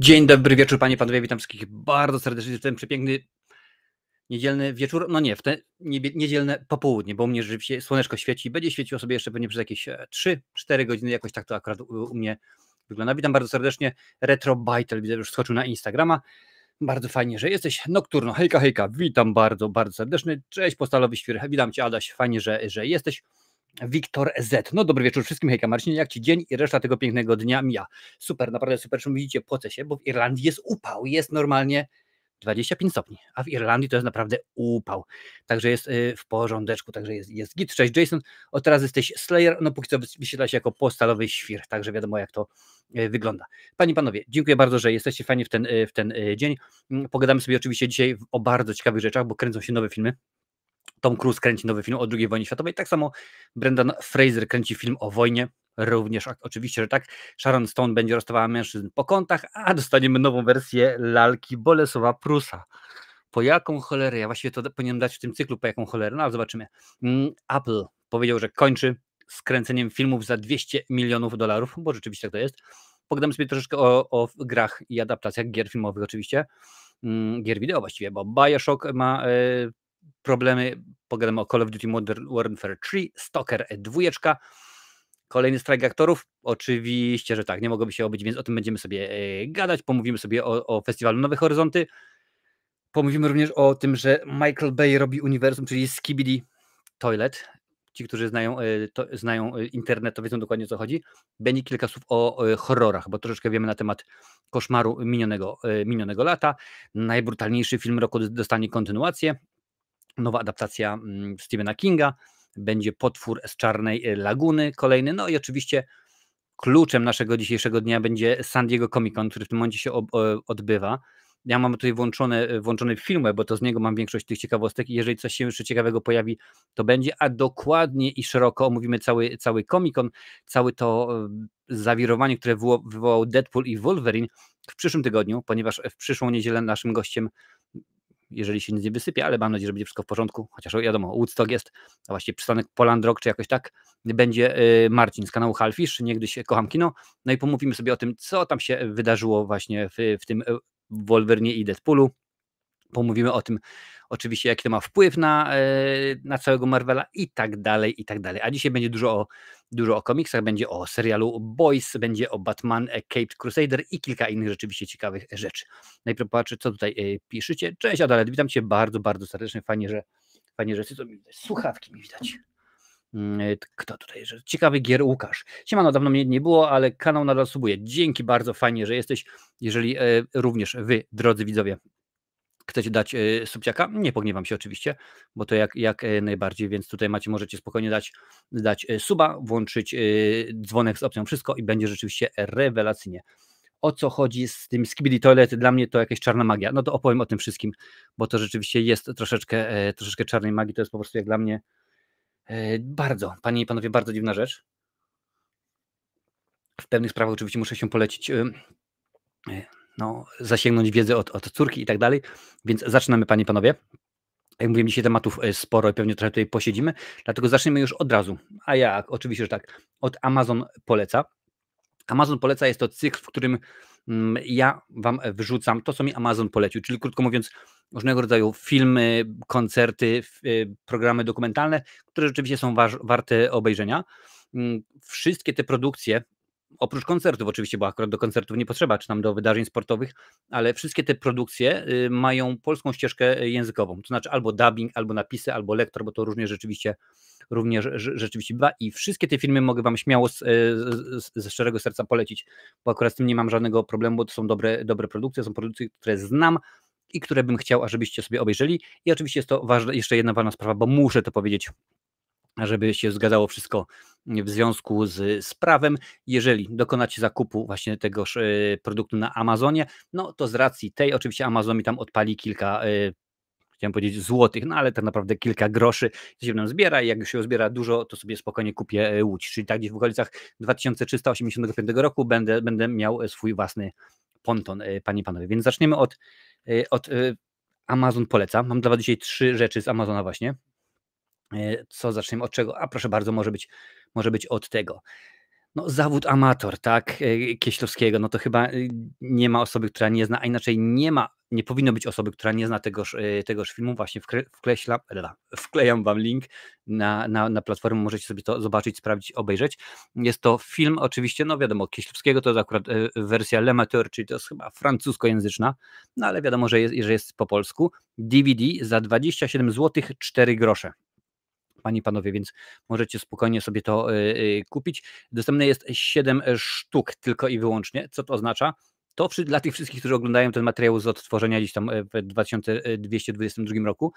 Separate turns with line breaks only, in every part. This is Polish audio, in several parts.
Dzień dobry wieczór, panie, panowie, witam wszystkich bardzo serdecznie w ten przepiękny niedzielny wieczór. No nie, w te niedzielne popołudnie, bo u mnie rzeczywiście słoneczko świeci. Będzie świeciło sobie jeszcze pewnie przez jakieś 3-4 godziny, jakoś tak to akurat u mnie wygląda. Witam bardzo serdecznie. Retro Bytel, widzę, już skoczył na Instagrama. Bardzo fajnie, że jesteś. Nocturno, hejka, hejka, witam bardzo, bardzo serdecznie. Cześć, postalowy świr, witam cię, Adaś, fajnie, że jesteś. Wiktor Z. No dobry wieczór wszystkim, hejka Marcin, jak ci dzień i reszta tego pięknego dnia mija? Super, naprawdę super, że widzicie, pocę się, bo w Irlandii jest upał, jest normalnie 25 stopni, a w Irlandii to jest naprawdę upał, także jest w porządeczku, także jest git. Cześć Jason, od teraz jesteś Slayer, no póki co wyświetla się jako postalowy świr, także wiadomo jak to wygląda. Panie i panowie, dziękuję bardzo, że jesteście fajnie w ten dzień. Pogadamy sobie oczywiście dzisiaj o bardzo ciekawych rzeczach, bo kręcą się nowe filmy. Tom Cruise kręci nowy film o II wojnie światowej, tak samo Brendan Fraser kręci film o wojnie, również oczywiście, że tak. Sharon Stone będzie rozstawała mężczyzn po kątach, a dostaniemy nową wersję lalki Bolesława Prusa. Po jaką cholerę? Ja właściwie to powinienem dać w tym cyklu, po jaką cholerę, no ale zobaczymy. Apple powiedział, że kończy z kręceniem filmów za $200 milionów, bo rzeczywiście tak to jest. Pogadamy sobie troszeczkę o grach i adaptacjach gier filmowych oczywiście. Gier wideo właściwie, bo Bioshock ma problemy. Pogadamy o Call of Duty Modern Warfare 3, Stalker 2, kolejny strajk aktorów. Oczywiście, że tak, nie mogłoby się obyć, więc o tym będziemy sobie gadać. Pomówimy sobie o festiwalu Nowe Horyzonty. Pomówimy również o tym, że Michael Bay robi uniwersum, czyli Skibidi Toilet. Ci, którzy znają internet, to wiedzą dokładnie o co chodzi. Będzie kilka słów o horrorach, bo troszeczkę wiemy na temat koszmaru minionego lata. Najbrutalniejszy film roku dostanie kontynuację. Nowa adaptacja Stephena Kinga, będzie Potwór z Czarnej Laguny kolejny, no i oczywiście kluczem naszego dzisiejszego dnia będzie San Diego Comic Con, który w tym momencie się odbywa. Ja mam tutaj włączony film, bo to z niego mam większość tych ciekawostek i jeżeli coś się jeszcze ciekawego pojawi, to będzie, a dokładnie i szeroko omówimy cały Comic Con, całe to zawirowanie, które wywołał Deadpool i Wolverine w przyszłym tygodniu, ponieważ w przyszłą niedzielę naszym gościem, jeżeli się nic nie wysypie, ale mam nadzieję, że będzie wszystko w porządku, chociaż wiadomo, Woodstock jest, a właściwie przystanek Poland Rock, czy jakoś tak, będzie Marcin z kanału Halfish, niegdyś Kocham Kino, no i pomówimy sobie o tym, co tam się wydarzyło właśnie w tym Wolverine i Deadpoolu. Pomówimy o tym oczywiście, jaki to ma wpływ na całego Marvela i tak dalej, i tak dalej. A dzisiaj będzie dużo o komiksach, będzie o serialu Boys, będzie o Batman Caped Crusader i kilka innych rzeczywiście ciekawych rzeczy. Najpierw patrzę, co tutaj piszecie. Cześć Adalet, witam cię bardzo, bardzo serdecznie. Fajnie, że słuchawki mi widać. Kto tutaj? Ciekawy gier Łukasz. Siemano, dawno mnie nie było, ale kanał nadal subuje. Dzięki bardzo, fajnie, że jesteś. Jeżeli również wy, drodzy widzowie, chcecie dać subciaka, nie pogniewam się oczywiście, bo to jak najbardziej, więc tutaj możecie spokojnie dać suba, włączyć dzwonek z opcją wszystko i będzie rzeczywiście rewelacyjnie. O co chodzi z tym Skibidi Toilet? Dla mnie to jakaś czarna magia. No to opowiem o tym wszystkim, bo to rzeczywiście jest troszeczkę czarnej magii, to jest po prostu jak dla mnie bardzo, panie i panowie, bardzo dziwna rzecz. W pewnych sprawach oczywiście muszę się polecić, zasięgnąć wiedzę od córki i tak dalej, więc zaczynamy, panie i panowie. Jak mówiłem, dzisiaj tematów sporo i pewnie trochę tutaj posiedzimy, dlatego zaczniemy już od razu. A jak? Oczywiście, że tak. Od Amazon poleca. Amazon poleca jest to cykl, w którym ja wam wrzucam to, co mi Amazon polecił, czyli krótko mówiąc różnego rodzaju filmy, koncerty, programy dokumentalne, które rzeczywiście są warte obejrzenia. Wszystkie te produkcje, oprócz koncertów oczywiście, bo akurat do koncertów nie potrzeba, czy tam do wydarzeń sportowych, ale wszystkie te produkcje mają polską ścieżkę językową, to znaczy albo dubbing, albo napisy, albo lektor, bo to również rzeczywiście bywa i wszystkie te filmy mogę wam śmiało ze szczerego serca polecić, bo akurat z tym nie mam żadnego problemu, bo to są dobre produkcje, są produkcje, które znam i które bym chciał, ażebyście sobie obejrzeli i oczywiście jest to jeszcze jedna ważna sprawa, bo muszę to powiedzieć, żeby się zgadzało wszystko w związku z prawem. Jeżeli dokonacie zakupu właśnie tegoż produktu na Amazonie, no to z racji tej oczywiście Amazon mi tam odpali kilka, chciałem powiedzieć złotych, no ale tak naprawdę kilka groszy się nam zbiera i jak już się zbiera dużo, to sobie spokojnie kupię Łódź, czyli tak gdzieś w okolicach 2385 roku będę miał swój własny ponton, panie i panowie. Więc zaczniemy od Amazon poleca. Mam dla was dzisiaj 3 rzeczy z Amazona właśnie. Co zaczniemy od czego? A proszę bardzo, może być od tego. No, zawód amator, tak, Kieślowskiego, no to chyba, nie ma osoby, która nie zna, a inaczej nie powinno być osoby, która nie zna tegoż filmu. Właśnie wklejam wam link na platformę, możecie sobie to zobaczyć, sprawdzić, obejrzeć. Jest to film oczywiście, no wiadomo, Kieślowskiego to jest akurat, wersja Le Mateur, czyli to jest chyba francuskojęzyczna, no ale wiadomo, że jest po polsku. DVD za 27 zł 4 grosze. Panie i panowie, więc możecie spokojnie sobie to kupić. Dostępne jest 7 sztuk tylko i wyłącznie. Co to oznacza? To dla tych wszystkich, którzy oglądają ten materiał z odtworzenia gdzieś tam w 2222 roku,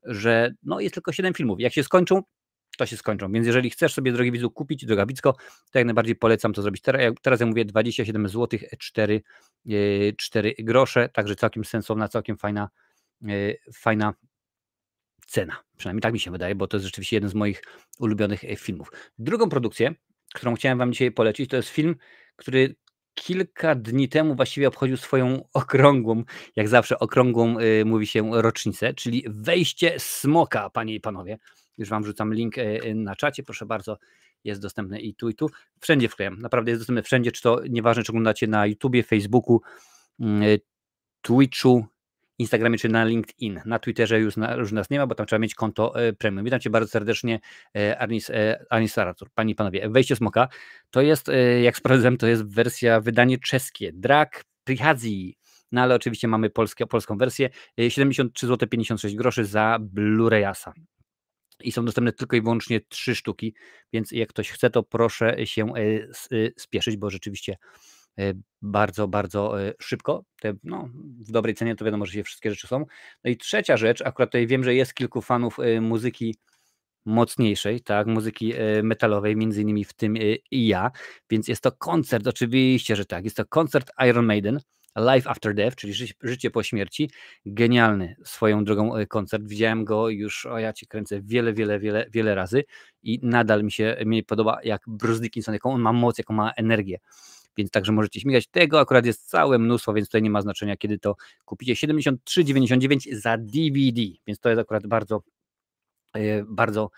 że no, jest tylko 7 filmów. Jak się skończą, to się skończą. Więc jeżeli chcesz sobie, drogi widzu, kupić, droga Wicko, to jak najbardziej polecam to zrobić. Teraz ja mówię 27 zł 4 grosze, także całkiem sensowna, całkiem fajna cena. Przynajmniej tak mi się wydaje, bo to jest rzeczywiście jeden z moich ulubionych filmów. Drugą produkcję, którą chciałem wam dzisiaj polecić, to jest film, który kilka dni temu właściwie obchodził swoją okrągłą, jak zawsze okrągłą mówi się rocznicę, czyli Wejście Smoka, panie i panowie. Już wam rzucam link na czacie, proszę bardzo, jest dostępny i tu, i tu. Wszędzie wklejam, naprawdę jest dostępny wszędzie, czy to nieważne, czy oglądacie na YouTubie, Facebooku, Twitchu, Instagramie czy na LinkedIn. Na Twitterze już nas nie ma, bo tam trzeba mieć konto premium. Witam cię bardzo serdecznie, Anis Saratur. Panie i panowie, Wejście Smoka to jest, jak sprawdzam, to jest wydanie czeskie. Drag Prichází. No ale oczywiście mamy polską wersję. 73 zł 56 groszy za Blu-rayasa. I są dostępne tylko i wyłącznie 3 sztuki, więc jak ktoś chce, to proszę się spieszyć, bo rzeczywiście bardzo, bardzo szybko. No, w dobrej cenie to wiadomo, że się wszystkie rzeczy są. No i trzecia rzecz, akurat tutaj wiem, że jest kilku fanów muzyki mocniejszej, tak, muzyki metalowej, między innymi w tym i ja, więc jest to koncert, oczywiście, że tak, jest to koncert Iron Maiden, Life After Death, czyli życie po śmierci. Genialny swoją drogą koncert. Widziałem go już, ja cię kręcę, wiele razy i nadal mi podoba, jak Bruce Dickinson, jaką on ma moc, jaką ma energię. Więc także możecie śmigać. Tego akurat jest całe mnóstwo, więc tutaj nie ma znaczenia, kiedy to kupicie. 73,99 za DVD, więc to jest akurat bardzo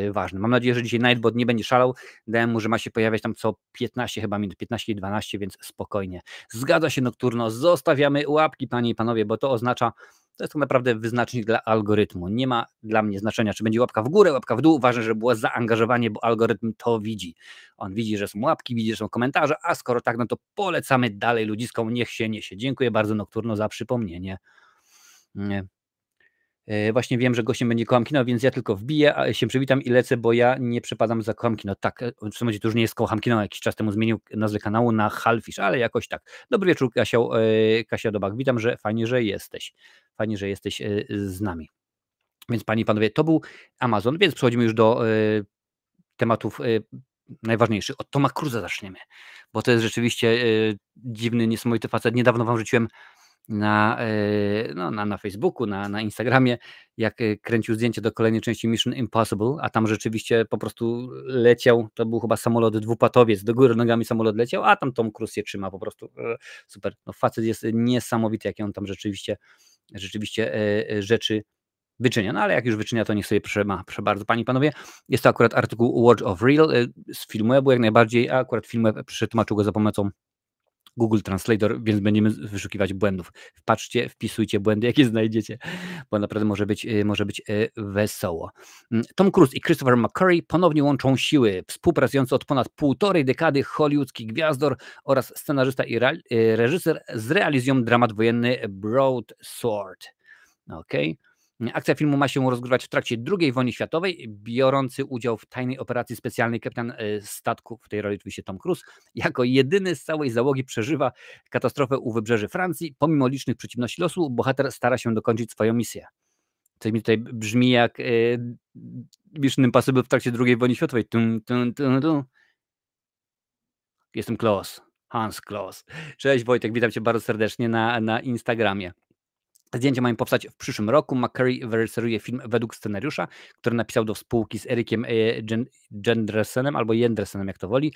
ważne. Mam nadzieję, że dzisiaj Nightbot nie będzie szalał. Dałem mu, że ma się pojawiać tam co 15 chyba minut, 15 i 12, więc spokojnie. Zgadza się Nocturno, zostawiamy łapki, panie i panowie, bo to oznacza, to jest tak naprawdę wyznacznik dla algorytmu. Nie ma dla mnie znaczenia, czy będzie łapka w górę, łapka w dół. Ważne, żeby było zaangażowanie, bo algorytm to widzi. On widzi, że są łapki, widzi, że są komentarze, a skoro tak, no to polecamy dalej ludziskom, niech się niesie. Dziękuję bardzo Nocturno za przypomnienie. Właśnie wiem, że gościem będzie Kocham Kino, więc ja tylko wbiję, się przywitam i lecę, bo ja nie przepadam za Kocham Kino. Tak, w sumie to już nie jest Kocham Kino, jakiś czas temu zmienił nazwę kanału na Halfish, ale jakoś tak. Dobry wieczór, Kasia Dobak, witam, fajnie, że jesteś. Fajnie, że jesteś z nami. Więc panie i panowie, to był Amazon, więc przechodzimy już do tematów najważniejszych. Od Toma Cruza zaczniemy, bo to jest rzeczywiście dziwny, niesamowity facet. Niedawno wam rzuciłem na Facebooku, na Instagramie, jak kręcił zdjęcie do kolejnej części Mission Impossible, a tam rzeczywiście po prostu leciał, to był chyba samolot dwupatowiec, do góry nogami samolot leciał, a tam Tom Cruise się trzyma po prostu. Super. No, facet jest niesamowity, jakie on tam rzeczywiście rzeczy wyczynia. No ale jak już wyczynia, to niech sobie proszę bardzo, panie i panowie. Jest to akurat artykuł Watch of Real z Filmwebu jak najbardziej, a akurat Filmweb przetłumaczył go za pomocą Google Translator, więc będziemy wyszukiwać błędów. Wpatrzcie, wpisujcie błędy, jakie znajdziecie, bo naprawdę może być wesoło. Tom Cruise i Christopher McQuarrie ponownie łączą siły. Współpracujący od ponad półtorej dekady hollywoodzki gwiazdor oraz scenarzysta i reżyser zrealizują dramat wojenny Broadsword. Okej. Akcja filmu ma się rozgrywać w trakcie II wojny światowej. Biorący udział w tajnej operacji specjalnej kapitan statku, w tej roli oczywiście Tom Cruise, jako jedyny z całej załogi przeżywa katastrofę u wybrzeży Francji. Pomimo licznych przeciwności losu, bohater stara się dokończyć swoją misję. To mi tutaj brzmi jak Mission Impossible w trakcie II wojny światowej. Jestem Klaus, Hans Klaus. Cześć Wojtek, witam cię bardzo serdecznie na Instagramie. Zdjęcia mają powstać w przyszłym roku. McQuarrie wyreżyseruje film według scenariusza, który napisał do spółki z Ericiem Jendresenem, albo Jendresenem, jak to woli.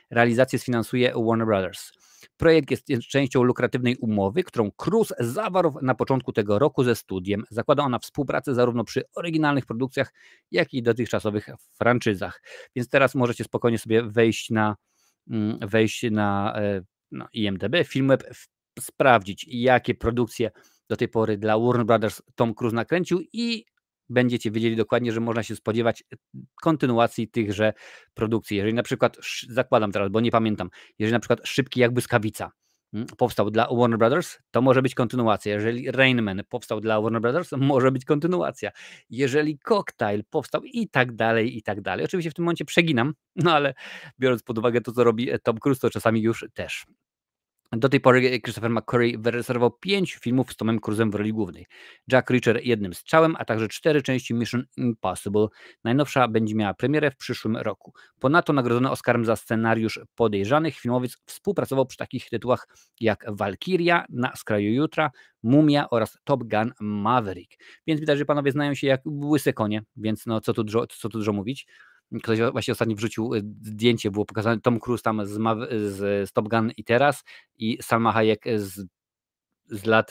Realizację sfinansuje Warner Brothers. Projekt jest częścią lukratywnej umowy, którą Cruise zawarł na początku tego roku ze studiem. Zakłada ona współpracę zarówno przy oryginalnych produkcjach, jak i dotychczasowych franczyzach. Więc teraz możecie spokojnie sobie wejść na wejść na IMDb, Filmweb, sprawdzić, jakie produkcje do tej pory dla Warner Brothers Tom Cruise nakręcił i będziecie wiedzieli dokładnie, że można się spodziewać kontynuacji tychże produkcji. Jeżeli na przykład, zakładam teraz, bo nie pamiętam, jeżeli na przykład Szybki jak błyskawica powstał dla Warner Brothers, to może być kontynuacja. Jeżeli Rain Man powstał dla Warner Brothers, może być kontynuacja. Jeżeli Cocktail powstał i tak dalej, i tak dalej. Oczywiście w tym momencie przeginam, no ale biorąc pod uwagę to, co robi Tom Cruise, to czasami już też. Do tej pory Christopher McQuarrie wyreżyserował 5 filmów z Tomem Cruise'em w roli głównej. Jack Reacher jednym strzałem, a także 4 części Mission Impossible. Najnowsza będzie miała premierę w przyszłym roku. Ponadto nagrodzony Oscarem za scenariusz Podejrzanych, filmowiec współpracował przy takich tytułach jak Valkyria, Na skraju jutra, Mumia oraz Top Gun Maverick. Więc widać, że panowie znają się jak łyse konie, więc no co tu dużo mówić. Ktoś właśnie ostatnio wrzucił zdjęcie, było pokazane Tom Cruise tam z Top Gun i teraz i Salma Hayek z lat,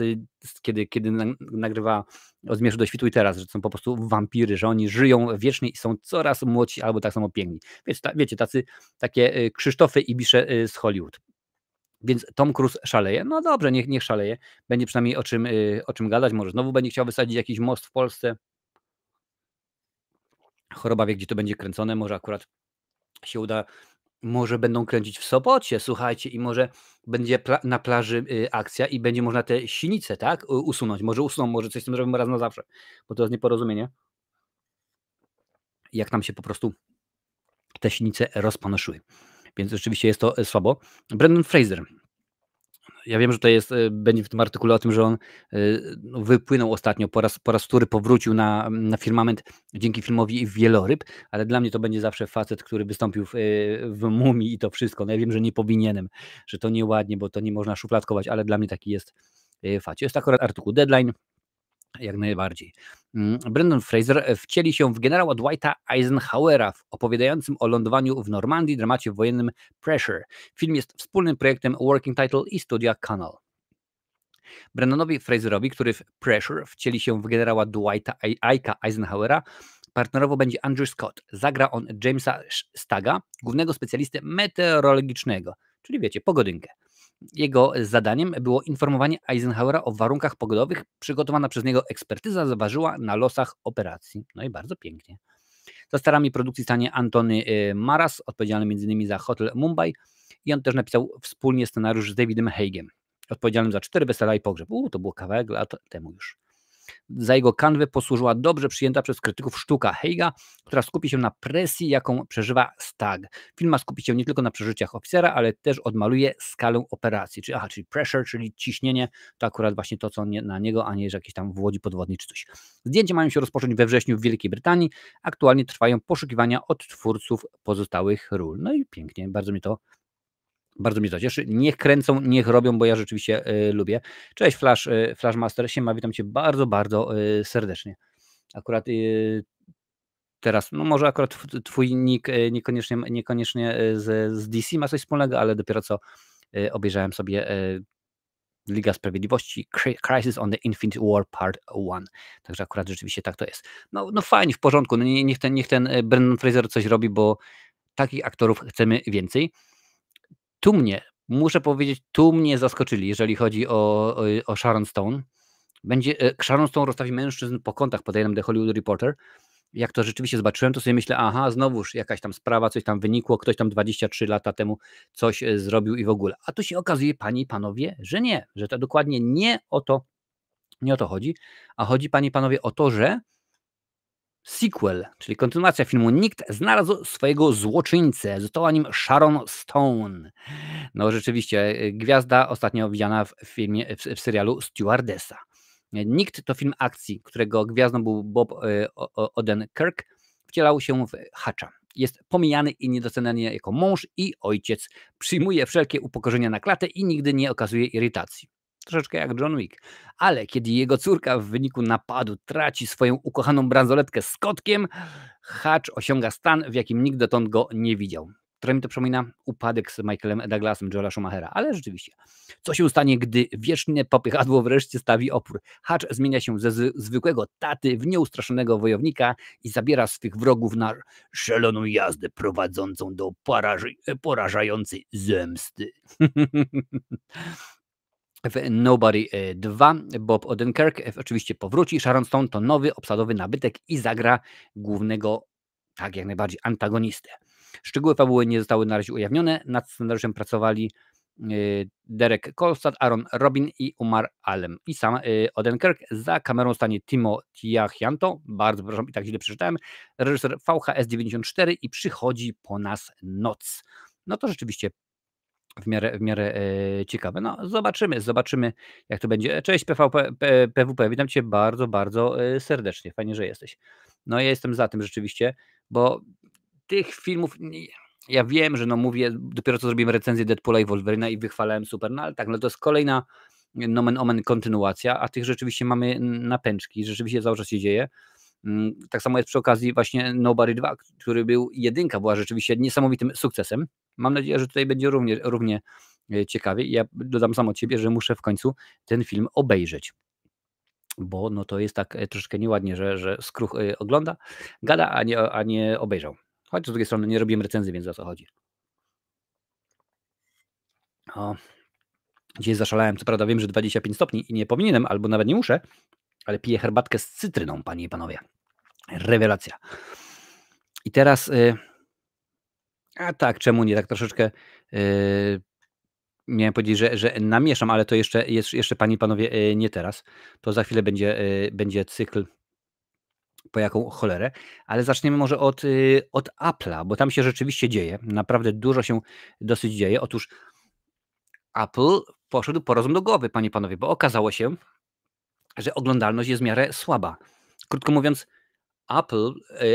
kiedy nagrywa Od zmierzchu do świtu i teraz, że są po prostu wampiry, że oni żyją wiecznie i są coraz młodsi albo tak samo piękni. Wiecie, takie Krzysztofy Ibisze z Hollywood. Więc Tom Cruise szaleje. No dobrze, niech szaleje. Będzie przynajmniej o czym gadać. Może znowu będzie chciał wysadzić jakiś most w Polsce. Choroba wie, gdzie to będzie kręcone. Może akurat się uda. Może będą kręcić w Sopocie, słuchajcie, i może będzie na plaży akcja i będzie można te sinice, tak, usunąć. Może usuną, może coś z tym zrobimy raz na zawsze, bo to jest nieporozumienie. Jak nam się po prostu te sinice rozpanoszyły. Więc rzeczywiście jest to słabo. Brendan Fraser. Ja wiem, że to będzie w tym artykule o tym, że on wypłynął ostatnio, po raz wtóry powrócił na firmament dzięki filmowi Wieloryb, ale dla mnie to będzie zawsze facet, który wystąpił w Mumii i to wszystko. No ja wiem, że nie powinienem, że to nieładnie, bo to nie można szufladkować, ale dla mnie taki jest facet. Jest akurat artykuł Deadline, jak najbardziej. Brendan Fraser wcieli się w generała Dwighta Eisenhowera opowiadającym o lądowaniu w Normandii, dramacie wojennym Pressure. Film jest wspólnym projektem Working Title i studia Canal. Brendanowi Fraserowi, który w Pressure wcieli się w generała Dwighta Eisenhowera, partnerowo będzie Andrew Scott. Zagra on Jamesa Stagga, głównego specjalisty meteorologicznego, czyli wiecie, pogodynkę. Jego zadaniem było informowanie Eisenhowera o warunkach pogodowych. Przygotowana przez niego ekspertyza zaważyła na losach operacji. No i bardzo pięknie. Za starami produkcji stanie Antony Maras, odpowiedzialny m.in. za Hotel Mumbai, i on też napisał wspólnie scenariusz z Davidem Haigiem, odpowiedzialnym za 4 Wesela i Pogrzeb. To było kawałek lat temu już. Za jego kanwę posłużyła dobrze przyjęta przez krytyków sztuka Haiga, która skupi się na presji, jaką przeżywa Stagg. Film ma skupić się nie tylko na przeżyciach oficera, ale też odmaluje skalę operacji. Czyli pressure, czyli ciśnienie, to akurat właśnie to, co na niego, a nie że jakieś tam w łodzi podwodnej czy coś. Zdjęcia mają się rozpocząć we wrześniu w Wielkiej Brytanii. Aktualnie trwają poszukiwania od twórców pozostałych ról. No i pięknie, bardzo mnie to cieszy. Niech kręcą, niech robią, bo ja rzeczywiście lubię. Cześć Flashmaster, siema, witam Cię bardzo, bardzo serdecznie. Akurat teraz, no może akurat Twój nick niekoniecznie z DC ma coś wspólnego, ale dopiero co obejrzałem sobie Liga Sprawiedliwości, Crisis on the Infinite War Part 1. Także akurat rzeczywiście tak to jest. No fajnie, w porządku, no niech ten Brendan Fraser coś robi, bo takich aktorów chcemy więcej. Muszę powiedzieć, tu mnie zaskoczyli, jeżeli chodzi o Sharon Stone. Sharon Stone rozstawi mężczyzn po kątach, podaje nam The Hollywood Reporter. Jak to rzeczywiście zobaczyłem, to sobie myślę, aha, znowuż jakaś tam sprawa, coś tam wynikło, ktoś tam 23 lata temu coś zrobił i w ogóle. A tu się okazuje, panie i panowie, że nie, że to dokładnie nie o to chodzi, a chodzi, panie i panowie, o to, że sequel, czyli kontynuacja filmu Nikt znalazł swojego złoczyńcę. Została nim Sharon Stone. No rzeczywiście, gwiazda ostatnio widziana w w serialu Stewardessa. Nikt to film akcji, którego gwiazdą był Bob Odenkirk. Wcielał się w Hacza. Jest pomijany i niedoceniany jako mąż i ojciec. Przyjmuje wszelkie upokorzenia na klatę i nigdy nie okazuje irytacji. Troszeczkę jak John Wick. Ale kiedy jego córka w wyniku napadu traci swoją ukochaną bransoletkę z kotkiem, Hacz osiąga stan, w jakim nikt dotąd go nie widział. Trochę mi to przypomina upadek z Michaelem Douglasem, Joela Schumachera, ale rzeczywiście. Co się stanie, gdy wieczne popychadło wreszcie stawi opór? Hutch zmienia się ze zwykłego taty w nieustraszonego wojownika i zabiera swych wrogów na szaloną jazdę prowadzącą do porażającej zemsty. W Nobody 2 Bob Odenkirk oczywiście powróci. Sharon Stone to nowy obsadowy nabytek i zagra głównego, tak jak najbardziej, antagonistę. Szczegóły fabuły nie zostały na razie ujawnione. Nad scenariuszem pracowali Derek Kolstad, Aaron Robin i Umar Alem. I sam Odenkirk. Za kamerą stanie Timo Tiachianto. Bardzo przepraszam, i tak źle przeczytałem. Reżyser VHS 94 i przychodzi po nas noc. No to rzeczywiście w miarę ciekawe. No zobaczymy jak to będzie. Cześć PWP, witam Cię bardzo, bardzo serdecznie. Fajnie, że jesteś. No ja jestem za tym rzeczywiście, bo tych filmów, ja wiem, że no mówię, dopiero co zrobiłem recenzję Deadpoola i Wolverina i wychwalałem super, no ale tak, no to jest kolejna nomen omen kontynuacja, a tych rzeczywiście mamy na pęczki, rzeczywiście cały czas się dzieje. Tak samo jest przy okazji właśnie Nobody 2, który był, jedynka była rzeczywiście niesamowitym sukcesem. Mam nadzieję, że tutaj będzie równie ciekawie. Ja dodam sam od siebie, że muszę w końcu ten film obejrzeć. Bo no to jest tak troszeczkę nieładnie, że skruch ogląda, gada, a nie obejrzał. Choć z drugiej strony nie robiłem recenzji, więc o co chodzi. O, dzisiaj zaszalałem, co prawda wiem, że 25 stopni i nie powinienem, albo nawet nie muszę, ale piję herbatkę z cytryną, panie i panowie. Rewelacja. I teraz, a tak, czemu nie, tak troszeczkę, miałem powiedzieć, że namieszam, ale to jeszcze panie i panowie, nie teraz. To za chwilę będzie cykl po jaką cholerę, ale zaczniemy może od Apple'a, bo tam się rzeczywiście dzieje, naprawdę dużo się dosyć dzieje. Otóż Apple poszedł po rozum do głowy, panie i panowie, bo okazało się, że oglądalność jest w miarę słaba. Krótko mówiąc,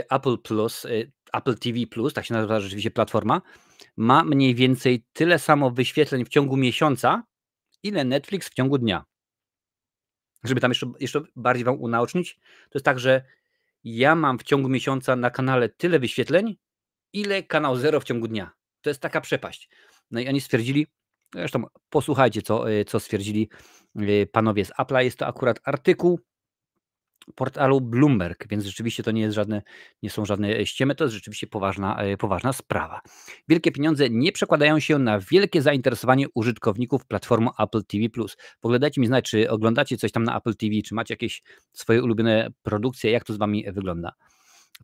Apple Plus, Apple TV Plus, tak się nazywa rzeczywiście platforma, ma mniej więcej tyle samo wyświetleń w ciągu miesiąca, ile Netflix w ciągu dnia. Żeby tam jeszcze bardziej wam unaocznić, to jest tak, że ja mam w ciągu miesiąca na kanale tyle wyświetleń, ile kanał Zero w ciągu dnia. To jest taka przepaść. No i oni stwierdzili, zresztą posłuchajcie, co stwierdzili panowie z Apple'a. Jest to akurat artykuł portalu Bloomberg, więc rzeczywiście to nie są żadne ściemy, to jest rzeczywiście poważna sprawa. Wielkie pieniądze nie przekładają się na wielkie zainteresowanie użytkowników platformy Apple TV+. W ogóle dajcie mi znać, czy oglądacie coś tam na Apple TV, czy macie jakieś swoje ulubione produkcje, jak to z wami wygląda.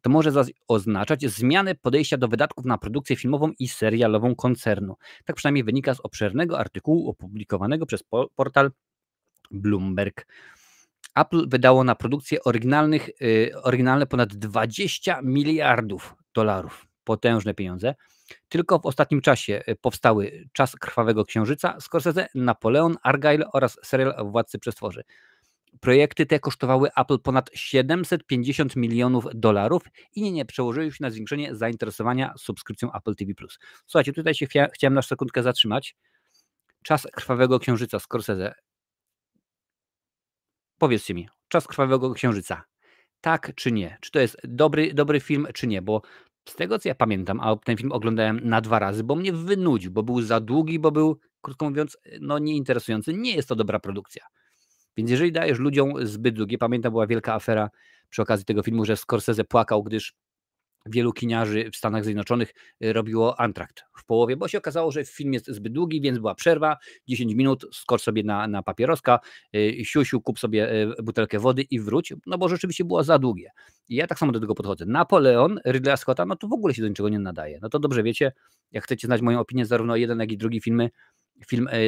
To może oznaczać zmianę podejścia do wydatków na produkcję filmową i serialową koncernu. Tak przynajmniej wynika z obszernego artykułu opublikowanego przez portal Bloomberg. Apple wydało na produkcję oryginalne ponad 20 miliardów dolarów. Potężne pieniądze. Tylko w ostatnim czasie powstały Czas Krwawego Księżyca, Scorsese, Napoleon, Argyle oraz serial Władcy Przestworzy. Projekty te kosztowały Apple ponad 750 milionów dolarów i nie przełożyły się na zwiększenie zainteresowania subskrypcją Apple TV+. Słuchajcie, tutaj się chciałem na sekundkę zatrzymać. Czas Krwawego Księżyca, Scorsese. Powiedzcie mi, Czas Krwawego Księżyca. Tak czy nie? Czy to jest dobry film, czy nie? Bo z tego, co ja pamiętam, a ten film oglądałem na 2 razy, bo mnie wynudził, bo był za długi, bo był, krótko mówiąc, no nieinteresujący. Nie jest to dobra produkcja. Więc jeżeli dajesz ludziom zbyt długie, pamiętam, była wielka afera przy okazji tego filmu, że Scorsese płakał, gdyż wielu kiniarzy w Stanach Zjednoczonych robiło antrakt w połowie, bo się okazało, że film jest zbyt długi, więc była przerwa, 10 minut, skocz sobie na papieroska, siusiu, kup sobie butelkę wody i wróć, no bo rzeczywiście było za długie. I ja tak samo do tego podchodzę. Napoleon Ridleya Scotta, no to w ogóle się do niczego nie nadaje. No to dobrze wiecie, jak chcecie znać moją opinię, zarówno jeden, jak i drugi film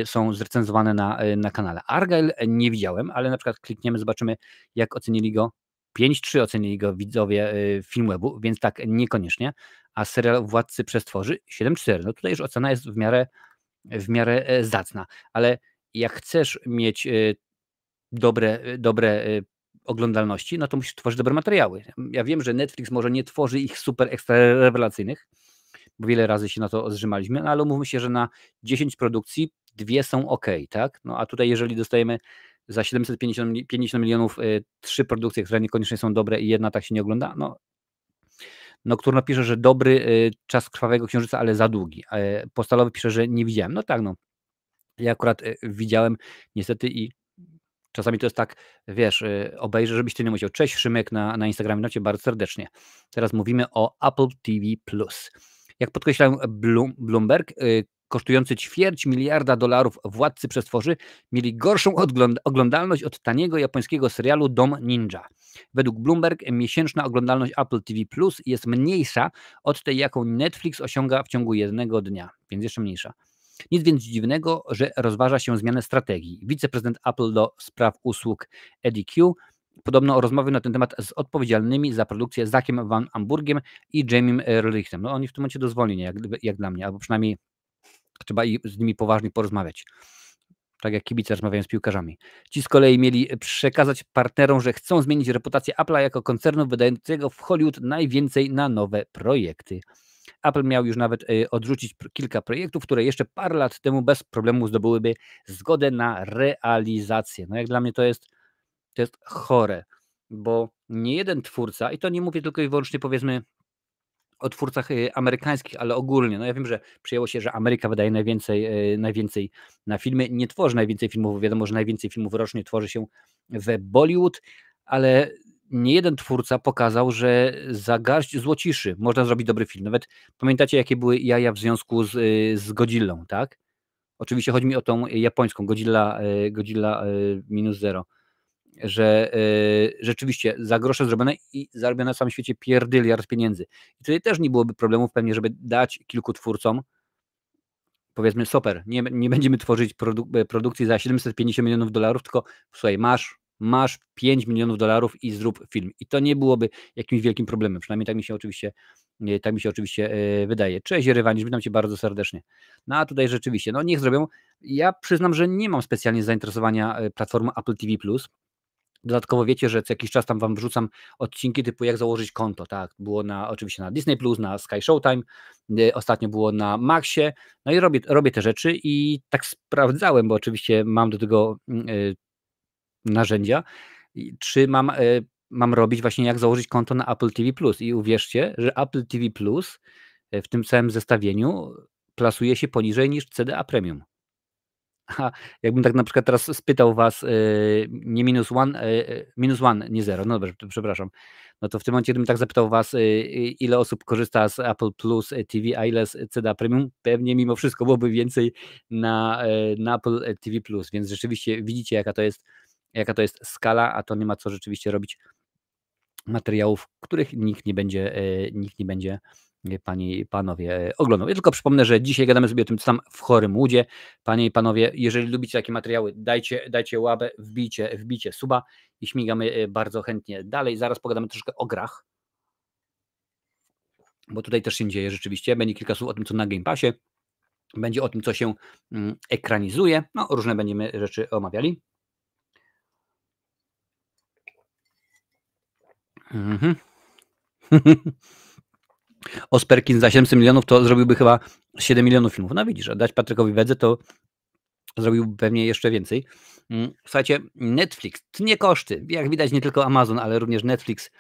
są zrecenzowane na kanale. Argyle nie widziałem, ale na przykład klikniemy, zobaczymy, jak ocenili go. 5,3 ocenili go widzowie Filmwebu, więc tak niekoniecznie, a serial Władcy Przestworzy 7,4. No tutaj już ocena jest w miarę zacna, ale jak chcesz mieć dobre oglądalności, no to musisz tworzyć dobre materiały. Ja wiem, że Netflix może nie tworzy ich super ekstra rewelacyjnych, bo wiele razy się na to zrzymaliśmy, no ale umówmy się, że na 10 produkcji 2 są ok, tak? No a tutaj jeżeli dostajemy za 750 milionów 3 produkcje, które niekoniecznie są dobre i jedna tak się nie ogląda, Nocturno pisze, że dobry Czas Krwawego Księżyca, ale za długi. Postalowy pisze, że nie widziałem. No tak, no. Ja akurat widziałem niestety i czasami to jest tak, wiesz, obejrzę, żebyś ty nie musiał. Cześć Szymek na Instagramie, no cię bardzo serdecznie. Teraz mówimy o Apple TV+. Jak podkreślają Bloomberg, kosztujący $250 miliarda Władcy Przestworzy mieli gorszą oglądalność od taniego japońskiego serialu Dom Ninja. Według Bloomberg miesięczna oglądalność Apple TV Plus jest mniejsza od tej, jaką Netflix osiąga w ciągu jednego dnia, więc jeszcze mniejsza. Nic więc dziwnego, że rozważa się zmianę strategii. Wiceprezydent Apple do spraw usług Eddie Q podobno rozmowy na ten temat z odpowiedzialnymi za produkcję Zackiem Van Amburgiem i Jamiem Ehrlichtem. No oni w tym momencie do zwolnienia, jak dla mnie, albo przynajmniej trzeba z nimi poważnie porozmawiać. Tak jak kibice rozmawiają z piłkarzami. Ci z kolei mieli przekazać partnerom, że chcą zmienić reputację Apple'a jako koncernu wydającego w Hollywood najwięcej na nowe projekty. Apple miał już nawet odrzucić kilka projektów, które jeszcze parę lat temu bez problemu zdobyłyby zgodę na realizację. No jak dla mnie to jest chore, bo nie jeden twórca, i to nie mówię tylko i wyłącznie powiedzmy o twórcach amerykańskich, ale ogólnie. No ja wiem, że przyjęło się, że Ameryka wydaje najwięcej na filmy, nie tworzy najwięcej filmów, wiadomo, że najwięcej filmów rocznie tworzy się w Bollywood, ale nie jeden twórca pokazał, że za garść złociszy można zrobić dobry film. Nawet pamiętacie, jakie były jaja w związku z Godzillą, tak? Oczywiście chodzi mi o tą japońską, Godzilla minus zero, że rzeczywiście za grosze zrobione i zarobione na całym świecie pierdyliard pieniędzy. I tutaj też nie byłoby problemów pewnie, żeby dać kilku twórcom, powiedzmy, super, nie będziemy tworzyć produkcji za $750 milionów, tylko słuchaj, masz $5 milionów i zrób film. I to nie byłoby jakimś wielkim problemem. Przynajmniej tak mi się oczywiście wydaje. Cześć Rywanisz, witam cię bardzo serdecznie. No a tutaj rzeczywiście, no niech zrobią. Ja przyznam, że nie mam specjalnie zainteresowania platformą Apple TV+. Dodatkowo wiecie, że co jakiś czas tam wam wrzucam odcinki typu jak założyć konto, tak, było oczywiście na Disney+, na Sky Showtime, ostatnio było na Maxie, no i robię te rzeczy i tak sprawdzałem, bo oczywiście mam do tego narzędzia, czy mam robić właśnie jak założyć konto na Apple TV+. I uwierzcie, że Apple TV+, w tym całym zestawieniu plasuje się poniżej niż CDA Premium. A jakbym tak na przykład teraz spytał was, nie minus one, nie zero, no dobrze, przepraszam. No to w tym momencie, gdybym tak zapytał was, ile osób korzysta z Apple Plus TV, a ile z CDA Premium, pewnie mimo wszystko byłoby więcej na Apple TV Plus, więc rzeczywiście widzicie, jaka to jest skala, a to nie ma co rzeczywiście robić materiałów, których nikt nie będzie panie i panowie oglądał. Ja tylko przypomnę, że dzisiaj gadamy sobie o tym, co tam w Chorym Łudzie. Panie i panowie, jeżeli lubicie takie materiały, dajcie łapę, wbijcie suba i śmigamy bardzo chętnie dalej. Zaraz pogadamy troszkę o grach, bo tutaj też się dzieje rzeczywiście. Będzie kilka słów o tym, co na Game Passie. Będzie o tym, co się ekranizuje. No, różne będziemy rzeczy omawiali. Osperkin za 700 milionów to zrobiłby chyba 7 milionów filmów. No widzisz, a dać Patrykowi Wedze to zrobiłby pewnie jeszcze więcej. Słuchajcie, Netflix tnie koszty. Jak widać nie tylko Amazon, ale również Netflix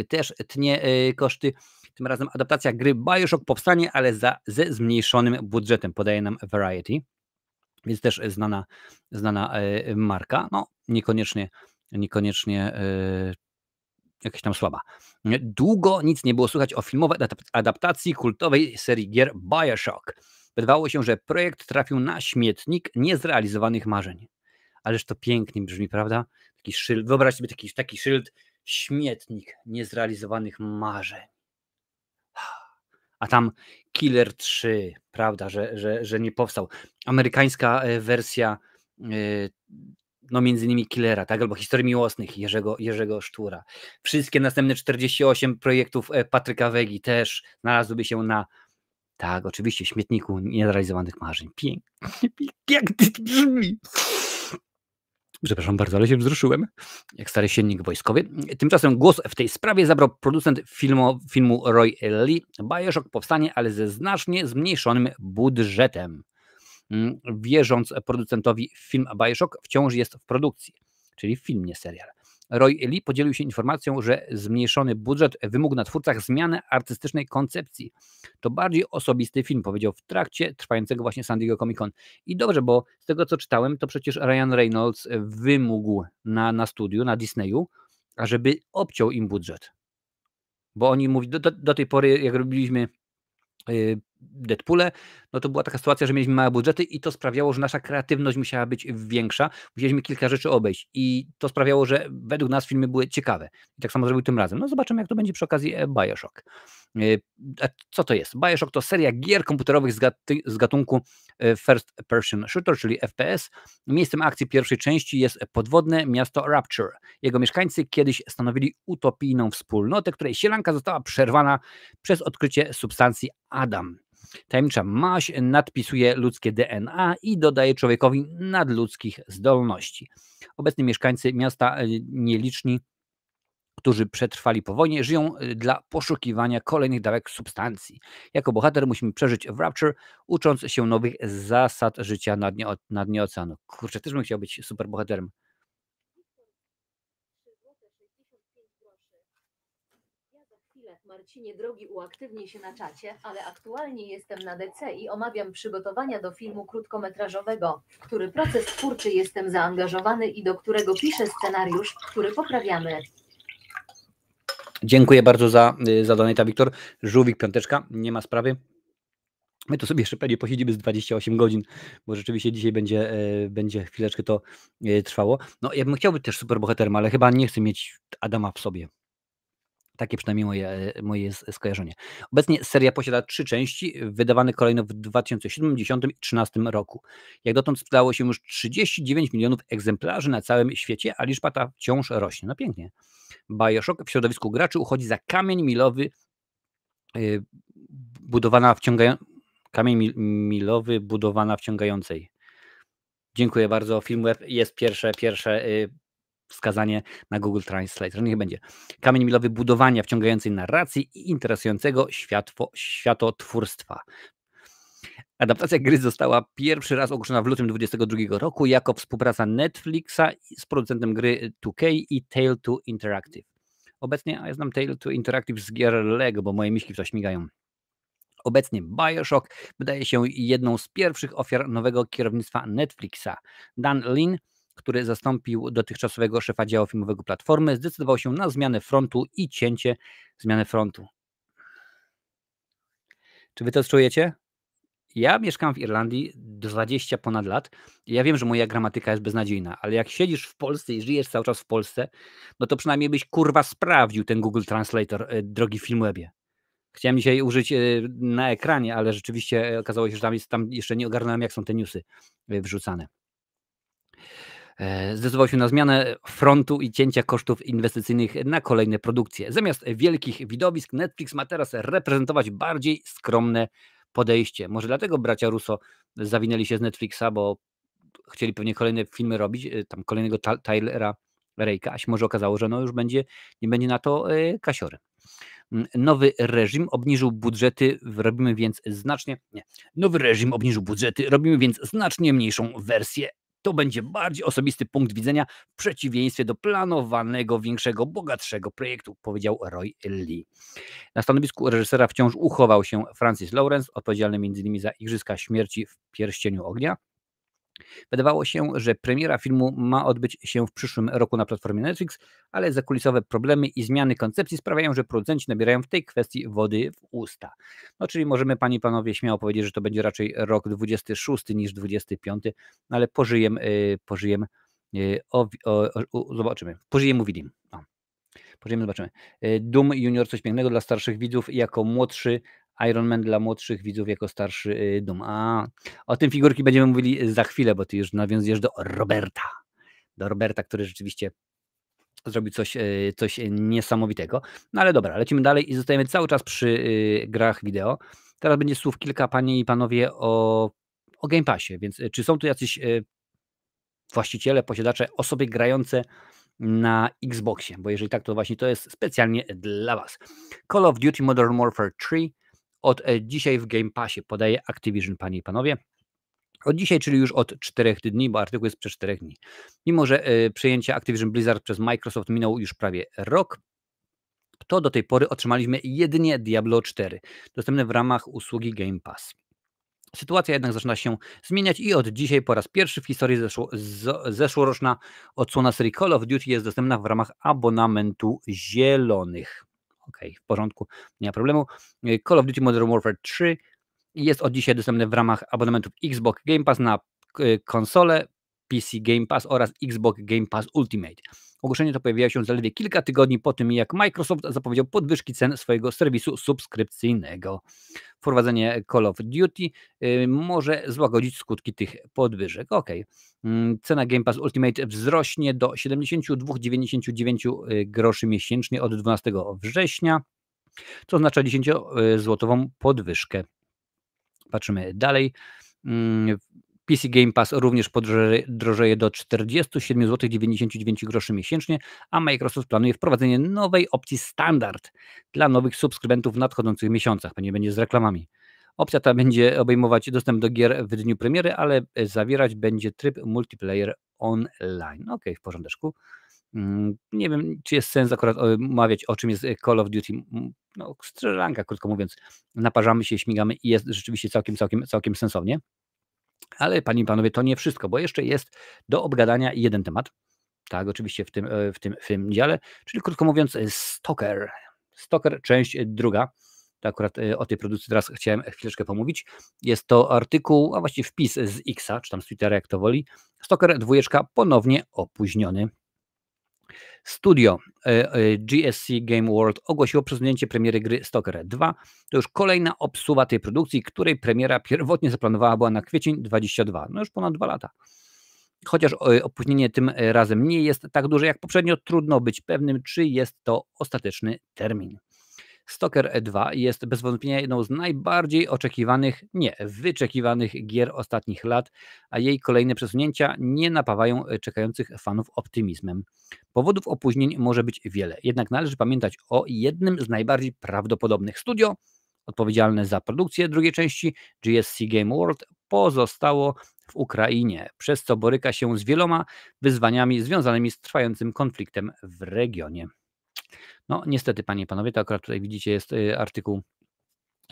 też tnie koszty. Tym razem adaptacja gry BioShock powstanie, ale ze zmniejszonym budżetem, podaje nam Variety. Więc też znana marka. No niekoniecznie jakaś tam słaba. Długo nic nie było słychać o filmowej adaptacji kultowej serii gier BioShock. Wydawało się, że projekt trafił na śmietnik niezrealizowanych marzeń. Ależ to pięknie brzmi, prawda? Taki szyld, wyobraź sobie taki szyld, śmietnik niezrealizowanych marzeń. A tam Killer 3, prawda, że nie powstał. Amerykańska wersja no między innymi Killera, tak, albo Historii Miłosnych Jerzego Sztura. Wszystkie następne 48 projektów Patryka Wegi też znalazłyby się na, tak, oczywiście, śmietniku niezrealizowanych marzeń. Pięknie, jak to brzmi. Przepraszam bardzo, ale się wzruszyłem, jak stary siennik wojskowy. Tymczasem głos w tej sprawie zabrał producent filmu Roy Lee. BioShock powstanie, ale ze znacznie zmniejszonym budżetem. Wierząc producentowi, film BioShock wciąż jest w produkcji, czyli film, nie serial. Roy Lee podzielił się informacją, że zmniejszony budżet wymógł na twórcach zmiany artystycznej koncepcji. To bardziej osobisty film, powiedział w trakcie trwającego właśnie San Diego Comic Con. I dobrze, bo z tego co czytałem, to przecież Ryan Reynolds wymógł na studiu, na Disneyu, ażeby obciął im budżet. Bo oni mówią, do tej pory jak robiliśmy Deadpoole, no to była taka sytuacja, że mieliśmy małe budżety i to sprawiało, że nasza kreatywność musiała być większa. Musieliśmy kilka rzeczy obejść i to sprawiało, że według nas filmy były ciekawe. I tak samo zrobił tym razem. No zobaczymy, jak to będzie przy okazji BioShock. A co to jest? BioShock to seria gier komputerowych z gatunku First Person Shooter, czyli FPS. Miejscem akcji pierwszej części jest podwodne miasto Rapture. Jego mieszkańcy kiedyś stanowili utopijną wspólnotę, której sielanka została przerwana przez odkrycie substancji Adam. Tajemnicza maź nadpisuje ludzkie DNA i dodaje człowiekowi nadludzkich zdolności. Obecnie mieszkańcy miasta nieliczni, którzy przetrwali po wojnie, żyją dla poszukiwania kolejnych dawek substancji. Jako bohater musimy przeżyć w Rapture, ucząc się nowych zasad życia na dnie oceanu. Kurczę, też bym chciał być superbohaterem.
Marcinie drogi, uaktywnij się na czacie, ale aktualnie jestem na DC i omawiam przygotowania do filmu krótkometrażowego, w który proces twórczy jestem zaangażowany i do którego piszę scenariusz, który poprawiamy.
Dziękuję bardzo za donata, Wiktor. Żółwik, piąteczka, nie ma sprawy. My tu sobie jeszcze pewnie posiedzimy z 28 godzin, bo rzeczywiście dzisiaj będzie chwileczkę to trwało. No ja bym chciał być też superbohaterem, ale chyba nie chcę mieć Adama w sobie. Takie przynajmniej moje skojarzenie. Obecnie seria posiada 3 części, wydawane kolejno w 2007, 2010 i 2013 roku. Jak dotąd sprzedało się już 39 milionów egzemplarzy na całym świecie, a liczba ta wciąż rośnie. No pięknie. BioShock w środowisku graczy uchodzi za kamień milowy budowana wciągającej. Dziękuję bardzo. Filmweb jest pierwsze wskazanie na Google Translate. Niech będzie. Kamień milowy budowania wciągającej narracji i interesującego światotwórstwa. Adaptacja gry została pierwszy raz ogłoszona w lutym 2022 roku jako współpraca Netflixa z producentem gry 2K i Tale2 Interactive. Obecnie, ja znam Tale2 Interactive z gier Lego, bo moje miśki w to śmigają. Obecnie BioShock wydaje się jedną z pierwszych ofiar nowego kierownictwa Netflixa. Dan Lin, który zastąpił dotychczasowego szefa działu filmowego Platformy, zdecydował się na zmianę frontu i cięcie zmiany frontu. Czy wy to czujecie? Ja mieszkam w Irlandii 20 ponad lat i ja wiem, że moja gramatyka jest beznadziejna, ale jak siedzisz w Polsce i żyjesz cały czas w Polsce, no to przynajmniej byś kurwa sprawdził ten Google Translator, drogi Filmwebie. Chciałem dzisiaj użyć na ekranie, ale rzeczywiście okazało się, że tam jeszcze nie ogarnąłem, jak są te newsy wrzucane. Zdecydował się na zmianę frontu i cięcia kosztów inwestycyjnych na kolejne produkcje. Zamiast wielkich widowisk Netflix ma teraz reprezentować bardziej skromne podejście. Może dlatego bracia Russo zawinęli się z Netflixa, bo chcieli pewnie kolejne filmy robić, tam kolejnego Tylera Rake'a, a się może okazało, że no już nie będzie na to kasiory. Nowy reżim obniżył budżety, robimy więc znacznie mniejszą wersję. To będzie bardziej osobisty punkt widzenia w przeciwieństwie do planowanego, większego, bogatszego projektu, powiedział Roy Lee. Na stanowisku reżysera wciąż uchował się Francis Lawrence, odpowiedzialny m.in. za Igrzyska Śmierci w Pierścieniu Ognia. Wydawało się, że premiera filmu ma odbyć się w przyszłym roku na platformie Netflix, ale zakulisowe problemy i zmiany koncepcji sprawiają, że producenci nabierają w tej kwestii wody w usta. No czyli możemy, panie i panowie, śmiało powiedzieć, że to będzie raczej rok 26 niż 25, ale zobaczymy. Pożyjemy, widzimy. Zobaczymy. Doom Junior, coś pięknego dla starszych widzów, jako młodszy Iron Man dla młodszych widzów, jako starszy Doom. O tym figurki będziemy mówili za chwilę, bo ty już nawiązujesz do Roberta, który rzeczywiście zrobił coś niesamowitego. No ale dobra, lecimy dalej i zostajemy cały czas przy grach wideo. Teraz będzie słów kilka, panie i panowie, o Game Passie, więc czy są tu jacyś właściciele, posiadacze, osoby grające na Xboxie, bo jeżeli tak, to właśnie to jest specjalnie dla was. Call of Duty Modern Warfare 3 od dzisiaj w Game Passie podaje Activision, panie i panowie. Od dzisiaj, czyli już od 4 dni, bo artykuł jest przed 4 dni. Mimo że przejęcia Activision Blizzard przez Microsoft minął już prawie rok, to do tej pory otrzymaliśmy jedynie Diablo 4, dostępne w ramach usługi Game Pass. Sytuacja jednak zaczyna się zmieniać i od dzisiaj po raz pierwszy w historii zeszłoroczna odsłona serii Call of Duty jest dostępna w ramach abonamentu zielonych. Okej, w porządku, nie ma problemu. Call of Duty Modern Warfare 3 jest od dzisiaj dostępny w ramach abonamentów Xbox Game Pass na konsolę, PC Game Pass oraz Xbox Game Pass Ultimate. Ogłoszenie to pojawiło się zaledwie kilka tygodni po tym, jak Microsoft zapowiedział podwyżki cen swojego serwisu subskrypcyjnego. Wprowadzenie Call of Duty może złagodzić skutki tych podwyżek. Cena Game Pass Ultimate wzrośnie do 72,99 groszy miesięcznie od 12 września, co oznacza 10-złotową podwyżkę. Patrzymy dalej. PC Game Pass również podrożeje do 47,99 zł miesięcznie, a Microsoft planuje wprowadzenie nowej opcji standard dla nowych subskrybentów w nadchodzących miesiącach. Pewnie będzie z reklamami. Opcja ta będzie obejmować dostęp do gier w dniu premiery, ale zawierać będzie tryb multiplayer online. W porządeczku. Nie wiem, czy jest sens akurat omawiać, o czym jest Call of Duty. No, strzelanka, krótko mówiąc. Naparzamy się, śmigamy i jest rzeczywiście całkiem sensownie. Ale panie i panowie, to nie wszystko, bo jeszcze jest do obgadania jeden temat. Tak, oczywiście w tym dziale, czyli krótko mówiąc Stalker. Stalker, część druga. To akurat o tej produkcji teraz chciałem chwileczkę pomówić. Jest to artykuł, a właściwie wpis z Xa, czy tam z Twittera, jak to woli. Stalker 2 ponownie opóźniony. Studio GSC Game World ogłosiło przesunięcie premiery gry Stalker 2. To już kolejna obsuwa tej produkcji, której premiera pierwotnie zaplanowała była na kwiecień 2022. No już ponad 2 lata. Chociaż opóźnienie tym razem nie jest tak duże jak poprzednio, trudno być pewnym, czy jest to ostateczny termin. Stalker 2 jest bez wątpienia jedną z najbardziej oczekiwanych, nie, wyczekiwanych gier ostatnich lat, a jej kolejne przesunięcia nie napawają czekających fanów optymizmem. Powodów opóźnień może być wiele, jednak należy pamiętać o jednym z najbardziej prawdopodobnych. Studio odpowiedzialne za produkcję drugiej części, GSC Game World, pozostało w Ukrainie, przez co boryka się z wieloma wyzwaniami związanymi z trwającym konfliktem w regionie. No niestety, panie i panowie, to akurat tutaj widzicie jest artykuł,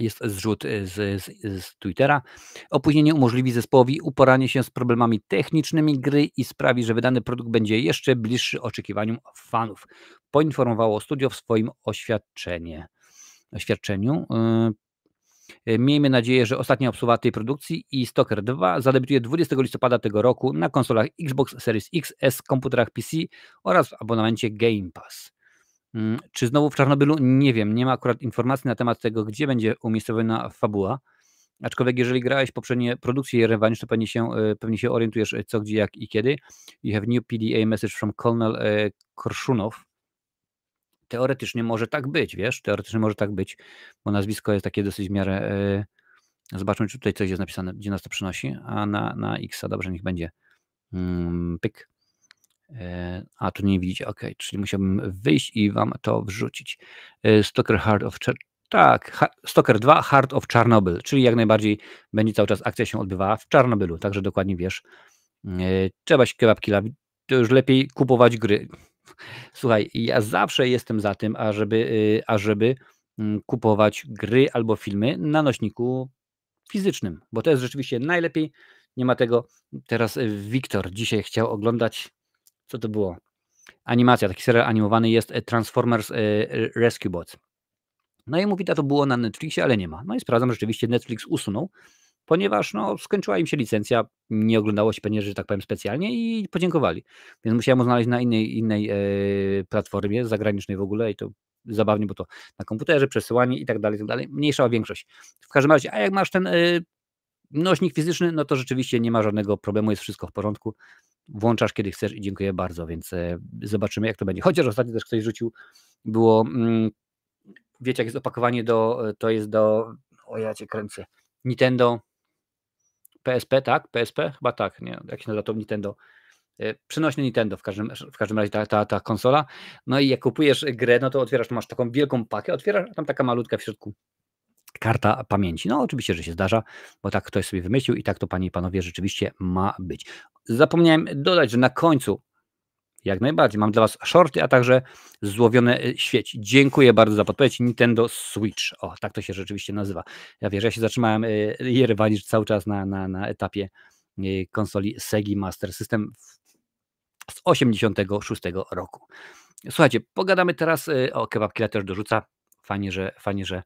jest zrzut z Twittera. Opóźnienie umożliwi zespołowi uporanie się z problemami technicznymi gry i sprawi, że wydany produkt będzie jeszcze bliższy oczekiwaniom fanów. Poinformowało studio w swoim oświadczeniu. Miejmy nadzieję, że ostatnia obsługa tej produkcji i Stalker 2 zadebiutuje 20 listopada tego roku na konsolach Xbox Series X, S, komputerach PC oraz w abonamencie Game Pass. Czy znowu w Czarnobylu? Nie wiem, nie ma akurat informacji na temat tego, gdzie będzie umiejscowiona fabuła. Aczkolwiek jeżeli grałeś poprzednie produkcje Revenge, to pewnie się orientujesz co, gdzie, jak i kiedy. You have new PDA message from Colonel Korszunow. Teoretycznie może tak być, wiesz? Teoretycznie może tak być, bo nazwisko jest takie dosyć w miarę... Zobaczmy, czy tutaj coś jest napisane, gdzie nas to przynosi. A na X, dobrze, niech będzie. Pyk. A tu nie widzicie, ok, czyli musiałbym wyjść i wam to wrzucić. Stalker Stalker 2 Heart of Chernobyl, czyli jak najbardziej będzie cały czas akcja się odbywała w Czarnobylu, także dokładnie wiesz. Trzeba się kebab killa, to już lepiej kupować gry. Słuchaj, ja zawsze jestem za tym, ażeby kupować gry albo filmy na nośniku fizycznym, bo to jest rzeczywiście najlepiej. Nie ma tego. Teraz Wiktor dzisiaj chciał oglądać, co to było? Animacja, taki serial animowany jest Transformers Rescue Bots. No i mówi, to było na Netflixie, ale nie ma. No i sprawdzam, rzeczywiście Netflix usunął, ponieważ skończyła im się licencja, nie oglądało się pewnie, że tak powiem specjalnie i podziękowali. Więc musiałem znaleźć na innej platformie zagranicznej w ogóle i to zabawnie, bo to na komputerze, przesyłanie i tak dalej. Mniejsza o większość. W każdym razie, a jak masz ten nośnik fizyczny, no to rzeczywiście nie ma żadnego problemu, jest wszystko w porządku. Włączasz kiedy chcesz i dziękuję bardzo, więc zobaczymy jak to będzie. Chociaż ostatnio też ktoś rzucił, było, wiecie jak jest opakowanie to jest do, o ja cię kręcę, Nintendo PSP, tak? PSP? Chyba tak, nie, jak się nazywa to Nintendo. Przenośny Nintendo w każdym razie ta konsola. No i jak kupujesz grę, no to otwierasz, masz taką wielką pakę, otwierasz, a tam taka malutka w środku karta pamięci. No oczywiście, że się zdarza, bo tak ktoś sobie wymyślił i tak to, panie i panowie, rzeczywiście ma być. Zapomniałem dodać, że na końcu jak najbardziej mam dla was shorty, a także złowione świeci. Dziękuję bardzo za podpowiedź. Nintendo Switch. O, tak to się rzeczywiście nazywa. Ja wiesz, ja się zatrzymałem je rywalić cały czas na etapie konsoli Sega Master System z 86 roku. Słuchajcie, pogadamy teraz o Kebab Killa też dorzuca. Fajnie, że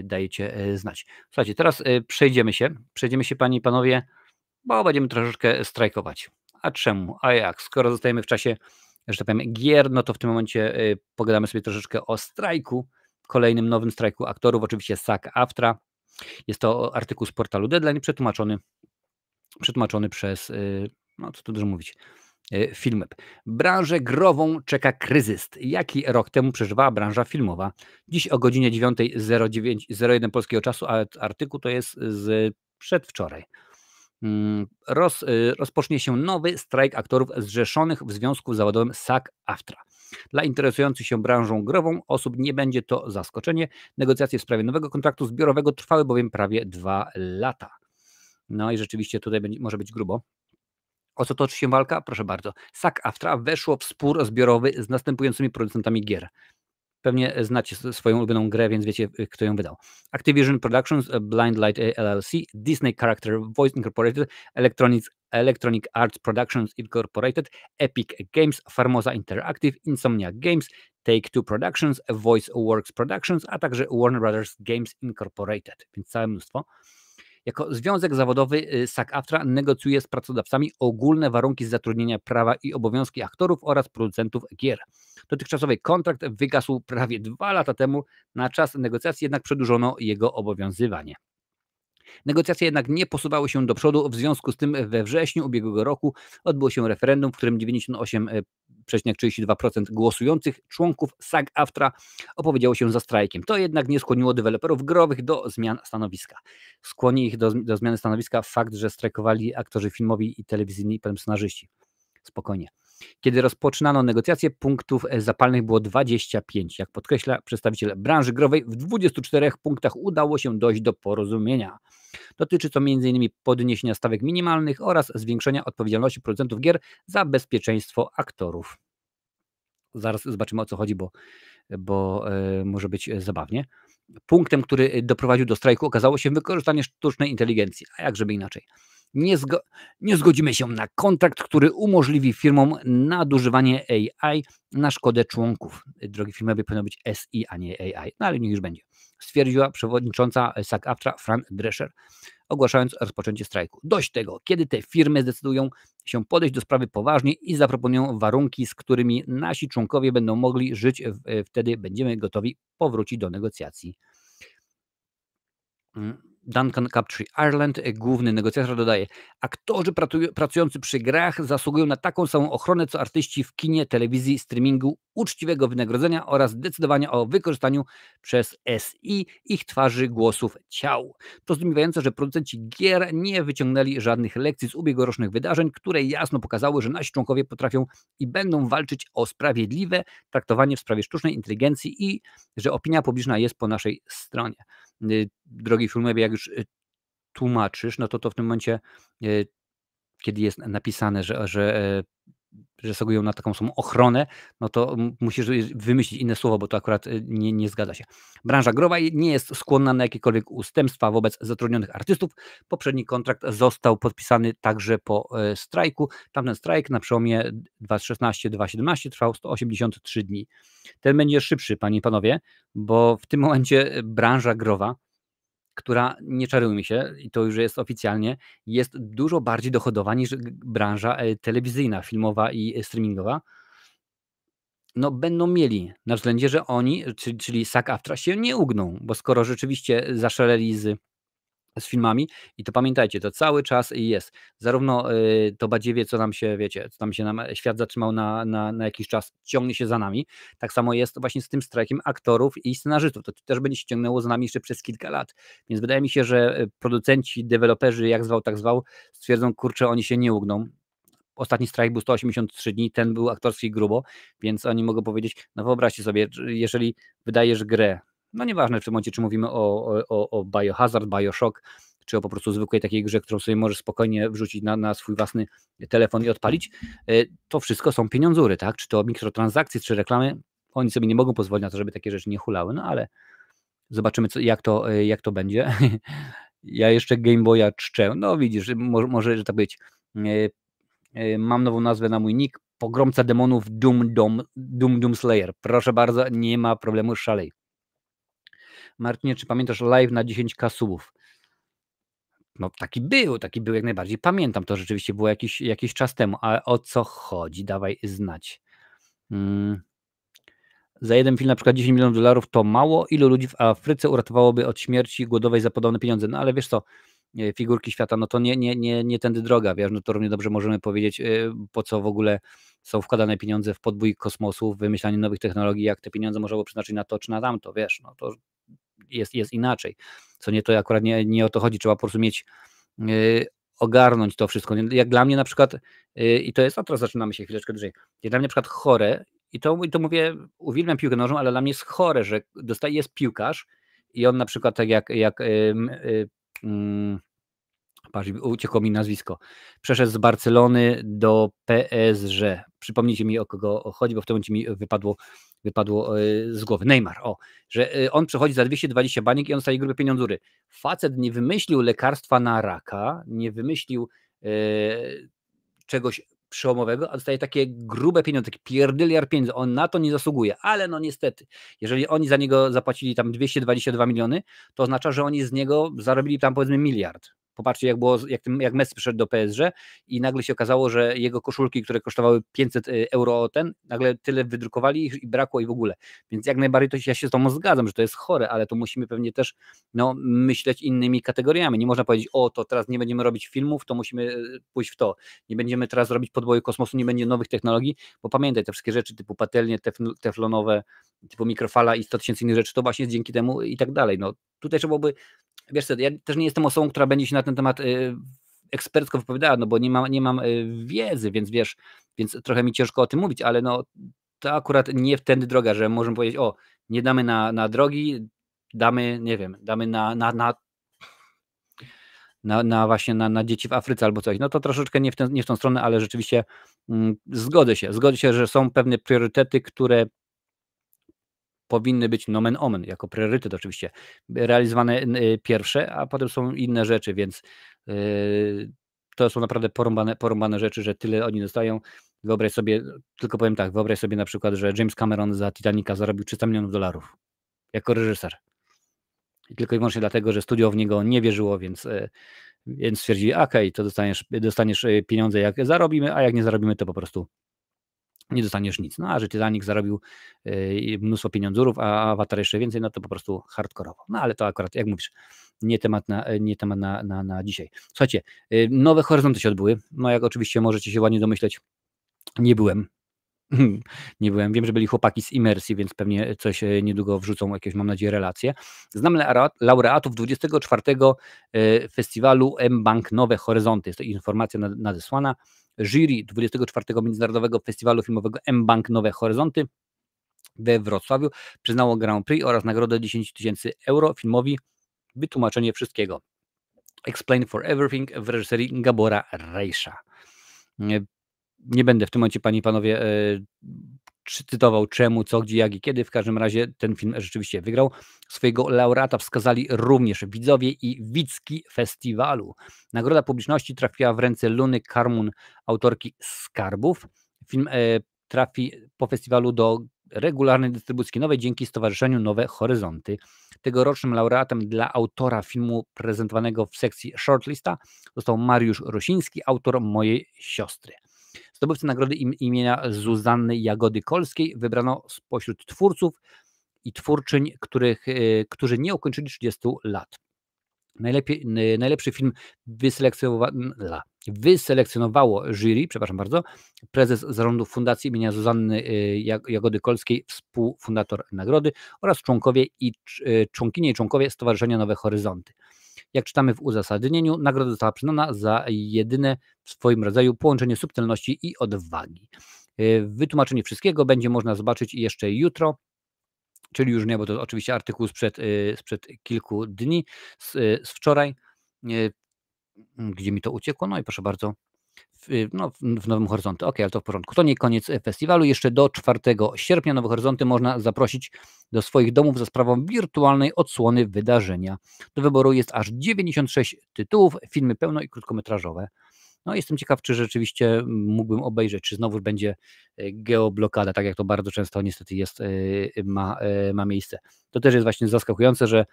dajecie znać. Słuchajcie, teraz przejdziemy się, panie i panowie, bo będziemy troszeczkę strajkować. A czemu? A jak? Skoro zostajemy w czasie, że tak powiem, gier, no to w tym momencie pogadamy sobie troszeczkę o strajku, kolejnym nowym strajku aktorów, oczywiście SAG-AFTRA. Jest to artykuł z portalu Deadline, przetłumaczony przez, no co tu dużo mówić, Filmweb. Branżę grową czeka kryzys. Jaki rok temu przeżywała branża filmowa? Dziś o godzinie 9:01 polskiego czasu, a artykuł to jest z przedwczoraj. Rozpocznie się nowy strajk aktorów zrzeszonych w związku zawodowym SAG-AFTRA. Dla interesujących się branżą grową osób nie będzie to zaskoczenie. Negocjacje w sprawie nowego kontraktu zbiorowego trwały bowiem prawie 2 lata. No i rzeczywiście tutaj może być grubo. O co toczy się walka? Proszę bardzo. SAG-AFTRA weszło w spór zbiorowy z następującymi producentami gier. Pewnie znacie swoją ulubioną grę, więc wiecie, kto ją wydał. Activision Productions, Blind Light LLC, Disney Character Voice Incorporated, Electronic Arts Productions Incorporated, Epic Games, Formosa Interactive, Insomnia Games, Take-Two Productions, Voice Works Productions, a także Warner Brothers Games Incorporated, więc całe mnóstwo. Jako związek zawodowy SAG-AFTRA negocjuje z pracodawcami ogólne warunki zatrudnienia, prawa i obowiązki aktorów oraz producentów gier. Dotychczasowy kontrakt wygasł prawie 2 lata temu, na czas negocjacji jednak przedłużono jego obowiązywanie. Negocjacje jednak nie posuwały się do przodu, w związku z tym we wrześniu ubiegłego roku odbyło się referendum, w którym 98,32% głosujących członków SAG-AFTRA opowiedziało się za strajkiem. To jednak nie skłoniło deweloperów growych do zmian stanowiska. Skłoni ich do zmiany stanowiska fakt, że strajkowali aktorzy filmowi i telewizyjni i potem scenarzyści. Spokojnie. Kiedy rozpoczynano negocjacje, punktów zapalnych było 25. Jak podkreśla przedstawiciel branży growej, w 24 punktach udało się dojść do porozumienia. Dotyczy to m.in. podniesienia stawek minimalnych oraz zwiększenia odpowiedzialności producentów gier za bezpieczeństwo aktorów. Zaraz zobaczymy, o co chodzi, bo może być zabawnie. Punktem, który doprowadził do strajku, okazało się wykorzystanie sztucznej inteligencji. A jak żeby inaczej? Nie zgodzimy się na kontrakt, który umożliwi firmom nadużywanie AI na szkodę członków. Drogi firmowie, powinno być SI, a nie AI. No ale niech już będzie. Stwierdziła przewodnicząca SAG-AFTRA Fran Drescher, ogłaszając rozpoczęcie strajku. Dość tego, kiedy te firmy zdecydują się podejść do sprawy poważnie i zaproponują warunki, z którymi nasi członkowie będą mogli żyć, wtedy będziemy gotowi powrócić do negocjacji. Duncan Captree Ireland, główny negocjator, dodaje: aktorzy pracujący przy grach zasługują na taką samą ochronę, co artyści w kinie, telewizji, streamingu, uczciwego wynagrodzenia oraz decydowania o wykorzystaniu przez SI ich twarzy, głosów, ciał. To zdumiewające, że producenci gier nie wyciągnęli żadnych lekcji z ubiegłorocznych wydarzeń, które jasno pokazały, że nasi członkowie potrafią i będą walczyć o sprawiedliwe traktowanie w sprawie sztucznej inteligencji i że opinia publiczna jest po naszej stronie. Drogi filmowie, jak już tłumaczysz, no to w tym momencie, kiedy jest napisane, że zasługują na taką samą ochronę, no to musisz wymyślić inne słowo, bo to akurat nie zgadza się. Branża growa nie jest skłonna na jakiekolwiek ustępstwa wobec zatrudnionych artystów. Poprzedni kontrakt został podpisany także po strajku. Tamten strajk na przełomie 2016-2017 trwał 183 dni. Ten będzie szybszy, panie i panowie, bo w tym momencie branża growa, która, nie czarujmy się, i to już jest oficjalnie, jest dużo bardziej dochodowa niż branża telewizyjna, filmowa i streamingowa. No będą mieli, na względzie, że oni, czyli SAG-AFTRA, się nie ugną, bo skoro rzeczywiście zaszaleli z filmami, i to pamiętajcie, to cały czas jest. Zarówno to badziewie, co nam się, wiecie, co tam się nam świat zatrzymał na jakiś czas, ciągnie się za nami. Tak samo jest właśnie z tym strajkiem aktorów i scenarzystów. To też będzie się ciągnęło za nami jeszcze przez kilka lat. Więc wydaje mi się, że producenci, deweloperzy, jak zwał, tak zwał, stwierdzą, kurczę, oni się nie ugną. Ostatni strajk był 183 dni, ten był aktorski grubo, więc oni mogą powiedzieć, no wyobraźcie sobie, jeżeli wydajesz grę, No nieważne w tym momencie, czy mówimy o Biohazard, Bioshock, czy o po prostu zwykłej takiej grze, którą sobie możesz spokojnie wrzucić na swój własny telefon i odpalić, to wszystko są pieniądzury, tak? Czy to mikrotransakcje, czy reklamy, oni sobie nie mogą pozwolić na to, żeby takie rzeczy nie hulały, no ale zobaczymy, jak to będzie. Ja jeszcze Game Boya czczę. No widzisz, może że tak być. Mam nową nazwę na mój nick. Pogromca demonów Doom Slayer. Proszę bardzo, nie ma problemu, szalej. Marcinie, czy pamiętasz live na 10K subów? No taki był jak najbardziej. Pamiętam, to rzeczywiście było jakiś czas temu. A o co chodzi? Dawaj znać. Za jeden film na przykład 10 milionów dolarów to mało. Ilu ludzi w Afryce uratowałoby od śmierci głodowej za podobne pieniądze? No ale wiesz co, figurki świata, no to nie tędy droga, wiesz, no to równie dobrze możemy powiedzieć, po co w ogóle są wkładane pieniądze w podbój kosmosu, w wymyślanie nowych technologii, jak te pieniądze można było przeznaczyć na to czy na tamto, wiesz, no to jest inaczej. Co nie, to akurat nie o to chodzi, trzeba po prostu mieć, ogarnąć to wszystko. Jak dla mnie na przykład, i to jest, teraz zaczynamy się chwileczkę dłużej, jak dla mnie na przykład chore, i to mówię, uwielbiam piłkę nożną, ale dla mnie jest chore, że jest piłkarz i on na przykład tak jak patrz, uciekło mi nazwisko. Przeszedł z Barcelony do PSG. Przypomnijcie mi, o kogo chodzi, bo w tym momencie mi wypadło z głowy. Neymar, że on przechodzi za 220 baniek i on dostaje grube pieniądzury. Facet nie wymyślił lekarstwa na raka, nie wymyślił czegoś przełomowego, a dostaje takie grube pieniądze, taki pierdyliard pieniędzy. On na to nie zasługuje, ale no niestety, jeżeli oni za niego zapłacili tam 222 miliony, to oznacza, że oni z niego zarobili tam powiedzmy miliard. Popatrzcie, jak Messi przyszedł do PSG i nagle się okazało, że jego koszulki, które kosztowały 500 euro, nagle tyle wydrukowali i brakło i w ogóle. Więc jak najbardziej to ja się z tobą zgadzam, że to jest chore, ale to musimy pewnie też myśleć innymi kategoriami. Nie można powiedzieć, to teraz nie będziemy robić filmów, to musimy pójść w to. Nie będziemy teraz robić podboju kosmosu, nie będzie nowych technologii, bo pamiętaj, te wszystkie rzeczy typu patelnie teflonowe, typu mikrofala i 100 000 innych rzeczy, to właśnie jest dzięki temu i tak dalej. No tutaj trzeba byłoby, wiesz co, ja też nie jestem osobą, która będzie się na ten temat ekspercko wypowiadała, no bo nie mam wiedzy, więc wiesz, więc trochę mi ciężko o tym mówić, ale no to akurat nie wtedy droga, że możemy powiedzieć, nie damy na drogi, damy, nie wiem, damy właśnie na dzieci w Afryce albo coś. No to troszeczkę nie w tą stronę, ale rzeczywiście zgodzę się, że są pewne priorytety, które powinny być nomen omen, jako priorytet oczywiście, realizowane pierwsze, a potem są inne rzeczy, więc to są naprawdę porąbane rzeczy, że tyle oni dostają. Wyobraź sobie, tylko powiem tak, wyobraź sobie na przykład, że James Cameron za Titanica zarobił 300 milionów dolarów jako reżyser. I tylko i wyłącznie dlatego, że studio w niego nie wierzyło, więc stwierdzili, okej, to dostaniesz pieniądze jak zarobimy, a jak nie zarobimy, to po prostu nie dostaniesz nic. No a że Titanic zarobił mnóstwo pieniądzurów, a Avatar jeszcze więcej, no to po prostu hardkorowo. No ale to akurat, jak mówisz, nie temat na dzisiaj. Słuchajcie, nowe horyzonty się odbyły. No jak oczywiście możecie się ładnie domyśleć, nie byłem. Wiem, że byli chłopaki z Imersji, więc pewnie coś niedługo wrzucą, jakieś, mam nadzieję, relacje. Znam laureatów 24 festiwalu mBank Nowe Horyzonty. Jest to informacja nadesłana. Jury 24 Międzynarodowego Festiwalu Filmowego mBank Nowe Horyzonty we Wrocławiu przyznało Grand Prix oraz nagrodę 10 000 euro filmowi Wytłumaczenie wszystkiego. Explain for Everything w reżyserii Gabora Rejsza. Nie będę w tym momencie, panie i panowie, cytował czemu, co, gdzie, jak i kiedy. W każdym razie ten film rzeczywiście wygrał. Swojego laureata wskazali również widzowie i widzki festiwalu. Nagroda publiczności trafiła w ręce Luny Carmun, autorki Skarbów. Film trafi po festiwalu do regularnej dystrybucji kinowej dzięki Stowarzyszeniu Nowe Horyzonty. Tegorocznym laureatem dla autora filmu prezentowanego w sekcji Shortlista został Mariusz Rosiński, autor Mojej siostry. Zdobywcę nagrody imienia Zuzanny Jagody Kolskiej wybrano spośród twórców i twórczyń, którzy nie ukończyli 30 lat. Najlepszy film wyselekcjonowało jury, prezes zarządu Fundacji imienia Zuzanny Jagody Kolskiej, współfundator nagrody oraz członkowie i członkinie i członkowie Stowarzyszenia Nowe Horyzonty. Jak czytamy w uzasadnieniu, nagroda została przyznana za jedyne w swoim rodzaju połączenie subtelności i odwagi. Wytłumaczenie wszystkiego będzie można zobaczyć jeszcze jutro, czyli już nie, bo to oczywiście artykuł sprzed kilku dni, z wczoraj, gdzie mi to uciekło. No i proszę bardzo, w Nowym Horyzonty. Okej, ale to w porządku. To nie koniec festiwalu. Jeszcze do 4 sierpnia Nowe Horyzonty można zaprosić do swoich domów za sprawą wirtualnej odsłony wydarzenia. Do wyboru jest aż 96 tytułów, filmy pełno- i krótkometrażowe. No jestem ciekaw, czy rzeczywiście mógłbym obejrzeć, czy znowu będzie geoblokada, tak jak to bardzo często niestety jest, ma miejsce. To też jest właśnie zaskakujące, że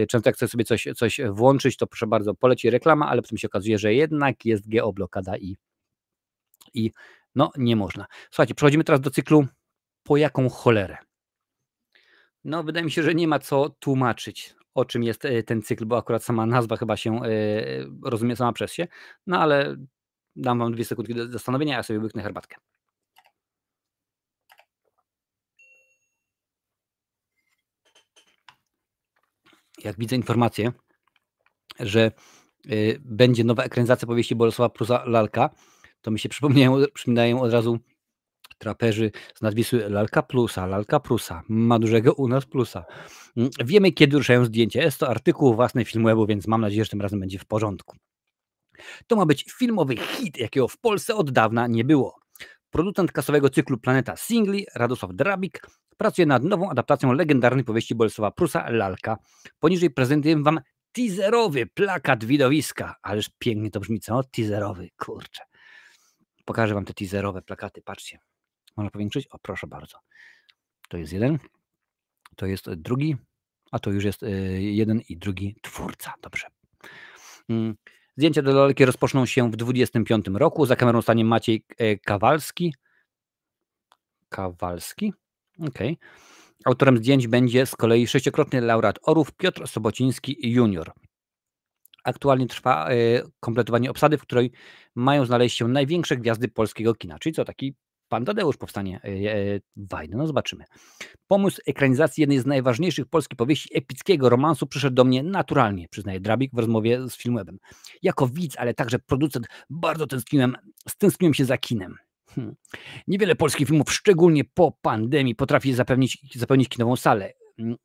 często jak chcę sobie coś włączyć, to proszę bardzo, poleci reklama, ale potem się okazuje, że jednak jest geoblokada i no nie można. Słuchajcie, przechodzimy teraz do cyklu Po jaką cholerę? No wydaje mi się, że nie ma co tłumaczyć, o czym jest ten cykl, bo akurat sama nazwa chyba się rozumie sama przez się, no ale dam wam 2 sekundki do zastanowienia, a ja sobie łyknę herbatkę. Jak widzę informację, że będzie nowa ekranizacja powieści Bolesława Prusa „Lalka”, to mi się przypominają od razu traperzy z nadwisły „Lalka Prusa, ma dużego u nas plusa”. Wiemy, kiedy ruszają zdjęcia. Jest to artykuł własny Filmwebu, więc mam nadzieję, że tym razem będzie w porządku. To ma być filmowy hit, jakiego w Polsce od dawna nie było. Producent kasowego cyklu Planeta Singli, Radosław Drabik, pracuje nad nową adaptacją legendarnej powieści Bolesława Prusa „Lalka”. Poniżej prezentujemy wam teaserowy plakat widowiska. Ależ pięknie to brzmi, co? Teaserowy, kurczę. Pokażę wam te teaserowe plakaty, patrzcie. Można powiększyć? O, proszę bardzo. To jest jeden, to jest drugi, a to już jest jeden i drugi twórca. Dobrze. Zdjęcia do lalki rozpoczną się w 2025 roku. Za kamerą stanie Maciej Kawalski. Okej. Autorem zdjęć będzie z kolei 6-krotny laureat Orłów Piotr Sobociński junior. Aktualnie trwa kompletowanie obsady, w której mają znaleźć się największe gwiazdy polskiego kina. Czyli co, taki pan Tadeusz powstanie Wajny? No zobaczymy. Pomysł ekranizacji jednej z najważniejszych polskich powieści epickiego romansu przyszedł do mnie naturalnie, przyznaje Drabik w rozmowie z Filmwebem. Jako widz, ale także producent bardzo stęskniłem się za kinem. Niewiele polskich filmów, szczególnie po pandemii, potrafi zapełnić kinową salę.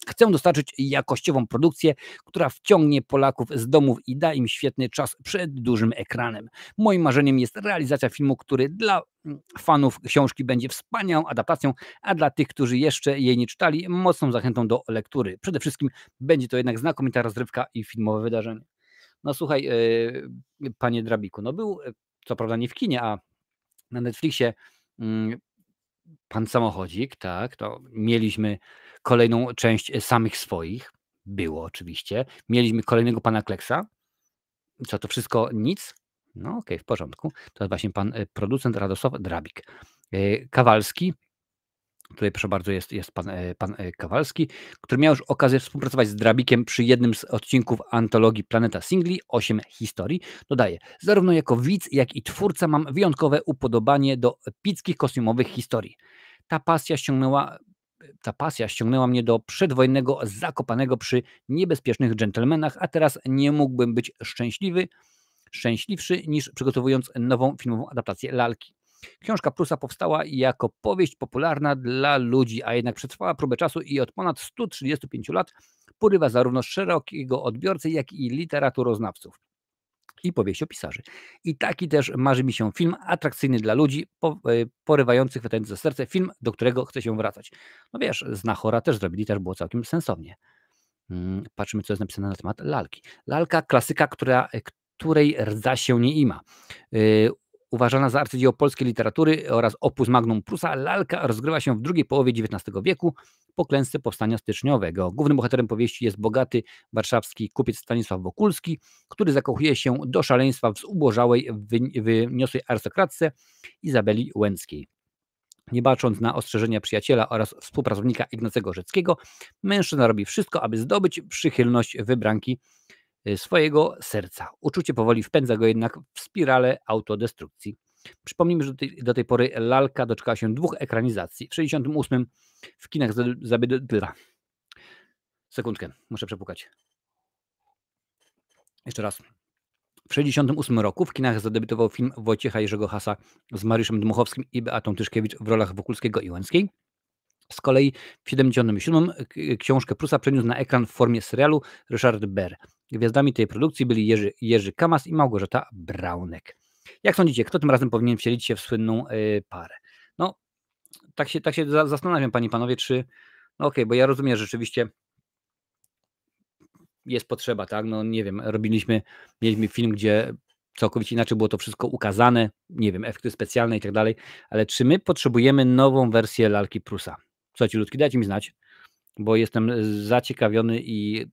Chcę dostarczyć jakościową produkcję, która wciągnie Polaków z domów i da im świetny czas przed dużym ekranem. Moim marzeniem jest realizacja filmu, który dla fanów książki będzie wspaniałą adaptacją, a dla tych, którzy jeszcze jej nie czytali, mocną zachętą do lektury. Przede wszystkim będzie to jednak znakomita rozrywka i filmowe wydarzenie. No słuchaj, panie Drabiku, no był co prawda nie w kinie, a na Netflixie Pan Samochodzik, tak, to mieliśmy kolejną część Samych Swoich, było oczywiście. Mieliśmy kolejnego pana Kleksa. Co, to wszystko nic? No okej, w porządku. To jest właśnie pan producent Radosław Drabik. Kawalski, tutaj proszę bardzo jest pan Kawalski, który miał już okazję współpracować z Drabikiem przy jednym z odcinków antologii Planeta Singli, 8 historii. Dodaje, zarówno jako widz, jak i twórca mam wyjątkowe upodobanie do epickich kostiumowych historii. Ta pasja ściągnęła mnie do przedwojennego Zakopanego przy niebezpiecznych dżentelmenach, a teraz nie mógłbym być szczęśliwszy niż przygotowując nową filmową adaptację Lalki. Książka Prusa powstała jako powieść popularna dla ludzi, a jednak przetrwała próbę czasu i od ponad 135 lat porywa zarówno szerokiego odbiorcę, jak i literaturoznawców i powieściopisarzy. I taki też marzy mi się film atrakcyjny dla ludzi, porywających, chwytający za serce, film, do którego chce się wracać. No wiesz, Znachora też zrobili, też było całkiem sensownie. Patrzymy, co jest napisane na temat Lalki. Lalka, klasyka, której rdza się nie ima. Uważana za arcydzieło polskiej literatury oraz opus magnum Prusa, Lalka rozgrywa się w drugiej połowie XIX wieku po klęsce powstania styczniowego. Głównym bohaterem powieści jest bogaty warszawski kupiec Stanisław Wokulski, który zakochuje się do szaleństwa w zubożałej, wyniosłej arystokratce Izabeli Łęckiej. Nie bacząc na ostrzeżenia przyjaciela oraz współpracownika Ignacego Rzeckiego, mężczyzna robi wszystko, aby zdobyć przychylność wybranki swojego serca. Uczucie powoli wpędza go jednak w spiralę autodestrukcji. Przypomnijmy, że do tej pory Lalka doczekała się 2 ekranizacji. W 1968 w kinach Sekundkę, muszę przepukać. Jeszcze raz. W 1968 roku w kinach zadebiutował film Wojciecha Jerzego Hasa z Mariuszem Dmuchowskim i Beatą Tyszkiewicz w rolach Wokulskiego i Łęckiej. Z kolei w 77 książkę Prusa przeniósł na ekran w formie serialu Ryszard Berr. Gwiazdami tej produkcji byli Jerzy Kamas i Małgorzata Braunek. Jak sądzicie, kto tym razem powinien wcielić się w słynną parę? No, tak się zastanawiam, panie i panowie, czy... No okej, bo ja rozumiem, że rzeczywiście jest potrzeba, tak? No nie wiem, mieliśmy film, gdzie całkowicie inaczej było to wszystko ukazane, nie wiem, efekty specjalne i tak dalej, ale czy my potrzebujemy nową wersję lalki Prusa? Słuchajcie, ludki, dajcie mi znać, bo jestem zaciekawiony i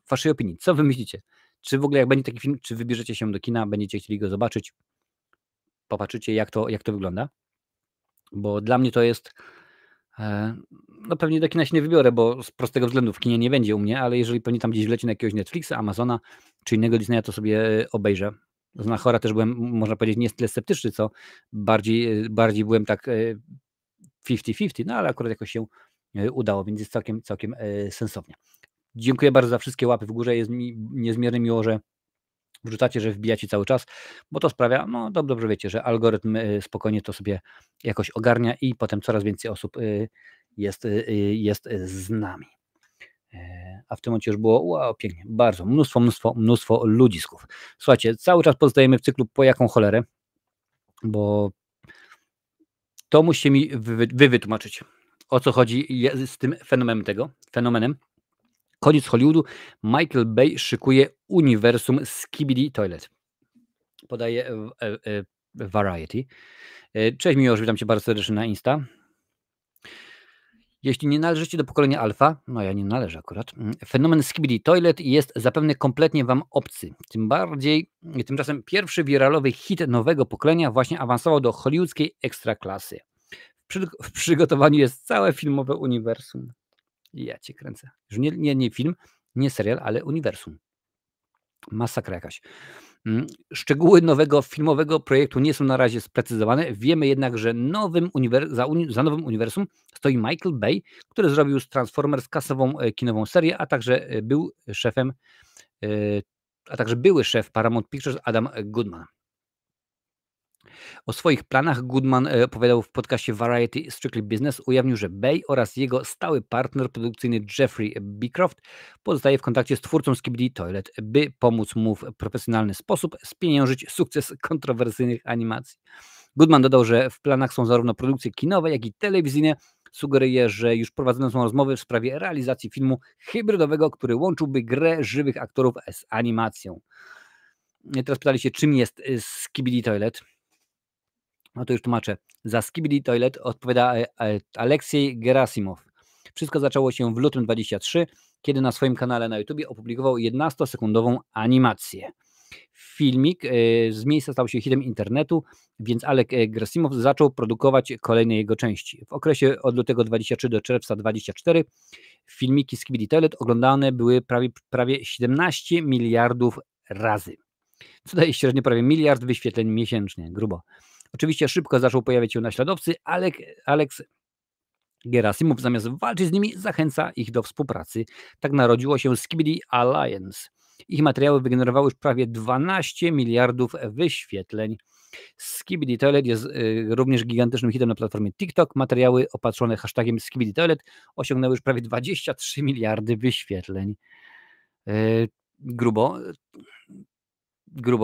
w waszej opinii, co wy myślicie? Czy w ogóle jak będzie taki film, czy wybierzecie się do kina, będziecie chcieli go zobaczyć, popatrzycie jak to wygląda? Bo dla mnie to jest, no pewnie do kina się nie wybiorę, bo z prostego względu w kinie nie będzie u mnie, ale jeżeli pewnie tam gdzieś wleci na jakiegoś Netflixa, Amazona czy innego Disneya, to sobie obejrzę. Znachora też byłem, można powiedzieć, nie tyle sceptyczny, co bardziej byłem tak 50-50, no ale akurat jakoś się udało, więc jest całkiem sensownie. Dziękuję bardzo za wszystkie łapy w górze, jest mi niezmiernie miło, że wrzucacie, że wbijacie cały czas, bo to sprawia, no dobrze wiecie, że algorytm spokojnie to sobie jakoś ogarnia i potem coraz więcej osób jest z nami. A w tym momencie już było wow, pięknie, bardzo, mnóstwo ludzisków. Słuchajcie, cały czas pozostajemy w cyklu po jaką cholerę, bo to musicie mi wytłumaczyć, o co chodzi z tym fenomenem. Koniec Hollywoodu, Michael Bay szykuje uniwersum Skibidi Toilet. Podaje Variety. Cześć Miłosz, witam Cię bardzo serdecznie na Insta. Jeśli nie należycie do pokolenia alfa, no ja nie należę akurat, fenomen Skibidi Toilet jest zapewne kompletnie Wam obcy. Tymczasem pierwszy wiralowy hit nowego pokolenia właśnie awansował do hollywoodzkiej ekstraklasy. W przygotowaniu jest całe filmowe uniwersum. Ja Cię kręcę. Już nie film, nie serial, ale uniwersum. Masakra jakaś. Szczegóły nowego filmowego projektu nie są na razie sprecyzowane. Wiemy jednak, że za nowym uniwersum stoi Michael Bay, który zrobił z Transformers kasową kinową serię, a także były szef Paramount Pictures Adam Goodman. O swoich planach Goodman opowiadał w podcaście Variety Strictly Business. Ujawnił, że Bay oraz jego stały partner produkcyjny Jeffrey Beecroft pozostaje w kontakcie z twórcą Skibidi Toilet, by pomóc mu w profesjonalny sposób spieniężyć sukces kontrowersyjnych animacji. Goodman dodał, że w planach są zarówno produkcje kinowe, jak i telewizyjne. Sugeruje, że już prowadzone są rozmowy w sprawie realizacji filmu hybrydowego, który łączyłby grę żywych aktorów z animacją. Teraz pytaliście, czym jest Skibidi Toilet? No to już tłumaczę. Za Skibidi Toilet odpowiada Aleksiej Gerasimow. Wszystko zaczęło się w lutym 23, kiedy na swoim kanale na YouTubie opublikował 11-sekundową animację. Filmik z miejsca stał się hitem internetu, więc Alek Gerasimow zaczął produkować kolejne jego części. W okresie od lutego 23 do czerwca 24 filmiki Skibidi Toilet oglądane były prawie 17 miliardów razy. Co daje średnio prawie miliard wyświetleń miesięcznie. Grubo. Oczywiście szybko zaczął pojawiać się naśladowcy, ale Alex Gerasimow zamiast walczyć z nimi zachęca ich do współpracy. Tak narodziło się Skibidi Alliance. Ich materiały wygenerowały już prawie 12 miliardów wyświetleń. Skibidi Toilet jest również gigantycznym hitem na platformie TikTok. Materiały opatrzone hashtagiem Skibidi Toilet osiągnęły już prawie 23 miliardy wyświetleń. Grubo.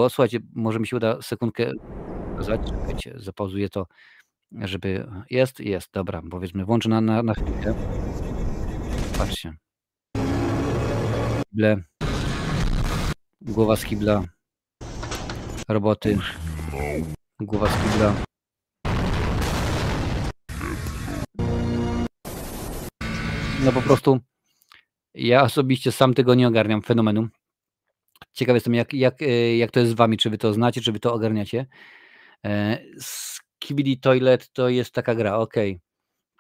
Słuchajcie, może mi się uda sekundkę czekajcie, zapauzuję to, żeby... Jest, dobra, powiedzmy, włączę na chwilkę. Patrzcie. Głowa z kibla. Roboty. Głowa z kibla. No po prostu ja osobiście sam tego nie ogarniam, fenomenu. Ciekaw jestem, jak to jest z wami, czy wy to znacie, czy wy to ogarniacie. Skibidi Toilet to jest taka gra, okej.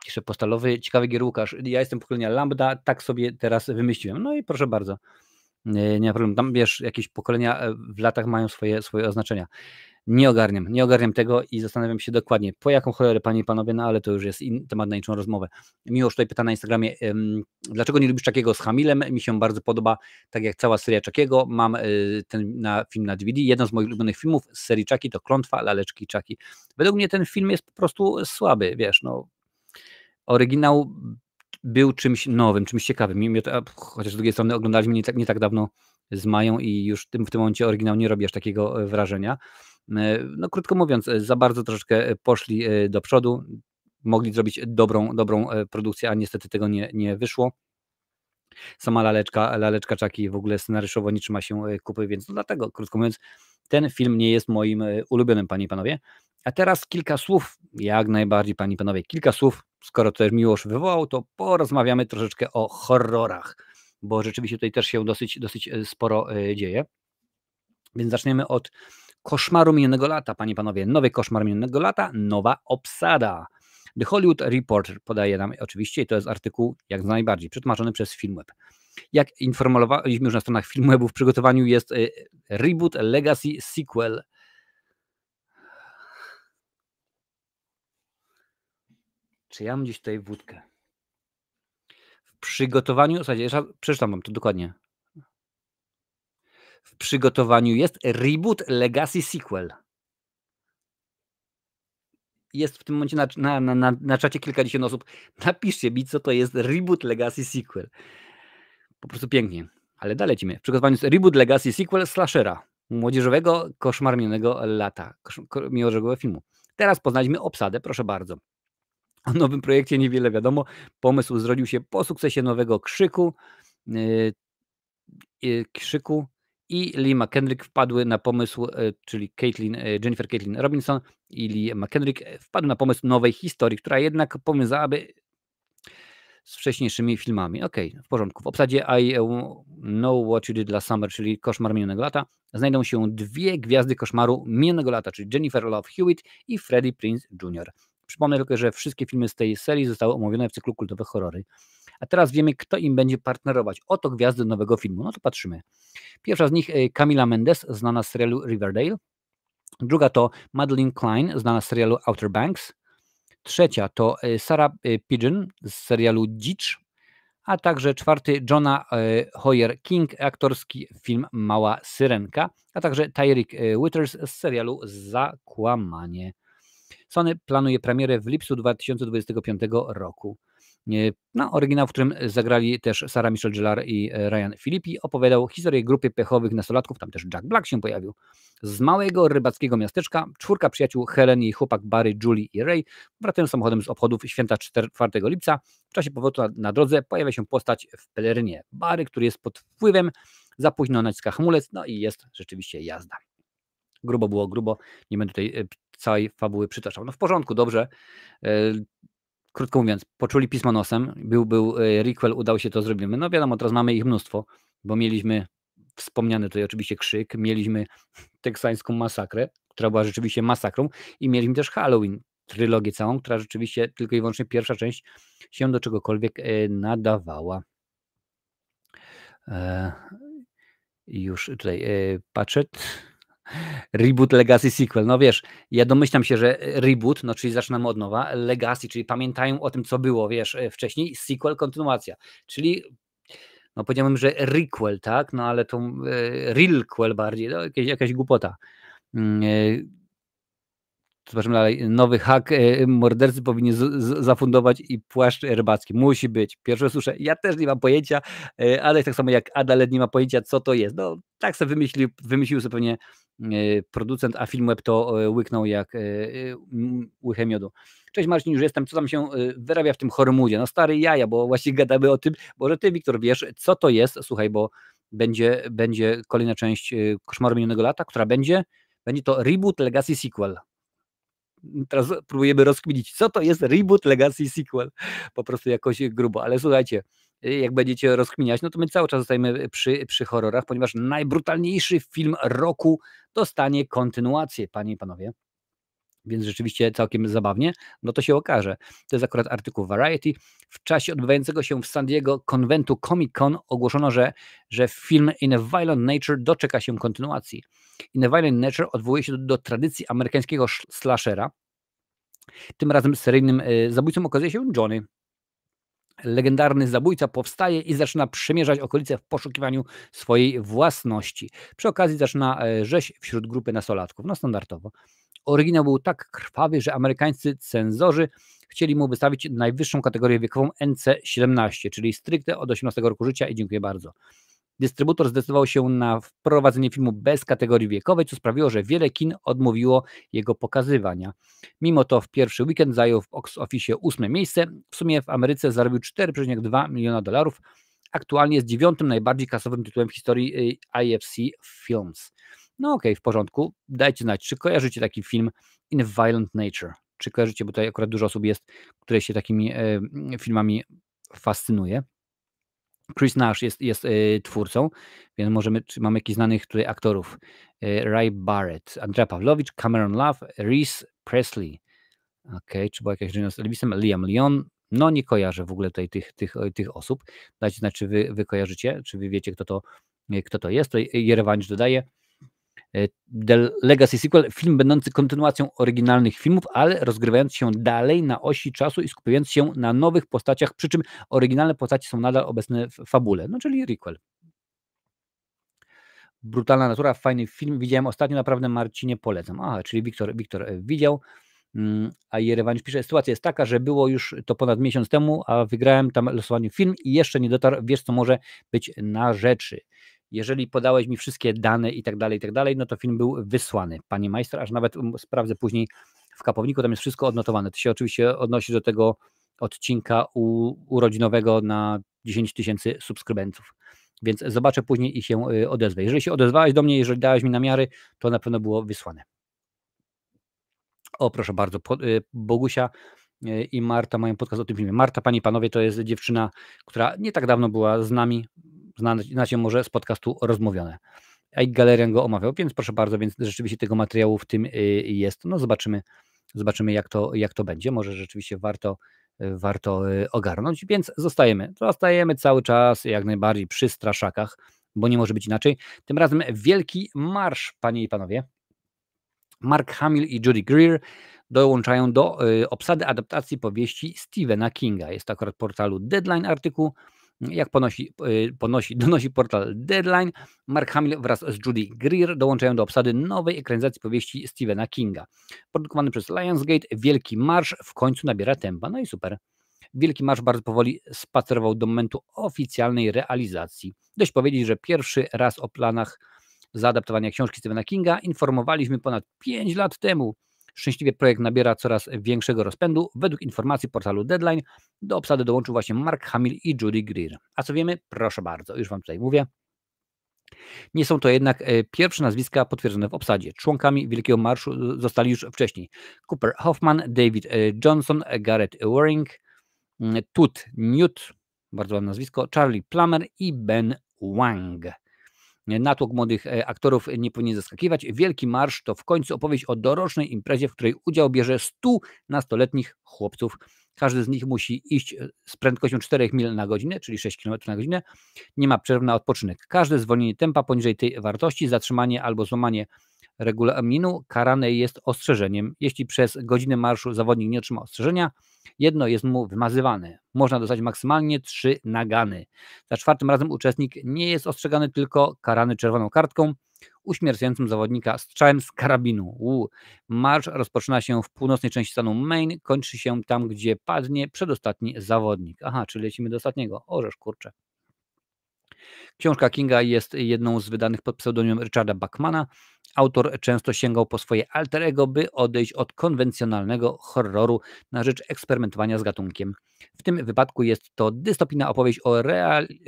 Pisze postalowy, ciekawy gier Łukasz. Ja jestem pokolenia Lambda, tak sobie teraz wymyśliłem. No i proszę bardzo. Nie ma problemu. Tam wiesz, jakieś pokolenia w latach mają swoje oznaczenia. Nie ogarniam tego i zastanawiam się dokładnie, po jaką cholerę, panie i panowie, no ale to już jest temat na inną rozmowę. Miłosz tutaj pyta na Instagramie, dlaczego nie lubisz Chuckiego z Hamilem? Mi się bardzo podoba, tak jak cała seria Chuckiego. Mam ten film na DVD. Jeden z moich ulubionych filmów z serii Chucky to Klątwa Laleczki Chucky. Według mnie ten film jest po prostu słaby, wiesz, no. oryginał był czymś nowym, czymś ciekawym. Chociaż z drugiej strony oglądaliśmy nie tak dawno z Mają i już w tym momencie oryginał nie robi aż takiego wrażenia. No krótko mówiąc, za bardzo troszeczkę poszli do przodu. Mogli zrobić dobrą produkcję, a niestety tego nie wyszło. Sama laleczka Chucky w ogóle scenariuszowo nie trzyma się kupy, więc dlatego, krótko mówiąc, ten film nie jest moim ulubionym, panie i panowie. A teraz kilka słów, jak najbardziej, panie i panowie, kilka słów, skoro to też Miłosz wywołał, to porozmawiamy troszeczkę o horrorach, bo rzeczywiście tutaj też się dosyć sporo dzieje. Więc zaczniemy od koszmaru minionego lata, panie i panowie. Nowy koszmar minionego lata, nowa obsada. The Hollywood Reporter podaje nam oczywiście, i to jest artykuł jak najbardziej przetłumaczony przez Filmweb. Jak informowaliśmy już na stronach Filmwebu, w przygotowaniu jest reboot Legacy Sequel. Czy ja mam gdzieś tutaj wódkę? W przygotowaniu, słuchajcie, jeszcze przeczytam wam to dokładnie. W przygotowaniu jest reboot Legacy Sequel. Jest w tym momencie na czacie kilkadziesiąt osób. Napiszcie mi, co to jest reboot Legacy Sequel. Po prostu pięknie. Ale dalej lecimy. W przygotowaniu jest reboot Legacy Sequel slashera. Młodzieżowego koszmar minionego lata. Młodzieżowego filmu. Teraz poznaliśmy obsadę, proszę bardzo. O nowym projekcie niewiele wiadomo. Pomysł zrodził się po sukcesie nowego Krzyku i Lee McKendrick wpadły na pomysł, czyli Jennifer Caitlin Robinson i Lee McKendrick wpadł na pomysł nowej historii, która jednak powiązałaby z wcześniejszymi filmami. Okej, w porządku. W obsadzie I Know What You Did Last Summer, czyli Koszmar minionego lata, znajdą się dwie gwiazdy koszmaru minionego lata, czyli Jennifer Love Hewitt i Freddie Prinze Jr. Przypomnę tylko, że wszystkie filmy z tej serii zostały omówione w cyklu Kultowe Horrory. A teraz wiemy, kto im będzie partnerować. Oto gwiazdy nowego filmu. No to patrzymy. Pierwsza z nich Camila Mendes, znana z serialu Riverdale. Druga to Madeline Klein, znana z serialu Outer Banks. Trzecia to Sarah Pigeon z serialu Dzicz. A także czwarty Jonah Hoyer-King, aktorski film Mała Syrenka. A także Tyreek Withers z serialu Zakłamanie. Sony planuje premierę w lipcu 2025 roku. No, oryginał, w którym zagrali też Sarah Michelle Gellar i Ryan Philippi, opowiadał historię grupy pechowych nastolatków, tam też Jack Black się pojawił, z małego rybackiego miasteczka. Czwórka przyjaciół Helen, jej chłopak Barry, Julie i Ray wracają samochodem z obchodów święta 4 lipca. W czasie powrotu na drodze pojawia się postać w pelerynie. Barry, który jest pod wpływem, za późno naciska hamulec, no i jest rzeczywiście jazda. Grubo było grubo, nie będę tutaj całej fabuły przytaczał. No w porządku, dobrze. Krótko mówiąc, poczuli pismo nosem, był requel, udało się, to zrobimy. No wiadomo, teraz mamy ich mnóstwo, bo mieliśmy wspomniany tutaj oczywiście Krzyk, mieliśmy teksańską masakrę, która była rzeczywiście masakrą i mieliśmy też Halloween, trylogię całą, która rzeczywiście tylko i wyłącznie pierwsza część się do czegokolwiek nadawała. Już tutaj patrzę. Reboot, Legacy, Sequel. No wiesz, ja domyślam się, że reboot, no czyli zaczynamy od nowa, Legacy, czyli pamiętają o tym, co było, wiesz, wcześniej, sequel, kontynuacja, czyli no powiedziałbym, że requel, tak, no ale to realquel bardziej, no, jakaś głupota. Zobaczymy dalej. Nowy hak, mordercy powinni zafundować i płaszcz rybacki. Musi być. Pierwsze słyszę, ja też nie mam pojęcia, ale tak samo jak Adalet nie ma pojęcia, co to jest. No tak sobie wymyślił sobie pewnie producent, a Filmweb to łyknął jak łychę miodu. Cześć Marcin, już jestem. Co tam się wyrabia w tym Hormudzie? No stary jaja, bo właśnie gadamy o tym. Może ty, Wiktor, wiesz, co to jest? Słuchaj, bo będzie kolejna część Koszmaru minionego lata, która będzie to reboot, Legacy, sequel. Teraz próbujemy rozkminić, co to jest reboot, Legacy, sequel. Po prostu jakoś grubo. Ale słuchajcie, jak będziecie rozkminiać, no to my cały czas zostajemy przy horrorach, ponieważ najbrutalniejszy film roku dostanie kontynuację, panie i panowie. Więc rzeczywiście całkiem zabawnie, no to się okaże. To jest akurat artykuł Variety. W czasie odbywającego się w San Diego konwentu Comic-Con ogłoszono, że film In a Violent Nature doczeka się kontynuacji. In a Violent Nature odwołuje się do tradycji amerykańskiego slashera. Tym razem seryjnym zabójcą okazuje się Johnny. Legendarny zabójca powstaje i zaczyna przemierzać okolice w poszukiwaniu swojej własności. Przy okazji zaczyna rzeź wśród grupy nastolatków. No standardowo. Oryginał był tak krwawy, że amerykańscy cenzorzy chcieli mu wystawić najwyższą kategorię wiekową NC-17, czyli stricte od 18 roku życia i dziękuję bardzo. Dystrybutor zdecydował się na wprowadzenie filmu bez kategorii wiekowej, co sprawiło, że wiele kin odmówiło jego pokazywania. Mimo to w pierwszy weekend zajął w box office 8 miejsce. W sumie w Ameryce zarobił $4,2 miliona. Aktualnie jest 9. najbardziej kasowym tytułem w historii IFC Films. No okej, w porządku. Dajcie znać, czy kojarzycie taki film In Violent Nature. Czy kojarzycie, bo tutaj akurat dużo osób jest, które się takimi filmami fascynuje. Chris Nash jest twórcą, więc czy mamy jakichś znanych tutaj aktorów. Ray Barrett, Andrea Pawlowicz, Cameron Love, Reese Presley. Okej, czy była jakaś żona z Elvisem? Liam Lyon. No nie kojarzę w ogóle tutaj tych osób. Dajcie znać, czy wy kojarzycie, czy wy wiecie, kto to jest. Tutaj Jerewanicz dodaje. The Legacy Sequel, film będący kontynuacją oryginalnych filmów, ale rozgrywający się dalej na osi czasu i skupiając się na nowych postaciach, przy czym oryginalne postacie są nadal obecne w fabule, no czyli requel. Brutalna natura, fajny film, widziałem ostatnio, naprawdę Marcinie polecam. Aha, czyli Wiktor widział, a Jerewanicz pisze, sytuacja jest taka, że było już to ponad miesiąc temu, a wygrałem tam losowanie film i jeszcze nie dotarł, wiesz co może być na rzeczy. Jeżeli podałeś mi wszystkie dane i tak dalej, no to film był wysłany, panie majster, aż nawet sprawdzę później w Kapowniku, tam jest wszystko odnotowane. To się oczywiście odnosi do tego odcinka urodzinowego na 10 000 subskrybentów. Więc zobaczę później i się odezwę. Jeżeli się odezwałeś do mnie, jeżeli dałeś mi namiary, to na pewno było wysłane. O, proszę bardzo, Bogusia i Marta mają podcast o tym filmie. Marta, panie i panowie, to jest dziewczyna, która nie tak dawno była z nami, znacie może z podcastu Rozmówione. A i Galerian go omawiał, więc proszę bardzo, więc rzeczywiście tego materiału w tym jest. No zobaczymy jak to będzie. Może rzeczywiście warto ogarnąć, więc zostajemy cały czas jak najbardziej przy straszakach, bo nie może być inaczej. Tym razem Wielki Marsz, panie i panowie. Mark Hamill i Judy Greer dołączają do obsady adaptacji powieści Stephena Kinga. Jest to akurat portalu Deadline artykuł. Jak donosi portal Deadline, Mark Hamill wraz z Judy Greer dołączają do obsady nowej ekranizacji powieści Stephena Kinga. Produkowany przez Lionsgate, Wielki Marsz w końcu nabiera tempa. No i super. Wielki Marsz bardzo powoli spacerował do momentu oficjalnej realizacji. Dość powiedzieć, że pierwszy raz o planach zaadaptowania książki Stephena Kinga informowaliśmy ponad 5 lat temu. Szczęśliwie projekt nabiera coraz większego rozpędu. Według informacji portalu Deadline do obsady dołączył właśnie Mark Hamill i Judy Greer. A co wiemy? Proszę bardzo, już wam tutaj mówię. Nie są to jednak pierwsze nazwiska potwierdzone w obsadzie. Członkami Wielkiego Marszu zostali już wcześniej Cooper Hoffman, David Johnson, Gareth Waring, Tut Newt, bardzo ładne nazwisko, Charlie Plummer i Ben Wang. Natłok młodych aktorów nie powinien zaskakiwać. Wielki Marsz to w końcu opowieść o dorocznej imprezie, w której udział bierze 100 nastoletnich chłopców. Każdy z nich musi iść z prędkością 4 mil na godzinę, czyli 6 km na godzinę. Nie ma przerw na odpoczynek. Każde zwolnienie tempa poniżej tej wartości, zatrzymanie albo złamanie regulaminu karane jest ostrzeżeniem. Jeśli przez godzinę marszu zawodnik nie otrzyma ostrzeżenia, jedno jest mu wymazywane. Można dostać maksymalnie 3 nagany. Za 4. razem uczestnik nie jest ostrzegany, tylko karany czerwoną kartką, uśmiercającym zawodnika strzałem z karabinu. Marsz rozpoczyna się w północnej części stanu Maine, kończy się tam, gdzie padnie przedostatni zawodnik. Aha, czyli lecimy do ostatniego. Orzesz, kurczę. Książka Kinga jest jedną z wydanych pod pseudonimem Richarda Bachmana. Autor często sięgał po swoje alter ego, by odejść od konwencjonalnego horroru na rzecz eksperymentowania z gatunkiem. W tym wypadku jest to dystopijna opowieść o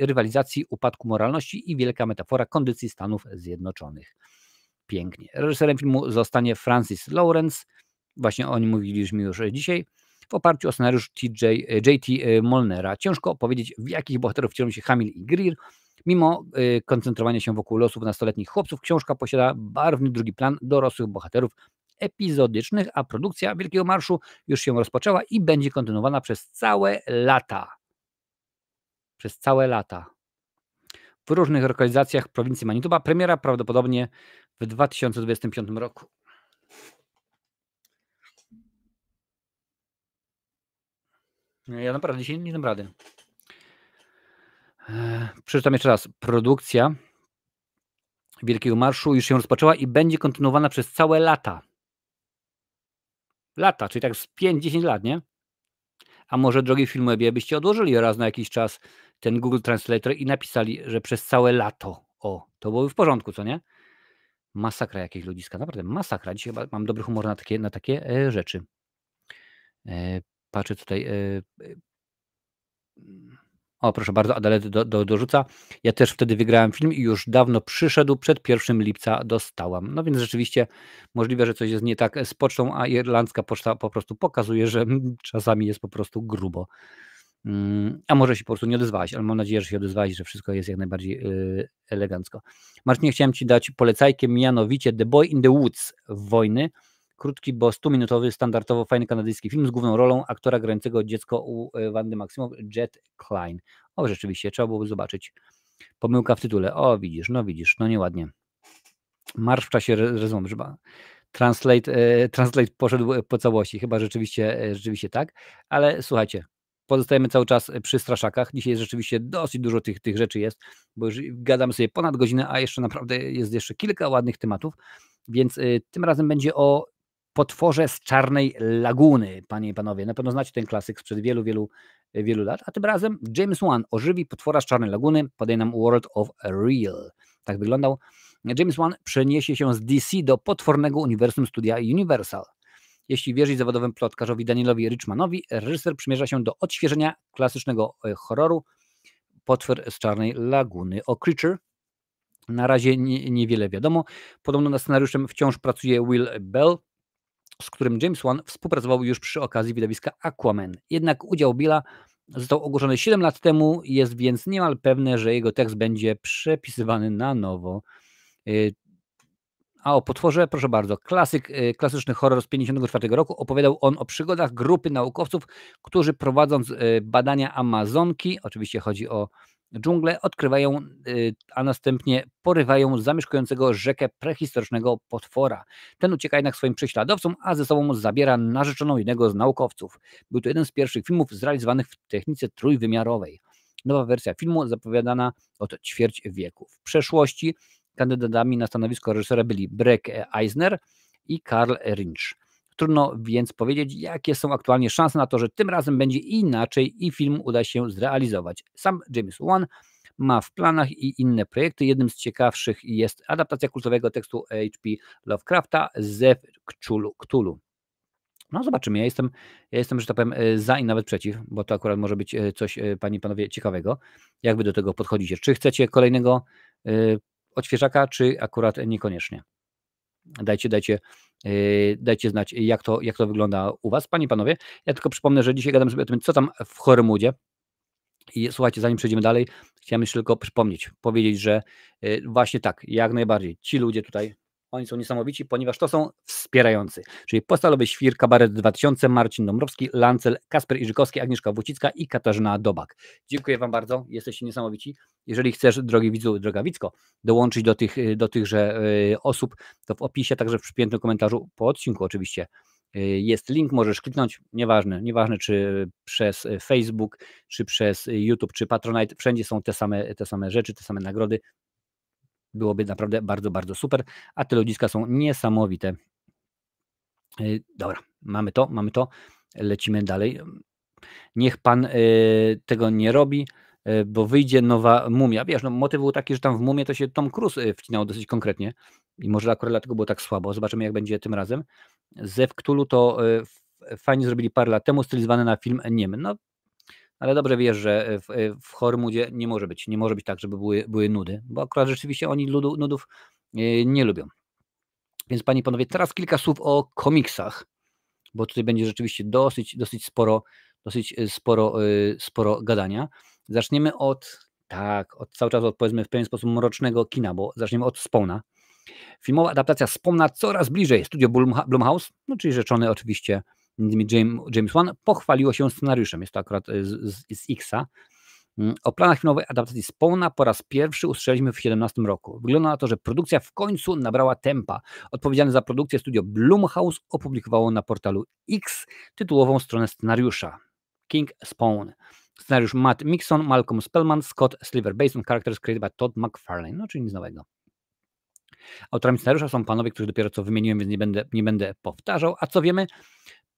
rywalizacji, upadku moralności i wielka metafora kondycji Stanów Zjednoczonych. Pięknie. Reżyserem filmu zostanie Francis Lawrence, właśnie o nim mówiliśmy już dzisiaj, w oparciu o scenariusz J.T. Molnera. Ciężko opowiedzieć, w jakich bohaterów wcielą się Hamill i Greer. Mimo koncentrowania się wokół losów nastoletnich chłopców, książka posiada barwny drugi plan dorosłych bohaterów epizodycznych, a produkcja Wielkiego Marszu już się rozpoczęła i będzie kontynuowana przez całe lata. Przez całe lata. W różnych lokalizacjach prowincji Manitoba. Premiera prawdopodobnie w 2025 roku. Ja naprawdę dzisiaj nie dam rady. Przeczytam jeszcze raz. Produkcja Wielkiego Marszu już się rozpoczęła i będzie kontynuowana przez całe lata. Lata, czyli tak z 5-10 lat, nie? A może, drogi Filmwebie, byście odłożyli raz na jakiś czas ten Google Translator i napisali, że przez całe lato. O, to byłoby w porządku, co nie? Masakra jakieś ludziska, naprawdę masakra. Dzisiaj chyba mam dobry humor na takie rzeczy. Patrzę tutaj. O, proszę bardzo, Adalet dorzuca. Ja też wtedy wygrałem film i już dawno przyszedł, przed 1 lipca dostałam. No więc rzeczywiście możliwe, że coś jest nie tak z pocztą, a irlandzka poczta po prostu pokazuje, że czasami jest po prostu grubo. A może się po prostu nie odezwałeś, ale mam nadzieję, że się odezwałeś, że wszystko jest jak najbardziej elegancko. Marcinie, chciałem Ci dać polecajkę, mianowicie The Boy in the Woods Wojny. Krótki, bo 100-minutowy, standardowo fajny kanadyjski film z główną rolą aktora grającego dziecko u Wandy Maximow, Jet Klein. O, rzeczywiście, trzeba byłoby zobaczyć. Pomyłka w tytule. O, widzisz, no nieładnie. Marsz w czasie resume, chyba. Translate poszedł po całości, chyba rzeczywiście tak, ale słuchajcie, pozostajemy cały czas przy straszakach. Dzisiaj jest rzeczywiście dosyć dużo tych rzeczy jest, bo już gadamy sobie ponad godzinę, a jeszcze naprawdę jest jeszcze kilka ładnych tematów, więc tym razem będzie o potworze z Czarnej Laguny, panie i panowie. Na pewno znacie ten klasyk sprzed wielu lat, a tym razem James Wan ożywi potwora z Czarnej Laguny, podaje nam World of Real. Tak wyglądał. James Wan przeniesie się z DC do potwornego uniwersum studia Universal. Jeśli wierzyć zawodowemu plotkarzowi Danielowi Richmanowi, reżyser przymierza się do odświeżenia klasycznego horroru Potwór z Czarnej Laguny. O Creature na razie niewiele wiadomo. Podobno nad scenariuszem wciąż pracuje Will Bell, z którym James Wan współpracował już przy okazji widowiska Aquaman. Jednak udział Billa został ogłoszony 7 lat temu, jest więc niemal pewne, że jego tekst będzie przepisywany na nowo. A o potworze, proszę bardzo, klasyczny horror z 1954 roku. Opowiadał on o przygodach grupy naukowców, którzy prowadząc badania Amazonki, oczywiście chodzi o dżunglę, odkrywają, a następnie porywają zamieszkującego rzekę prehistorycznego potwora. Ten ucieka jednak swoim prześladowcom, a ze sobą zabiera narzeczoną jednego z naukowców. Był to jeden z pierwszych filmów zrealizowanych w technice trójwymiarowej. Nowa wersja filmu zapowiadana od ćwierć wieku. W przeszłości kandydatami na stanowisko reżysera byli Breck Eisner i Karl Rinch. Trudno więc powiedzieć, jakie są aktualnie szanse na to, że tym razem będzie inaczej i film uda się zrealizować. Sam James Wan ma w planach i inne projekty. Jednym z ciekawszych jest adaptacja kultowego tekstu H.P. Lovecrafta Zew Cthulhu. No zobaczymy, ja jestem, że tak powiem, za i nawet przeciw, bo to akurat może być coś, panie i panowie, ciekawego. Jak wy do tego podchodzicie? Czy chcecie kolejnego odświeżaka, czy akurat niekoniecznie? Dajcie znać, jak to wygląda u was, panie i panowie. Ja tylko przypomnę, że dzisiaj gadam sobie o tym, co tam w Horrormoodzie. I słuchajcie, zanim przejdziemy dalej, chciałem jeszcze tylko powiedzieć, że właśnie tak, jak najbardziej, ci ludzie tutaj, oni są niesamowici, ponieważ to są wspierający. Czyli Postalowy Świr, Kabaret 2000, Marcin Dąbrowski, Lancel, Kasper Iżykowski, Agnieszka Wójcicka i Katarzyna Dobak. Dziękuję wam bardzo, jesteście niesamowici. Jeżeli chcesz, drogi widzu, droga Wicko, dołączyć do tychże osób, to w opisie, także w przypiętym komentarzu po odcinku oczywiście jest link, możesz kliknąć, nieważne czy przez Facebook, czy przez YouTube, czy Patronite, wszędzie są te same rzeczy, te same nagrody. Byłoby naprawdę bardzo, bardzo super, a te ludziska są niesamowite. Dobra, mamy to, lecimy dalej. Niech pan tego nie robi, bo wyjdzie nowa Mumia. Wiesz, no, motyw był taki, że tam w Mumię to się Tom Cruise wcinał dosyć konkretnie i może akurat dlatego było tak słabo. Zobaczymy, jak będzie tym razem. Zew Cthulhu to fajnie zrobili parę lat temu, stylizowane na film niemy. No, ale dobrze wiesz, że w Horrormoodzie nie może być tak, żeby były nudy, bo akurat rzeczywiście oni nudów nie lubią. Więc panie i panowie, teraz kilka słów o komiksach, bo tutaj będzie rzeczywiście dosyć sporo gadania. Zaczniemy cały czas od, powiedzmy, w pewien sposób mrocznego kina, bo zaczniemy od Spawna. Filmowa adaptacja Spawna coraz bliżej. Studio Blumhouse, no czyli rzeczony oczywiście James Wan, pochwaliło się scenariuszem. Jest to akurat z X-a. O planach filmowej adaptacji Spawna po raz pierwszy usłyszeliśmy w 2017 roku. Wygląda na to, że produkcja w końcu nabrała tempa. Odpowiedzialne za produkcję studio Blumhouse opublikowało na portalu X tytułową stronę scenariusza. King Spawn. Scenariusz Matt Mixon, Malcolm Spellman, Scott Sliver, based on characters created by Todd McFarlane. No, czyli nic nowego. Autorami scenariusza są panowie, których dopiero co wymieniłem, więc nie będę powtarzał. A co wiemy?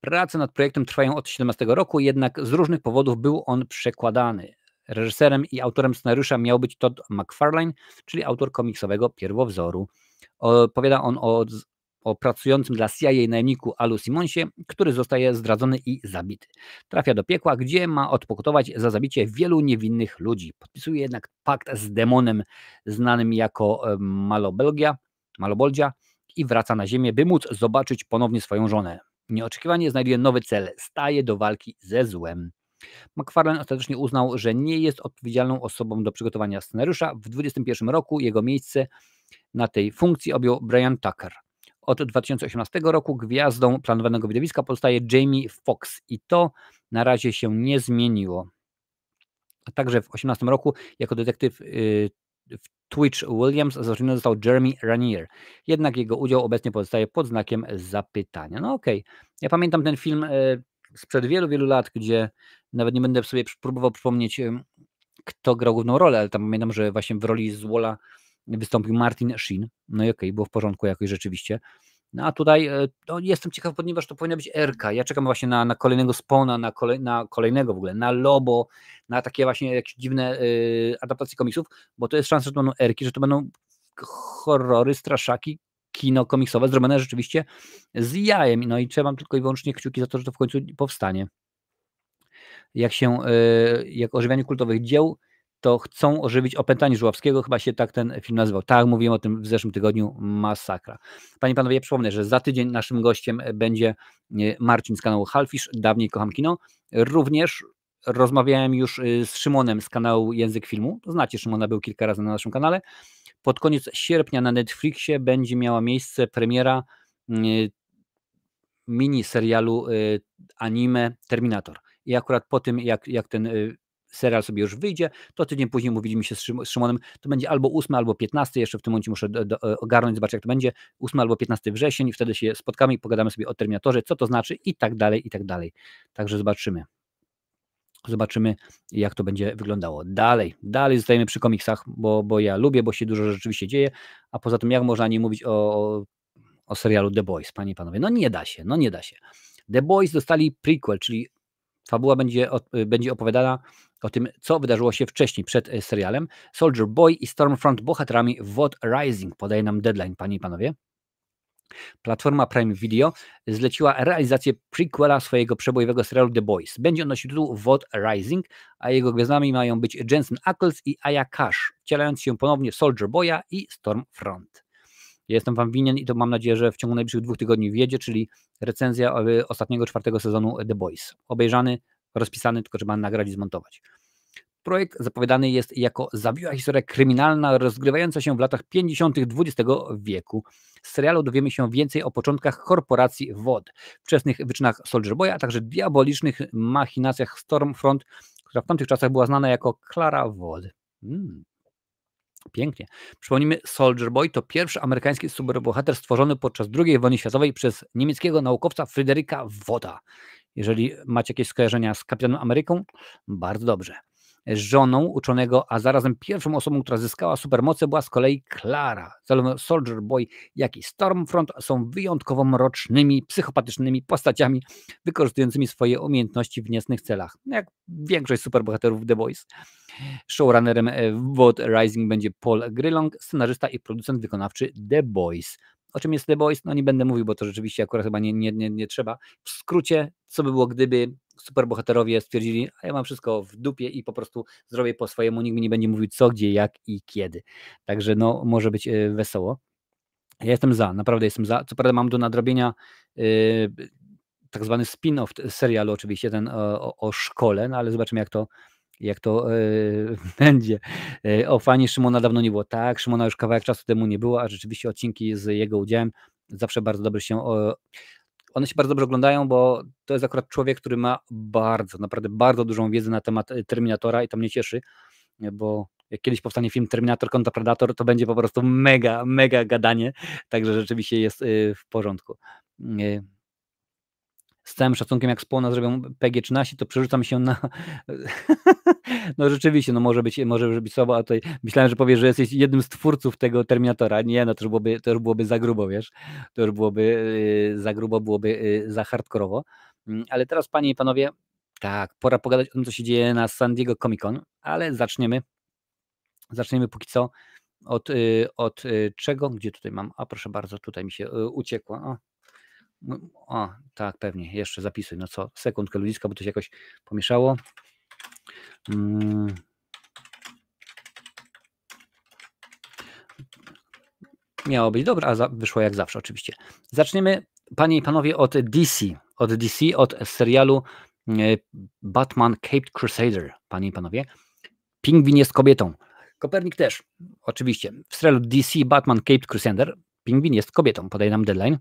Prace nad projektem trwają od 2017 roku, jednak z różnych powodów był on przekładany. Reżyserem i autorem scenariusza miał być Todd McFarlane, czyli autor komiksowego pierwowzoru. Opowiada on o pracującym dla CIA najemniku Alu Simonsie, który zostaje zdradzony i zabity. Trafia do piekła, gdzie ma odpokutować za zabicie wielu niewinnych ludzi. Podpisuje jednak pakt z demonem znanym jako Malobolgia i wraca na ziemię, by móc zobaczyć ponownie swoją żonę. Nieoczekiwanie znajduje nowy cel. Staje do walki ze złem. McFarlane ostatecznie uznał, że nie jest odpowiedzialną osobą do przygotowania scenariusza. W 2021 roku jego miejsce na tej funkcji objął Brian Tucker. Od 2018 roku gwiazdą planowanego widowiska pozostaje Jamie Foxx i to na razie się nie zmieniło. A także w 2018 roku jako detektyw w Twitch Williams zatrudniony został Jeremy Ranier. Jednak jego udział obecnie pozostaje pod znakiem zapytania. No okej. Ja pamiętam ten film sprzed wielu, wielu lat, gdzie nawet nie będę sobie próbował przypomnieć, kto grał główną rolę, ale tam pamiętam, że właśnie w roli Zwola wystąpił Martin Sheen. No i okej, było w porządku jakoś rzeczywiście. No a tutaj no, jestem ciekaw, ponieważ to powinna być Erka. Ja czekam właśnie na kolejnego Spawna, na kolejnego w ogóle, na Lobo, na takie właśnie jakieś dziwne adaptacje komiksów, bo to jest szansa, że to będą Erki, że to będą horrory, straszaki, kino komiksowe zrobione rzeczywiście z jajem. No i trzymam tylko i wyłącznie kciuki za to, że to w końcu powstanie. Jak o ożywianiu kultowych dzieł, to chcą ożywić Opętanie Żuławskiego, chyba się tak ten film nazywał. Tak, mówiłem o tym w zeszłym tygodniu, masakra. Panie i panowie, ja przypomnę, że za tydzień naszym gościem będzie Marcin z kanału Halfish, dawniej Kocham Kino. Również rozmawiałem już z Szymonem z kanału Język Filmu. Znacie Szymona, był kilka razy na naszym kanale. Pod koniec sierpnia na Netflixie będzie miała miejsce premiera mini serialu anime Terminator. I akurat po tym, jak ten serial sobie już wyjdzie, to tydzień później mówiliśmy się z Szymonem, to będzie albo 8, albo 15, jeszcze w tym momencie muszę ogarnąć, zobaczyć jak to będzie, 8 albo 15 wrzesień, wtedy się spotkamy i pogadamy sobie o Terminatorze, co to znaczy i tak dalej, i tak dalej. Także zobaczymy. Zobaczymy, jak to będzie wyglądało. Dalej zostajemy przy komiksach, bo ja lubię, bo się dużo rzeczywiście dzieje, a poza tym jak można nie mówić o serialu The Boys, panie i panowie. No nie da się. The Boys dostali prequel, czyli fabuła będzie opowiadana o tym, co wydarzyło się wcześniej, przed serialem. Soldier Boy i Stormfront bohaterami WOT Rising, podaje nam deadline, panie i panowie. Platforma Prime Video zleciła realizację prequela swojego przebojowego serialu The Boys. Będzie on nosił tytuł WOT Rising, a jego gwiazdami mają być Jensen Ackles i Aya Cash, wcielając się ponownie w Soldier Boya i Stormfront. Jestem wam winien i to mam nadzieję, że w ciągu najbliższych 2 tygodni wjedzie, czyli recenzja ostatniego 4. sezonu The Boys. Obejrzany, rozpisany, tylko trzeba nagrać i zmontować. Projekt zapowiadany jest jako zawiła historia kryminalna rozgrywająca się w latach 50. XX wieku. Z serialu dowiemy się więcej o początkach korporacji WOD, wczesnych wyczynach Soldier Boya, a także diabolicznych machinacjach Stormfront, która w tamtych czasach była znana jako Clara WOD. Pięknie. Przypomnijmy, Soldier Boy to pierwszy amerykański superbohater stworzony podczas II wojny światowej przez niemieckiego naukowca Fryderyka Woda. Jeżeli macie jakieś skojarzenia z Kapitanem Ameryką, bardzo dobrze. Żoną uczonego, a zarazem pierwszą osobą, która zyskała supermoce, była z kolei Clara. Zarówno Soldier Boy, jak i Stormfront są wyjątkowo mrocznymi, psychopatycznymi postaciami, wykorzystującymi swoje umiejętności w niecnych celach, jak większość superbohaterów The Boys. Showrunnerem WOT Rising będzie Paul Grillong, scenarzysta i producent wykonawczy The Boys. O czym jest The Boys? No nie będę mówił, bo to rzeczywiście akurat chyba nie trzeba. W skrócie, co by było, gdyby superbohaterowie stwierdzili, a ja mam wszystko w dupie i po prostu zrobię po swojemu, nikt mi nie będzie mówił co, gdzie, jak i kiedy. Także no, może być wesoło. Ja jestem za, naprawdę jestem za. Co prawda mam do nadrobienia tak zwany spin-off serialu, oczywiście ten o szkole, no ale zobaczymy jak to będzie. O fani Szymona dawno nie było. Tak, Szymona już kawałek czasu temu nie było, a rzeczywiście odcinki z jego udziałem zawsze bardzo dobrze się one się bardzo dobrze oglądają, bo to jest akurat człowiek, który ma naprawdę bardzo dużą wiedzę na temat Terminatora i to mnie cieszy, bo jak kiedyś powstanie film Terminator kontra Predator, to będzie po prostu mega gadanie, także rzeczywiście jest w porządku. Z całym szacunkiem, jak Spawna zrobią PG-13, to przerzucam się na... No rzeczywiście, no może być słabo, a tutaj myślałem, że powiesz, że jesteś jednym z twórców tego Terminatora. Nie, no to już byłoby za grubo, wiesz? To już byłoby za grubo, byłoby za hardkorowo. Ale teraz, panie i panowie, tak, pora pogadać o tym, co się dzieje na San Diego Comic Con, ale zaczniemy póki co od czego? Gdzie tutaj mam? A proszę bardzo, tutaj mi się uciekło. O, tak, pewnie, jeszcze zapisuj. No co, sekundkę ludziska, bo to się jakoś pomieszało. Miało być dobre, a wyszło jak zawsze oczywiście. Zaczniemy, panie i panowie, od DC, od serialu Batman Caped Crusader, panie i panowie. Pingwin jest kobietą. Kopernik też, oczywiście. W serialu DC Batman Caped Crusader Pingwin jest kobietą, podaje nam deadline.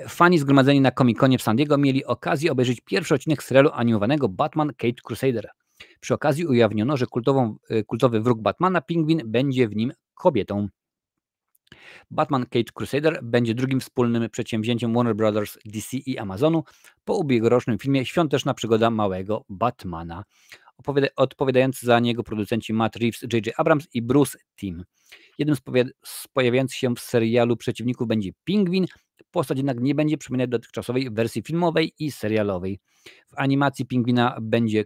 Fani zgromadzeni na Comic-Conie w San Diego mieli okazję obejrzeć pierwszy odcinek serialu animowanego Batman Caped Crusader. Przy okazji ujawniono, że kultowy wróg Batmana, Pingwin, będzie w nim kobietą. Batman Caped Crusader będzie drugim wspólnym przedsięwzięciem Warner Bros., DC i Amazonu po ubiegłorocznym filmie Świąteczna przygoda małego Batmana. Odpowiadający za niego producenci Matt Reeves, J.J. Abrams i Bruce Timm. Jednym z pojawiających się w serialu przeciwników będzie Pingwin. Postać jednak nie będzie przypominać dotychczasowej wersji filmowej i serialowej. W animacji Pingwin będzie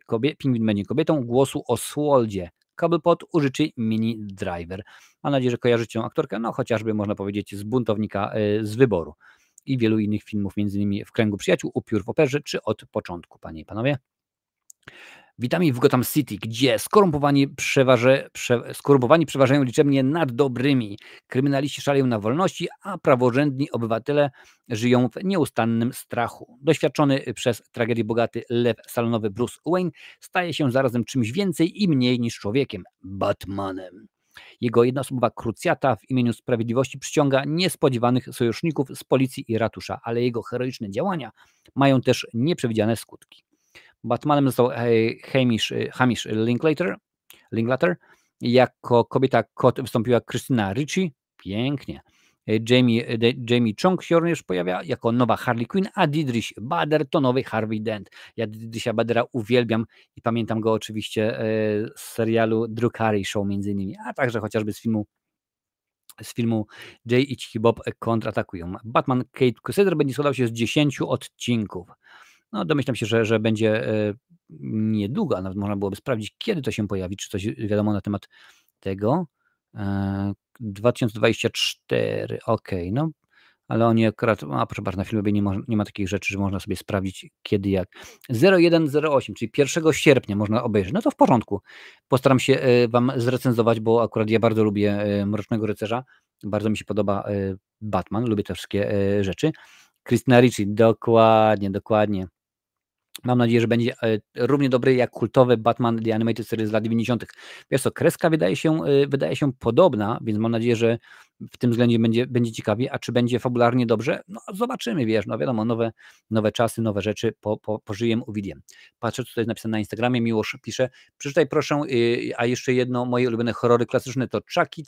kobietą. Głosu Oswaldzie Cobblepot użyczy Mini Driver. Mam nadzieję, że kojarzycie tę aktorkę, no chociażby można powiedzieć z Buntownika z Wyboru i wielu innych filmów, m.in. W Kręgu Przyjaciół, Upiór w operze, czy Od początku, panie i panowie. Witamy w Gotham City, gdzie skorumpowani przeważają liczebnie nad dobrymi. Kryminaliści szaleją na wolności, a praworządni obywatele żyją w nieustannym strachu. Doświadczony przez tragedię bogaty lew salonowy Bruce Wayne staje się zarazem czymś więcej i mniej niż człowiekiem – Batmanem. Jego jednoosobowa krucjata w imieniu sprawiedliwości przyciąga niespodziewanych sojuszników z policji i ratusza, ale jego heroiczne działania mają też nieprzewidziane skutki. Batmanem został Hamish Linklater. Jako kobieta-kot wystąpiła Christina Ricci. Pięknie. Jamie Chung się również pojawia jako nowa Harley Quinn, a Didris Bader to nowy Harvey Dent. Ja Didrisa Badera uwielbiam i pamiętam go oczywiście z serialu Drew Carey Show między innymi, a także chociażby z filmu Jay i Cichy Bob kontratakują. Batman Caped Crusader będzie składał się z 10 odcinków. No, domyślam się, że będzie niedługo, a nawet można byłoby sprawdzić, kiedy to się pojawi, czy coś wiadomo na temat tego. 2024, okej, no, ale oni akurat, proszę bardzo, na filmie nie ma takich rzeczy, że można sobie sprawdzić kiedy, jak. 0108, czyli 1 sierpnia można obejrzeć, no to w porządku. Postaram się wam zrecenzować, bo akurat ja bardzo lubię Mrocznego Rycerza, bardzo mi się podoba Batman, lubię te wszystkie rzeczy. Christina Ricci, dokładnie. Mam nadzieję, że będzie równie dobry jak kultowy Batman The Animated Series z lat 90. Wiesz co, kreska wydaje się podobna, więc mam nadzieję, że w tym względzie będzie ciekawie, a czy będzie fabularnie dobrze? No zobaczymy, wiesz, no wiadomo, nowe czasy, nowe rzeczy, pożyjem, uwidziem. Patrzę, co to jest napisane na Instagramie, Miłosz pisze, przeczytaj proszę, a jeszcze jedno, moje ulubione horrory klasyczne to Chucky,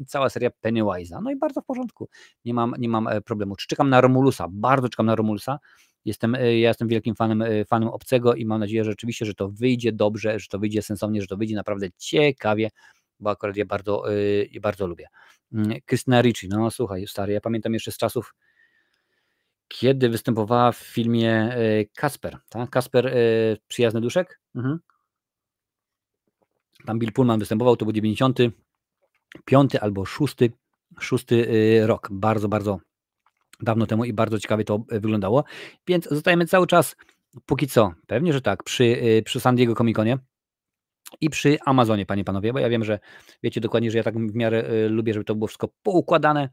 cała seria Pennywise'a. No i bardzo w porządku, nie mam problemu. Czy czekam na Romulusa? Bardzo czekam na Romulusa. Ja jestem wielkim fanem Obcego i mam nadzieję, że rzeczywiście, że to wyjdzie dobrze, że to wyjdzie sensownie, że to wyjdzie naprawdę ciekawie, bo akurat je bardzo lubię. Christina Ricci, no słuchaj, stary, ja pamiętam jeszcze z czasów, kiedy występowała w filmie Kasper, tak? Kasper, Przyjazny Duszek. Tam Bill Pullman występował, to był 95 albo 6 rok, bardzo dawno temu i bardzo ciekawie to wyglądało, więc zostajemy cały czas, póki co, pewnie, że tak, przy San Diego Comic-Conie i przy Amazonie, panie, panowie, bo ja wiem, że wiecie dokładnie, że ja tak w miarę lubię, żeby to było wszystko poukładane.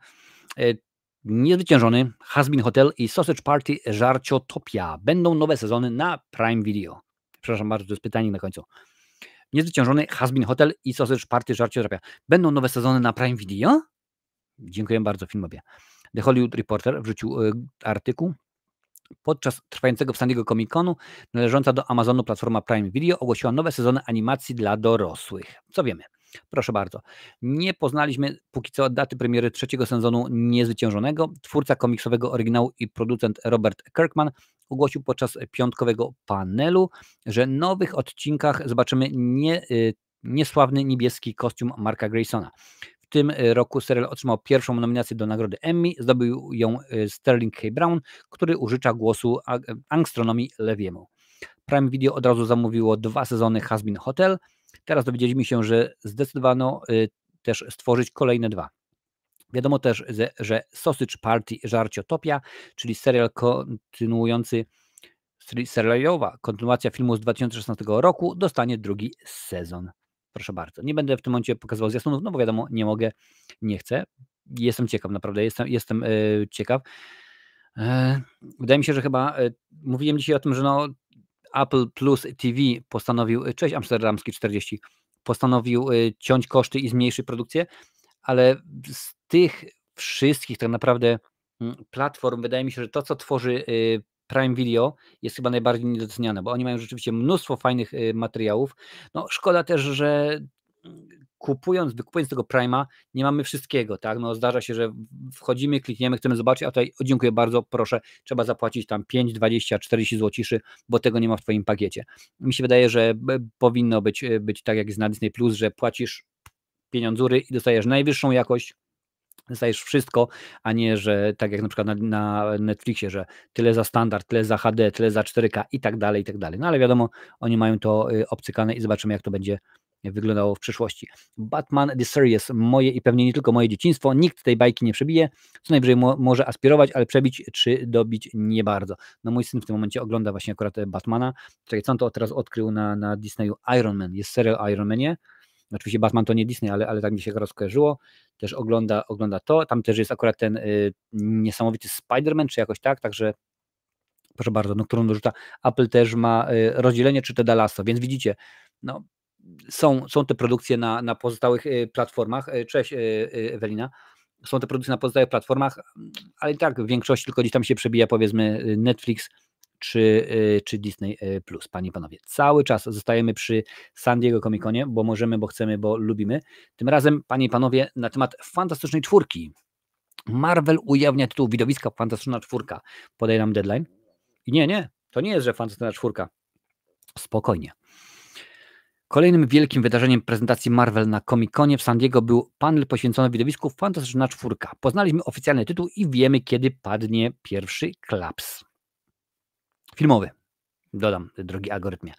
Niezwyciężony, Hazbin Hotel i Sausage Party Żarciotopia. Będą nowe sezony na Prime Video. Przepraszam bardzo, to jest pytanie na końcu. Niezwyciężony, Hazbin Hotel i Sausage Party Żarciotopia. Będą nowe sezony na Prime Video? Dziękuję bardzo, filmowie. The Hollywood Reporter wrzucił artykuł. Podczas trwającego w San Diego Comic-Conu należąca do Amazonu platforma Prime Video ogłosiła nowe sezony animacji dla dorosłych. Co wiemy? Proszę bardzo. Nie poznaliśmy póki co daty premiery 3 sezonu Niezwyciężonego. Twórca komiksowego oryginału i producent Robert Kirkman ogłosił podczas piątkowego panelu, że w nowych odcinkach zobaczymy niesławny niebieski kostium Marka Graysona. tym roku serial otrzymał pierwszą nominację do nagrody Emmy. Zdobył ją Sterling K. Brown, który użycza głosu Angstronomi Leviemu. Prime Video od razu zamówiło 2 sezony Hazbin Hotel. Teraz dowiedzieliśmy się, że zdecydowano też stworzyć kolejne 2. Wiadomo też, że Sausage Party Żarciotopia, czyli serialowa kontynuacja filmu z 2016 roku, dostanie drugi sezon. Proszę bardzo. Nie będę w tym momencie pokazywał zwiastunów, no bo wiadomo, nie mogę, nie chcę. Jestem ciekaw, naprawdę jestem ciekaw. Wydaje mi się, że chyba mówiłem dzisiaj o tym, że no Apple Plus TV postanowił, cześć Amsterdamski 40, postanowił ciąć koszty i zmniejszyć produkcję, ale z tych wszystkich tak naprawdę platform wydaje mi się, że to, co tworzy Prime Video, jest chyba najbardziej niedoceniane, bo oni mają rzeczywiście mnóstwo fajnych materiałów. No szkoda też, że wykupując tego Prime'a, nie mamy wszystkiego, tak? No zdarza się, że wchodzimy, klikniemy, chcemy zobaczyć, a tutaj dziękuję bardzo, proszę, trzeba zapłacić tam 5, 20, 40 złociszy, bo tego nie ma w twoim pakiecie. Mi się wydaje, że powinno być tak, jak jest na Disney Plus, że płacisz pieniądzury i dostajesz najwyższą jakość, dostajesz wszystko, a nie, że tak jak na przykład na Netflixie, że tyle za standard, tyle za HD, tyle za 4K i tak dalej, i tak dalej. No ale wiadomo, oni mają to obcykane i zobaczymy, jak to będzie wyglądało w przyszłości. Batman The Series, moje i pewnie nie tylko moje dzieciństwo, nikt tej bajki nie przebije, co najwyżej może aspirować, ale przebić czy dobić nie bardzo. No mój syn w tym momencie ogląda właśnie akurat Batmana. Czekaj, co on to teraz odkrył na Disneyu? Iron Man, jest serial o Iron Manie. Oczywiście Batman to nie Disney, ale tak mi się teraz skojarzyło. Też ogląda to. Tam też jest akurat ten niesamowity Spider-Man, czy jakoś tak, także proszę bardzo, no, którą dorzuca. Apple też ma rozdzielenie, czy Ted Lasso, więc widzicie, no, są te produkcje na pozostałych platformach. Cześć Ewelina. Są te produkcje na pozostałych platformach, ale i tak w większości tylko gdzieś tam się przebija, powiedzmy, Netflix czy Disney Plus. Panie i panowie, cały czas zostajemy przy San Diego Comic-Conie, bo możemy, bo chcemy, bo lubimy. Tym razem, panie i panowie, na temat Fantastycznej Czwórki. Marvel ujawnia tytuł widowiska Fantastyczna Czwórka. Podaje nam deadline. I nie, to nie jest, że Fantastyczna Czwórka. Spokojnie. Kolejnym wielkim wydarzeniem prezentacji Marvel na Comic-Conie w San Diego był panel poświęcony widowisku Fantastyczna Czwórka. Poznaliśmy oficjalny tytuł i wiemy, kiedy padnie pierwszy klaps filmowy. Dodam, drogi algorytmie.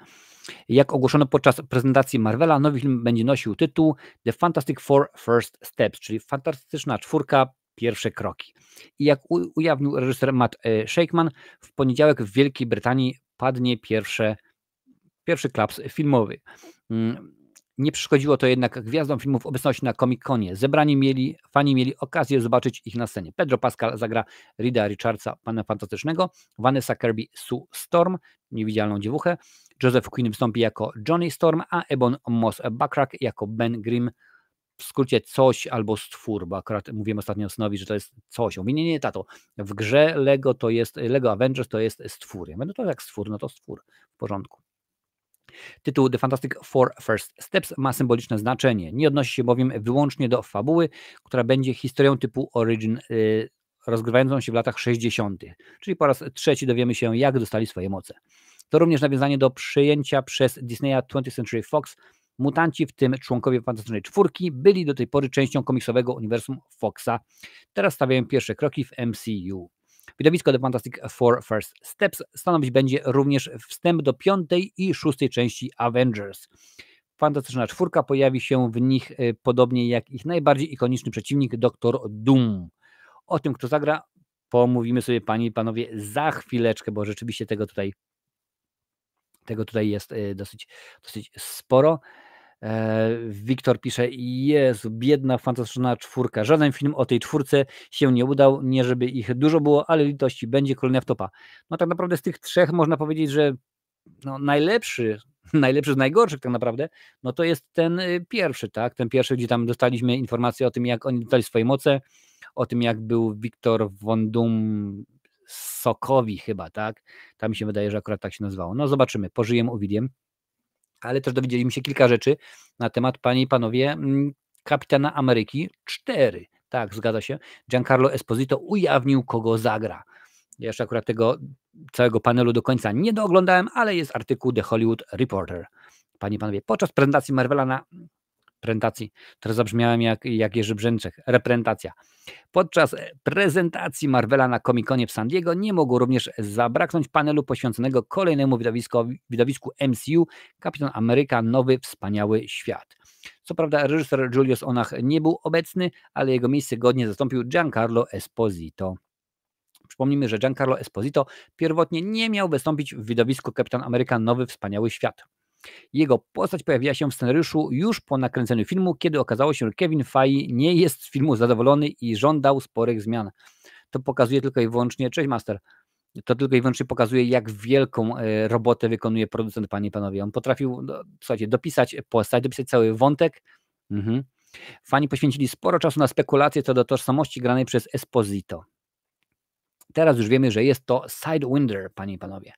Jak ogłoszono podczas prezentacji Marvela, nowy film będzie nosił tytuł The Fantastic Four First Steps, czyli Fantastyczna Czwórka Pierwsze Kroki. I jak ujawnił reżyser Matt Shakman, w poniedziałek w Wielkiej Brytanii padnie pierwszy klaps filmowy. Nie przeszkodziło to jednak gwiazdom filmów obecności na Comic-Conie. Fani mieli okazję zobaczyć ich na scenie. Pedro Pascal zagra Reeda Richardsa, Pana Fantastycznego, Vanessa Kirby Sue Storm, niewidzialną dziewuchę, Joseph Quinn wystąpi jako Johnny Storm, a Ebon Moss-Backrack jako Ben Grimm, w skrócie coś albo stwór, bo akurat mówiłem ostatnio synowi, że to jest coś. On mówi, nie, tato, w grze Lego Avengers to jest stwór. Ja mówię, no to jak stwór, no to stwór, w porządku. Tytuł The Fantastic Four First Steps ma symboliczne znaczenie. Nie odnosi się bowiem wyłącznie do fabuły, która będzie historią typu Origin rozgrywającą się w latach 60., czyli po raz trzeci dowiemy się, jak dostali swoje moce. To również nawiązanie do przyjęcia przez Disneya 20th Century Fox. Mutanci, w tym członkowie Fantastycznej Czwórki, byli do tej pory częścią komiksowego uniwersum Foxa. Teraz stawiają pierwsze kroki w MCU. Widowisko The Fantastic Four First Steps stanowić będzie również wstęp do 5. i 6. części Avengers. Fantastyczna Czwórka pojawi się w nich podobnie jak ich najbardziej ikoniczny przeciwnik Doktor Doom. O tym, kto zagra, pomówimy sobie, panie i panowie, za chwileczkę, bo rzeczywiście tego tutaj jest dosyć sporo. Wiktor pisze, Jezu, biedna Fantastyczna Czwórka. Żaden film o tej czwórce się nie udał, nie żeby ich dużo było, ale litości, będzie kolejna wtopa. No tak naprawdę z tych trzech można powiedzieć, że no, najlepszy z najgorszych tak naprawdę, no to jest ten pierwszy, tak? Ten pierwszy, gdzie tam dostaliśmy informacje o tym, jak oni dostali swoje moce, o tym, jak był Wiktor von Doom Sokowi chyba, tak? Tam mi się wydaje, że akurat tak się nazywało. No zobaczymy, pożyjemy, uwidiem. Ale też dowiedzieliśmy się kilka rzeczy na temat, panie i panowie, Kapitana Ameryki 4. Tak, zgadza się. Giancarlo Esposito ujawnił, kogo zagra. Ja jeszcze akurat tego całego panelu do końca nie dooglądałem, ale jest artykuł The Hollywood Reporter. Panie i panowie, podczas prezentacji Marvela na prezentacji. Teraz zabrzmiałem jak Jerzy Brzęczek. Reprezentacja. Podczas prezentacji Marvela na Comic-Conie w San Diego nie mogło również zabraknąć panelu poświęconego kolejnemu widowisku MCU Kapitan Ameryka Nowy Wspaniały Świat. Co prawda reżyser Julius Onah nie był obecny, ale jego miejsce godnie zastąpił Giancarlo Esposito. Przypomnijmy, że Giancarlo Esposito pierwotnie nie miał wystąpić w widowisku Kapitan Ameryka Nowy Wspaniały Świat. Jego postać pojawiła się w scenariuszu już po nakręceniu filmu, kiedy okazało się, że Kevin Feige nie jest z filmu zadowolony i żądał sporych zmian. To pokazuje tylko i wyłącznie, cześć master, to tylko i wyłącznie pokazuje, jak wielką robotę wykonuje producent, panie i panowie. On potrafił, słuchajcie, dopisać postać, dopisać cały wątek. Fani poświęcili sporo czasu na spekulacje co do tożsamości granej przez Esposito. Teraz już wiemy, że jest to Sidewinder, panie i panowie.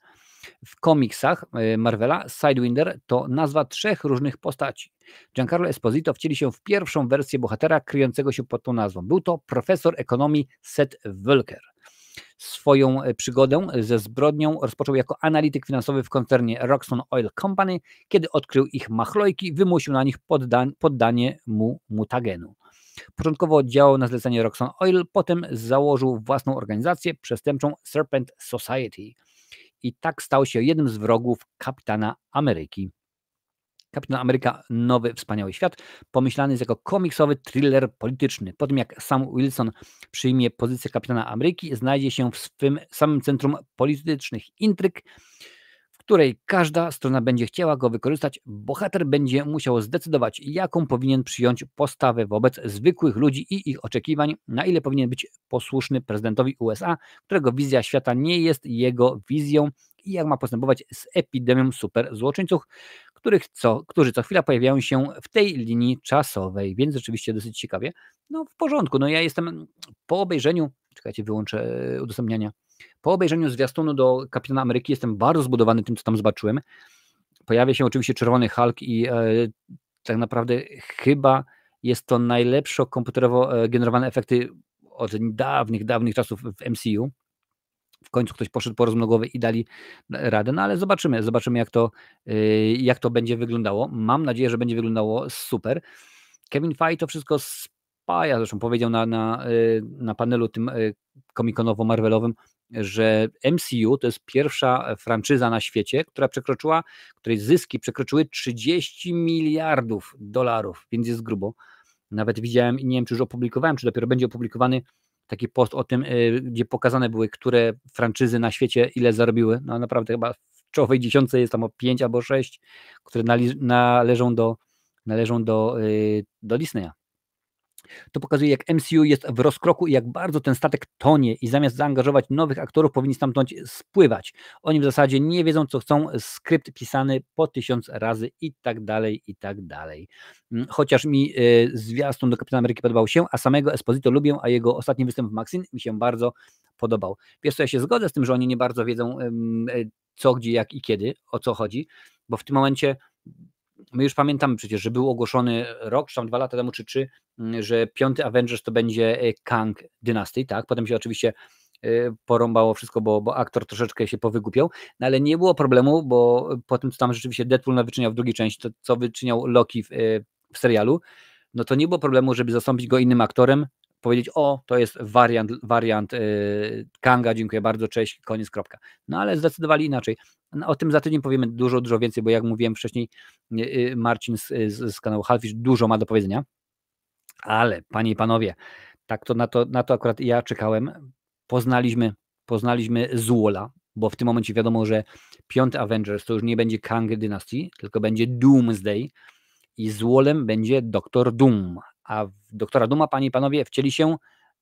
W komiksach Marvela Sidewinder to nazwa 3 różnych postaci. Giancarlo Esposito wcieli się w pierwszą wersję bohatera kryjącego się pod tą nazwą. Był to profesor ekonomii Seth Walker. Swoją przygodę ze zbrodnią rozpoczął jako analityk finansowy w koncernie Roxxon Oil Company. Kiedy odkrył ich machlojki, wymusił na nich poddanie mu mutagenu. Początkowo działał na zlecenie Roxxon Oil, potem założył własną organizację przestępczą Serpent Society. I tak stał się jednym z wrogów Kapitana Ameryki. Kapitan Ameryka Nowy Wspaniały Świat pomyślany jest jako komiksowy thriller polityczny. Po tym jak Sam Wilson przyjmie pozycję Kapitana Ameryki, znajdzie się w swym samym centrum politycznych intryg, w której każda strona będzie chciała go wykorzystać. Bohater będzie musiał zdecydować, jaką powinien przyjąć postawę wobec zwykłych ludzi i ich oczekiwań, na ile powinien być posłuszny prezydentowi USA, którego wizja świata nie jest jego wizją i jak ma postępować z epidemią superzłoczyńców, którzy co chwila pojawiają się w tej linii czasowej, więc rzeczywiście dosyć ciekawie. No w porządku, no ja jestem po obejrzeniu, czekajcie, wyłączę udostępniania, po obejrzeniu zwiastunu do Kapitana Ameryki jestem bardzo zbudowany tym, co tam zobaczyłem. Pojawia się oczywiście Czerwony Hulk i tak naprawdę chyba jest to najlepsze komputerowo generowane efekty od dawnych czasów w MCU. W końcu ktoś poszedł po rozum głowy i dali radę, no ale zobaczymy jak to będzie wyglądało. Mam nadzieję, że będzie wyglądało super. Kevin Feige to wszystko spaja, zresztą powiedział na panelu tym comic-conowo-marvelowym, że MCU to jest pierwsza franczyza na świecie, której zyski przekroczyły 30 miliardów dolarów, więc jest grubo. Nawet widziałem i nie wiem, czy już opublikowałem, czy dopiero będzie opublikowany taki post o tym, gdzie pokazane były, które franczyzy na świecie ile zarobiły. No naprawdę chyba w czołowej dziesiątce jest tam o 5 albo 6, które należą do Disneya. To pokazuje, jak MCU jest w rozkroku i jak bardzo ten statek tonie i zamiast zaangażować nowych aktorów powinni stamtąd spływać. Oni w zasadzie nie wiedzą, co chcą, skrypt pisany po 1000 razy i tak dalej. Chociaż mi zwiastun do Kapitana Ameryki podobał się, a samego Esposito lubię, a jego ostatni występ w Maxine mi się bardzo podobał. Wiesz co, ja się zgodzę z tym, że oni nie bardzo wiedzą co, gdzie, jak i kiedy, o co chodzi, bo w tym momencie my już pamiętamy przecież, że był ogłoszony rok, czy tam 2 lata temu, czy 3, że 5. Avengers to będzie Kang Dynasty, tak? Potem się oczywiście porąbało wszystko, bo aktor troszeczkę się powygłupiał, no ale nie było problemu, bo po tym, co tam rzeczywiście Deadpool wyczyniał w drugiej części, to co wyczyniał Loki w serialu, no to nie było problemu, żeby zastąpić go innym aktorem, powiedzieć, o, to jest wariant Kanga, dziękuję bardzo, cześć, koniec, kropka. No ale zdecydowali inaczej. No, o tym za tydzień powiemy dużo więcej, bo jak mówiłem wcześniej, Marcin z kanału Halfish dużo ma do powiedzenia, ale panie i panowie, tak to na to akurat ja czekałem. Poznaliśmy Zuola, bo w tym momencie wiadomo, że 5. Avengers to już nie będzie Kang Dynasty, tylko będzie Doomsday i Zuolem będzie Doktor Doom, a w Doktora Dooma, panie i panowie, wcieli się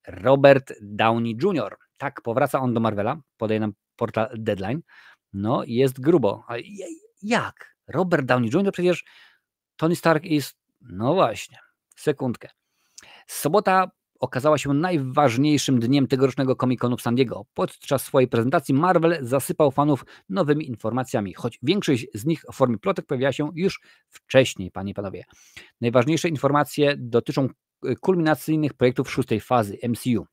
Robert Downey Jr. Tak, powraca on do Marvela, podaje nam portal Deadline. No jest grubo. A jak? Robert Downey Jr. przecież Tony Stark jest... No właśnie, sekundkę. Sobota okazała się najważniejszym dniem tegorocznego Comic-Conu w San Diego. Podczas swojej prezentacji Marvel zasypał fanów nowymi informacjami, choć większość z nich w formie plotek pojawiała się już wcześniej, panie i panowie. Najważniejsze informacje dotyczą kulminacyjnych projektów 6. fazy MCU,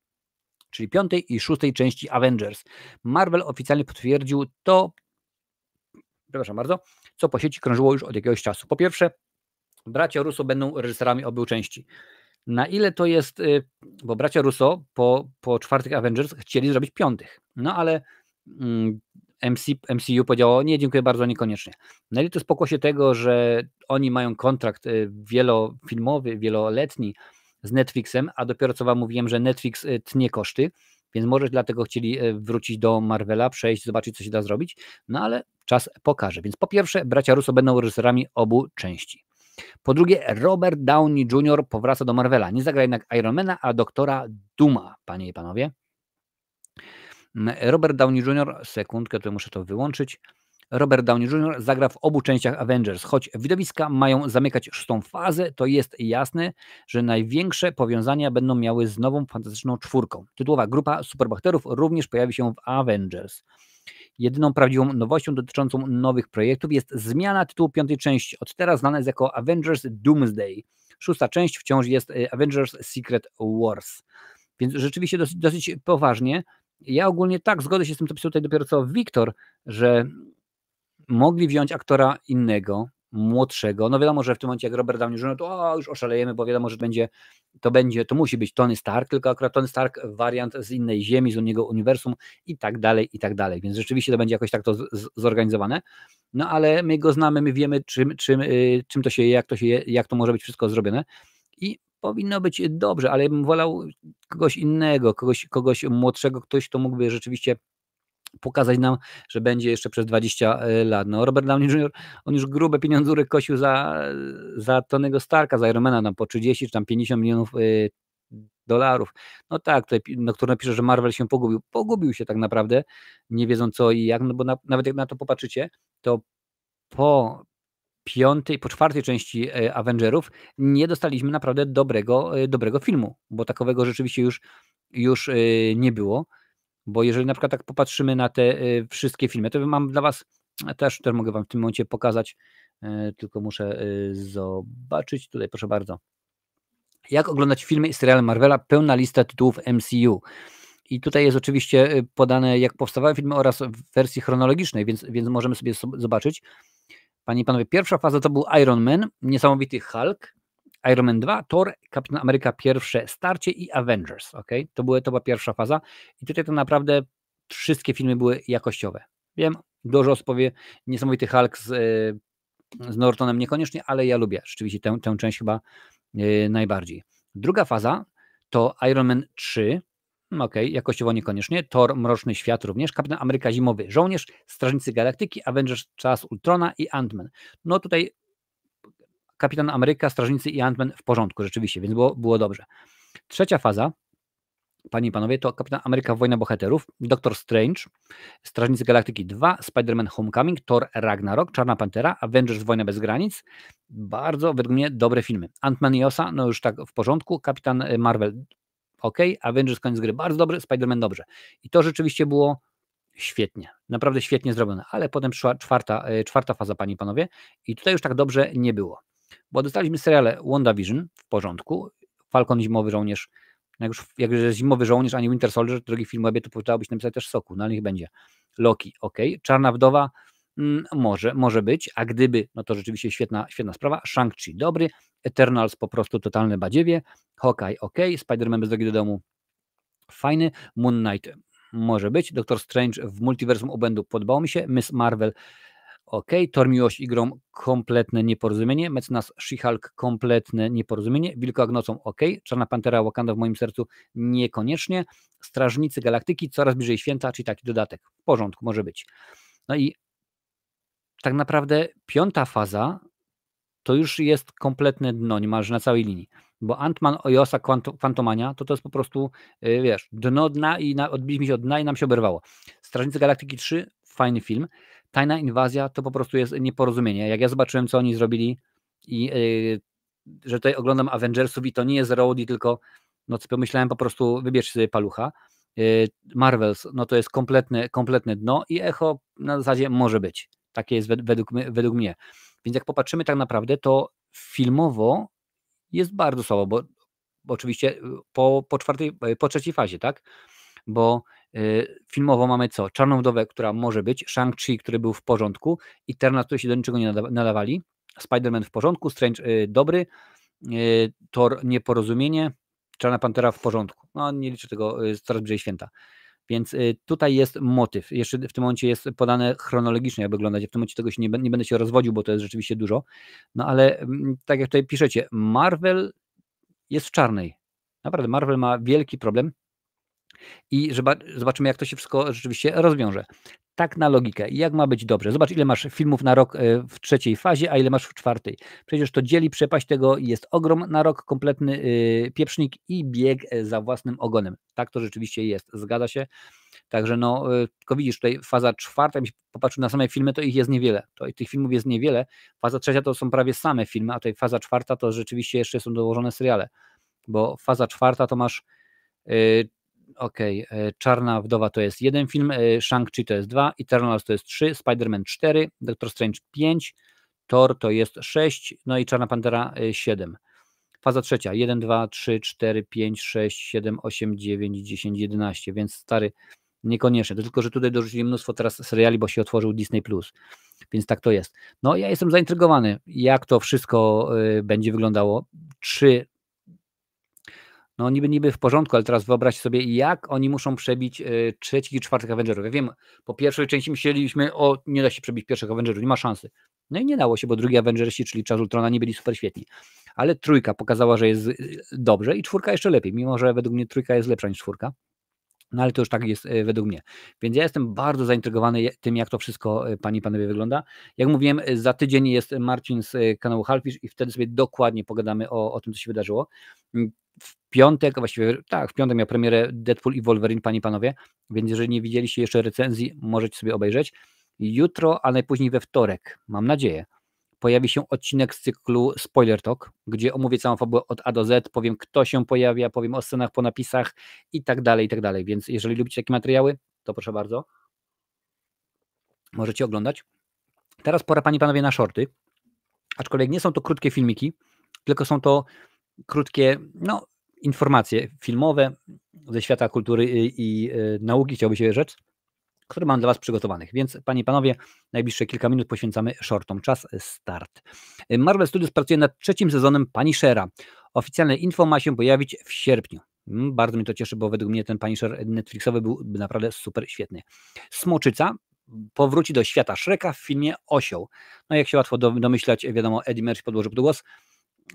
czyli 5. i 6. części Avengers. Marvel oficjalnie potwierdził to, przepraszam bardzo, co po sieci krążyło już od jakiegoś czasu. Po pierwsze, bracia Russo będą reżyserami obu części. Na ile to jest, bo bracia Russo po czwartych Avengers chcieli zrobić piątych, no ale MCU powiedziało, nie, dziękuję bardzo, niekoniecznie. Na ile to jest pokłosie tego, że oni mają kontrakt wielofilmowy, wieloletni z Netflixem, a dopiero co wam mówiłem, że Netflix tnie koszty, więc może dlatego chcieli wrócić do Marvela, przejść, zobaczyć, co się da zrobić, no ale czas pokaże. Więc po pierwsze, bracia Russo będą reżyserami obu części. Po drugie, Robert Downey Jr. powraca do Marvela. Nie zagra jednak Ironmana, a doktora Dooma, panie i panowie. Robert Downey Jr., sekundkę, to muszę to wyłączyć. Robert Downey Jr. zagra w obu częściach Avengers. Choć widowiska mają zamykać szóstą fazę, to jest jasne, że największe powiązania będą miały z nową fantastyczną czwórką. Tytułowa grupa superbohaterów również pojawi się w Avengers. Jedyną prawdziwą nowością dotyczącą nowych projektów jest zmiana tytułu piątej części. Od teraz znana jest jako Avengers Doomsday. Szósta część wciąż jest Avengers Secret Wars. Więc rzeczywiście dosyć poważnie. Ja ogólnie tak, zgodzę się z tym, co pisał tutaj dopiero co Wiktor, że mogli wziąć aktora innego, młodszego. No wiadomo, że w tym momencie jak Robert Downey Jr., to już oszalejemy, bo wiadomo, że to musi być Tony Stark, tylko akurat Tony Stark wariant z innej ziemi, z innego uniwersum i tak dalej, i tak dalej. Więc rzeczywiście to będzie jakoś tak to zorganizowane. No ale my go znamy, my wiemy czym to się je, jak to może być wszystko zrobione i powinno być dobrze, ale ja bym wolał kogoś innego, kogoś młodszego, ktoś, kto mógłby rzeczywiście pokazać nam, że będzie jeszcze przez 20 lat. No, Robert Downey Jr., on już grube pieniądzury kosił za Tonego Starka, za Ironmana, no, po 30 czy tam 50 milionów dolarów. No tak, tutaj Nocturne pisze, że Marvel się pogubił. Pogubił się tak naprawdę, nie wiedzą co i jak, no bo nawet jak na to popatrzycie, to po czwartej części Avengerów nie dostaliśmy naprawdę dobrego filmu, bo takowego rzeczywiście już nie było. Bo jeżeli na przykład tak popatrzymy na te wszystkie filmy, to mam dla was, też mogę wam w tym momencie pokazać, tylko muszę zobaczyć, tutaj proszę bardzo, jak oglądać filmy i seriale Marvela, pełna lista tytułów MCU. I tutaj jest oczywiście podane, jak powstawały filmy oraz w wersji chronologicznej, więc możemy sobie zobaczyć. Panie i panowie, pierwsza faza to był Iron Man, Niesamowity Hulk, Iron Man 2, Thor, Kapitan Ameryka pierwsze starcie i Avengers. Okay? To była pierwsza faza i tutaj to naprawdę wszystkie filmy były jakościowe. Wiem, dużo osób powie, Niesamowity Hulk z Nortonem niekoniecznie, ale ja lubię rzeczywiście tę część chyba najbardziej. Druga faza to Iron Man 3, jakościowo niekoniecznie, Thor, Mroczny Świat również, Kapitan Ameryka Zimowy Żołnierz, Strażnicy Galaktyki, Avengers Czas Ultrona i Ant-Man. No tutaj Kapitan Ameryka, Strażnicy i Ant-Man w porządku rzeczywiście, więc było dobrze. Trzecia faza, panie i panowie, to Kapitan Ameryka Wojna Bohaterów, Doctor Strange, Strażnicy Galaktyki 2, Spider-Man Homecoming, Thor Ragnarok, Czarna Pantera, Avengers Wojna bez granic. Bardzo według mnie dobre filmy. Ant-Man i Osa, no już tak w porządku, Kapitan Marvel Avengers koniec gry bardzo dobry, Spider-Man dobrze. I to rzeczywiście było świetnie, naprawdę świetnie zrobione, ale potem przyszła czwarta faza, panie i panowie, i tutaj już tak dobrze nie było. Bo dostaliśmy seriale WandaVision w porządku, Falcon Zimowy Żołnierz, jak już Zimowy Żołnierz, a nie Winter Soldier, drugi film webie, to powinnałobyś napisać też Soku, no ale niech będzie. Loki, Czarna Wdowa, może być, a gdyby, no to rzeczywiście świetna sprawa. Shang-Chi dobry, Eternals po prostu totalne badziewie, Hawkeye Spider-Man bez drogi do domu fajny, Moon Knight może być, Doctor Strange w multiversum obłędu podobało mi się, Miss Marvel Thor Miłość i Grom kompletne nieporozumienie, Mecenas She-Hulk kompletne nieporozumienie, Wilkołak nocą Czarna Pantera Wakanda w moim sercu niekoniecznie, Strażnicy Galaktyki coraz bliżej święta, czyli taki dodatek, w porządku, może być. No i tak naprawdę piąta faza to już jest kompletne dno, niemalże na całej linii, bo Ant-Man i Osa Quantumania to jest po prostu, wiesz, dno dna i odbiliśmy się od dna i nam się oberwało. Strażnicy Galaktyki 3, fajny film, Tajna Inwazja to po prostu jest nieporozumienie. Jak ja zobaczyłem, co oni zrobili i że tutaj oglądam Avengersów i to nie jest Rhodey, tylko no co pomyślałem po prostu, wybierz sobie palucha. Marvels, no to jest kompletne dno i Echo na zasadzie może być. Takie jest według mnie. Więc jak popatrzymy tak naprawdę, to filmowo jest bardzo słabo, bo oczywiście po trzeciej fazie, tak? Bo filmowo mamy co? Czarną Wdowę, która może być, Shang-Chi, który był w porządku, Eternals, które się do niczego nie nadawali, Spider-Man w porządku, Strange dobry, Thor nieporozumienie, Czarna Pantera w porządku. No nie liczę tego, coraz bliżej święta. Więc tutaj jest motyw. Jeszcze w tym momencie jest podane chronologicznie, jak wyglądać. W tym momencie tego się nie będę się rozwodził, bo to jest rzeczywiście dużo. No ale tak jak tutaj piszecie, Marvel jest w czarnej. Naprawdę, Marvel ma wielki problem i zobaczymy, jak to się wszystko rzeczywiście rozwiąże. Tak na logikę. Jak ma być dobrze? Zobacz, ile masz filmów na rok w trzeciej fazie, a ile masz w czwartej. Przecież to dzieli przepaść tego i jest ogrom na rok, kompletny pieprznik i bieg za własnym ogonem. Tak to rzeczywiście jest. Zgadza się. Także no, tylko widzisz, tutaj faza czwarta, jakbyś popatrzył na same filmy, to ich jest niewiele. Tych filmów jest niewiele. Faza trzecia to są prawie same filmy, a tutaj faza czwarta to rzeczywiście jeszcze są dołożone seriale. Bo faza czwarta to masz Czarna Wdowa to jest 1 film, Shang-Chi to jest 2, Eternals to jest 3, Spider-Man 4, Doctor Strange 5, Thor to jest 6, no i Czarna Pantera 7. Faza trzecia 1, 2, 3, 4, 5, 6, 7, 8, 9, 10, 11, więc stary, niekoniecznie. To tylko, że tutaj dorzucili mnóstwo teraz seriali, bo się otworzył Disney+. Więc tak to jest. No ja jestem zaintrygowany, jak to wszystko będzie wyglądało. No niby w porządku, ale teraz wyobraźcie sobie, jak oni muszą przebić trzecich i czwartych Avengerów. Ja wiem, po pierwszej części myśleliśmy, nie da się przebić pierwszych Avengerów, nie ma szansy. No i nie dało się, bo drugi Avengersi, czyli Czas Ultrona, nie byli super świetni. Ale trójka pokazała, że jest dobrze i czwórka jeszcze lepiej, mimo że według mnie trójka jest lepsza niż czwórka. No ale to już tak jest według mnie. Więc ja jestem bardzo zaintrygowany tym, jak to wszystko, panie i panowie, wygląda. Jak mówiłem, za tydzień jest Marcin z kanału Halfish i wtedy sobie dokładnie pogadamy o tym, co się wydarzyło. W piątek, właściwie tak, w piątek miał premierę Deadpool i Wolverine, panie i panowie, więc jeżeli nie widzieliście jeszcze recenzji, możecie sobie obejrzeć. Jutro, a najpóźniej we wtorek, mam nadzieję, pojawi się odcinek z cyklu Spoiler Talk, gdzie omówię całą fabułę od A do Z, powiem, kto się pojawia, powiem o scenach po napisach i tak dalej, i tak dalej. Więc jeżeli lubicie takie materiały, to proszę bardzo, możecie oglądać. Teraz pora, panie i panowie, na shorty, aczkolwiek nie są to krótkie filmiki, tylko są to krótkie, informacje filmowe ze świata kultury i nauki, chciałby się rzec, które mam dla was przygotowanych. Więc, panie i panowie, najbliższe kilka minut poświęcamy shortom. Czas start. Marvel Studios pracuje nad 3. sezonem Punishera. Oficjalne info ma się pojawić w sierpniu. Bardzo mnie to cieszy, bo według mnie ten Punisher Netflixowy był naprawdę super świetny. Smoczyca powróci do świata Shreka w filmie Osioł. No jak się łatwo domyślać, wiadomo, Eddie Murphy podłożył pod głos.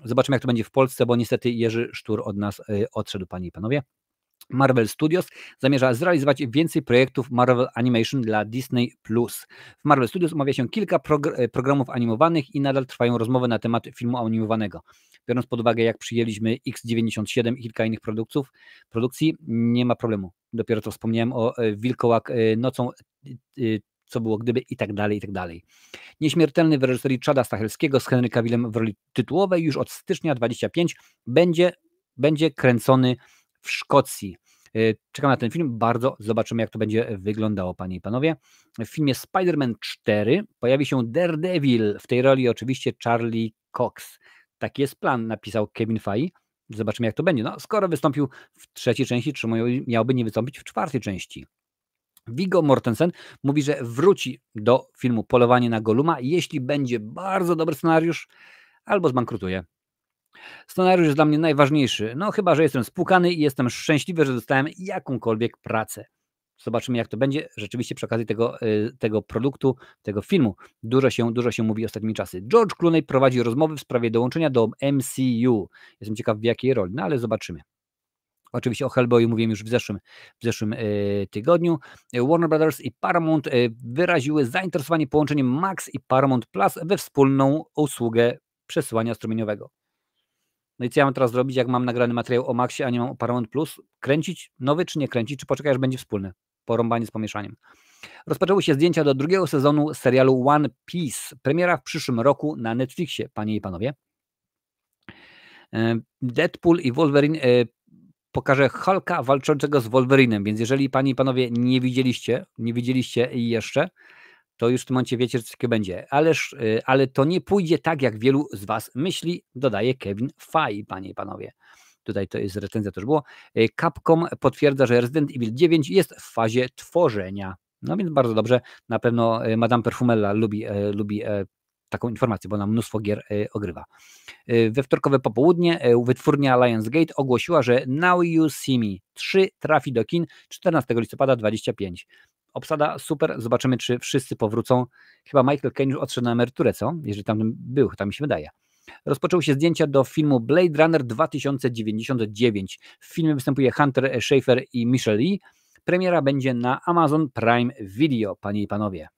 Zobaczymy, jak to będzie w Polsce, bo niestety Jerzy Sztur od nas odszedł, panie i panowie. Marvel Studios zamierza zrealizować więcej projektów Marvel Animation dla Disney+. W Marvel Studios omawia się kilka programów animowanych i nadal trwają rozmowy na temat filmu animowanego. Biorąc pod uwagę, jak przyjęliśmy X97 i kilka innych produkcji, nie ma problemu. Dopiero to wspomniałem o Wilkołak nocą, co było gdyby i tak dalej, i tak dalej. Nieśmiertelny w reżyserii Chada Stahelskiego z Henry Cavillem w roli tytułowej już od stycznia 25 będzie kręcony w Szkocji. Czekam na ten film, bardzo zobaczymy, jak to będzie wyglądało, panie i panowie. W filmie Spider-Man 4 pojawi się Daredevil, w tej roli oczywiście Charlie Cox. Taki jest plan, napisał Kevin Feige. Zobaczymy, jak to będzie. No, skoro wystąpił w trzeciej części, czy miałby nie wystąpić w czwartej części? Viggo Mortensen mówi, że wróci do filmu Polowanie na Goluma, jeśli będzie bardzo dobry scenariusz, albo zbankrutuje. Scenariusz jest dla mnie najważniejszy, no chyba że jestem spłukany i jestem szczęśliwy, że dostałem jakąkolwiek pracę. Zobaczymy, jak to będzie. Rzeczywiście przy okazji tego produktu, tego filmu dużo się mówi ostatnimi czasy. George Clooney prowadzi rozmowy w sprawie dołączenia do MCU. Jestem ciekaw, w jakiej roli, no ale zobaczymy. Oczywiście o Hellboyu mówiłem już w zeszłym tygodniu. Warner Brothers i Paramount wyraziły zainteresowanie połączeniem Max i Paramount Plus we wspólną usługę przesyłania strumieniowego. No i co ja mam teraz zrobić, jak mam nagrany materiał o Maxie, a nie mam o Paramount Plus? Kręcić nowy, czy nie kręcić? Czy poczekaj, aż będzie wspólny? Porąbanie z pomieszaniem. Rozpoczęły się zdjęcia do drugiego sezonu serialu One Piece. Premiera w przyszłym roku na Netflixie, panie i panowie. Deadpool i Wolverine pokaże Hulka walczącego z Wolverinem, więc jeżeli panie i panowie nie widzieliście jeszcze, to już w tym momencie wiecie, że coś takiego będzie. Ale to nie pójdzie tak, jak wielu z was myśli, dodaje Kevin Feige, panie i panowie. Tutaj to jest recenzja, też było. Capcom potwierdza, że Resident Evil 9 jest w fazie tworzenia. No więc bardzo dobrze. Na pewno Madame Perfumella lubi taką informację, bo ona mnóstwo gier ogrywa. We wtorkowe popołudnie wytwórnia Lionsgate ogłosiła, że Now You See Me 3 trafi do kin 14 listopada 2025. Obsada super, zobaczymy, czy wszyscy powrócą. Chyba Michael Caine już odszedł na emeryturę, co? Jeżeli tam był, tak mi się wydaje. Rozpoczęły się zdjęcia do filmu Blade Runner 2099. W filmie występuje Hunter Schafer i Michelle Lee. Premiera będzie na Amazon Prime Video, panie i panowie.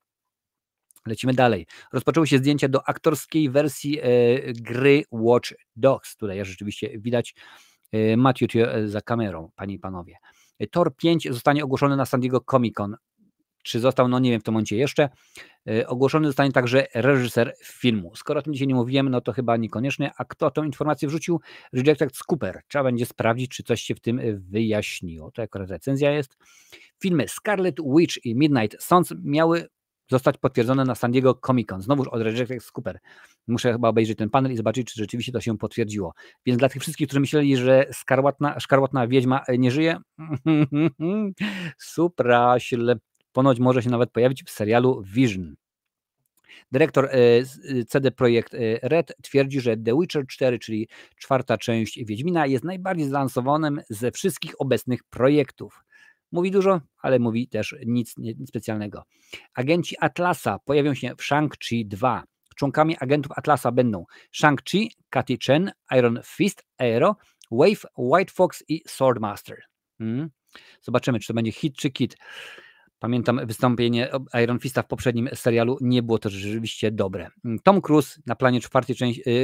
Lecimy dalej. Rozpoczęły się zdjęcia do aktorskiej wersji gry Watch Dogs. Tutaj rzeczywiście widać Matthew za kamerą, panie i panowie. Thor 5 zostanie ogłoszony na San Diego Comic Con. Czy został? No nie wiem w tym momencie jeszcze. Ogłoszony zostanie także reżyser filmu. Skoro o tym dzisiaj nie mówiłem, no to chyba niekoniecznie. A kto tą informację wrzucił? Rejected Scooper. Trzeba będzie sprawdzić, czy coś się w tym wyjaśniło. To akurat recenzja jest. Filmy Scarlet Witch i Midnight Suns miały zostać potwierdzone na San Diego Comic Con. Znowuż od Rejected Scooper. Muszę chyba obejrzeć ten panel i zobaczyć, czy rzeczywiście to się potwierdziło. Więc dla tych wszystkich, którzy myśleli, że szkarłatna wiedźma nie żyje, supraśl. Ponoć może się nawet pojawić w serialu Vision. Dyrektor CD Projekt Red twierdzi, że The Witcher 4, czyli 4. część Wiedźmina, jest najbardziej zaawansowanym ze wszystkich obecnych projektów. Mówi dużo, ale mówi też nic specjalnego. Agenci Atlasa pojawią się w Shang-Chi 2. Członkami agentów Atlasa będą Shang-Chi, Katy Chen, Iron Fist, Aero, Wave, White Fox i Swordmaster. Zobaczymy, czy to będzie hit czy kit. Pamiętam wystąpienie Iron Fista w poprzednim serialu, nie było to rzeczywiście dobre. Tom Cruise na planie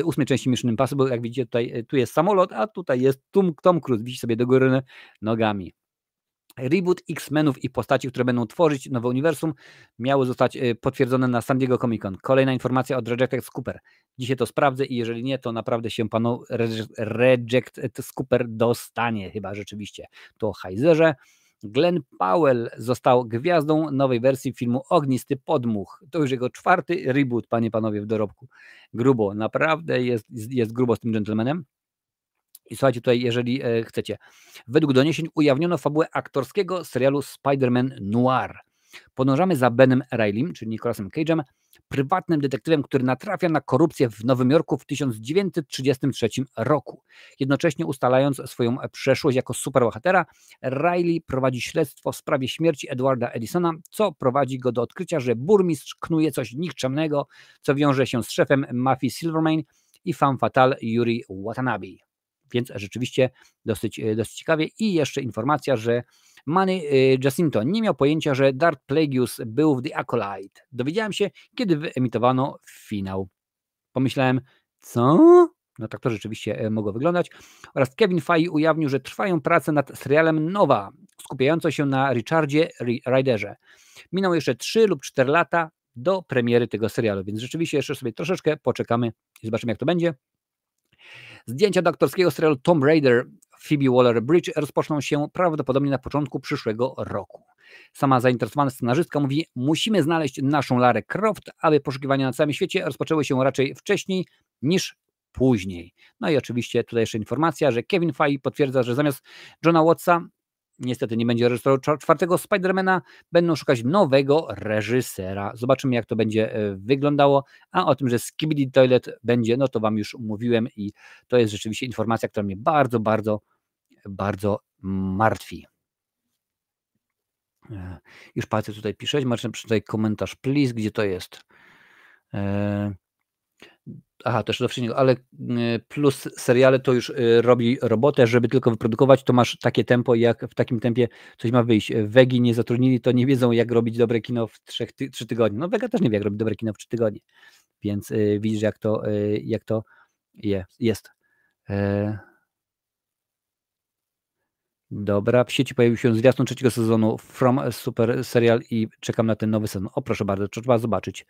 8. części Mission Impossible, jak widzicie tutaj, tu jest samolot, a tutaj jest Tom Cruise, wisi sobie do góry nogami. Reboot X-Menów i postaci, które będą tworzyć nowe uniwersum, miały zostać potwierdzone na San Diego Comic Con. Kolejna informacja od Rejected Scooper. Dzisiaj to sprawdzę i jeżeli nie, to naprawdę się panu Rejected Scooper dostanie chyba rzeczywiście. To o Heizerze. Glenn Powell został gwiazdą nowej wersji filmu Ognisty Podmuch. To już jego 4. reboot, panie, panowie, w dorobku. Grubo, naprawdę jest grubo z tym gentlemanem. I słuchajcie, tutaj, jeżeli chcecie, według doniesień ujawniono fabułę aktorskiego serialu Spider-Man Noir. Podążamy za Benem Reillym, czyli Nicolasem Cage'em, prywatnym detektywem, który natrafia na korupcję w Nowym Jorku w 1933 roku. Jednocześnie ustalając swoją przeszłość jako superbohatera, Reilly prowadzi śledztwo w sprawie śmierci Edwarda Edisona, co prowadzi go do odkrycia, że burmistrz knuje coś nikczemnego, co wiąże się z szefem mafii Silvermane i femme fatale Yuri Watanabe. Więc rzeczywiście dosyć ciekawie. I jeszcze informacja, że Manny Jacinto nie miał pojęcia, że Darth Plagueis był w The Acolyte. Dowiedziałem się, kiedy wyemitowano finał. Pomyślałem, co? No tak to rzeczywiście mogło wyglądać. Oraz Kevin Feige ujawnił, że trwają prace nad serialem Nowa, skupiającą się na Richardzie Riderze. Minął jeszcze 3 lub 4 lata do premiery tego serialu, więc rzeczywiście jeszcze sobie troszeczkę poczekamy i zobaczymy, jak to będzie. Zdjęcia do aktorskiego serialu Tomb Raider Phoebe Waller-Bridge rozpoczną się prawdopodobnie na początku przyszłego roku. Sama zainteresowana scenarzystka mówi, musimy znaleźć naszą Larę Croft, aby poszukiwania na całym świecie rozpoczęły się raczej wcześniej niż później. No i oczywiście tutaj jeszcze informacja, że Kevin Feige potwierdza, że zamiast Johna Wattsa niestety nie będzie reżyserował 4. Spidermana, będą szukać nowego reżysera. Zobaczymy, jak to będzie wyglądało, a o tym, że Skibidi Toilet będzie, no to wam już mówiłem i to jest rzeczywiście informacja, która mnie bardzo, bardzo, bardzo martwi. Już patrzę, tutaj piszeć, macie tutaj komentarz, please, gdzie to jest? Aha, też do wszystkiego, ale plus seriale to już robi robotę, żeby tylko wyprodukować, to masz takie tempo, jak w takim tempie coś ma wyjść. Wegi nie zatrudnili, to nie wiedzą, jak robić dobre kino w 3 tygodnie. No Wega też nie wie, jak robić dobre kino w 3 tygodnie. Więc widzisz, jak to jest. Dobra, w sieci pojawił się zwiastun 3. sezonu From Super Serial i czekam na ten nowy sezon. O, proszę bardzo, trzeba zobaczyć.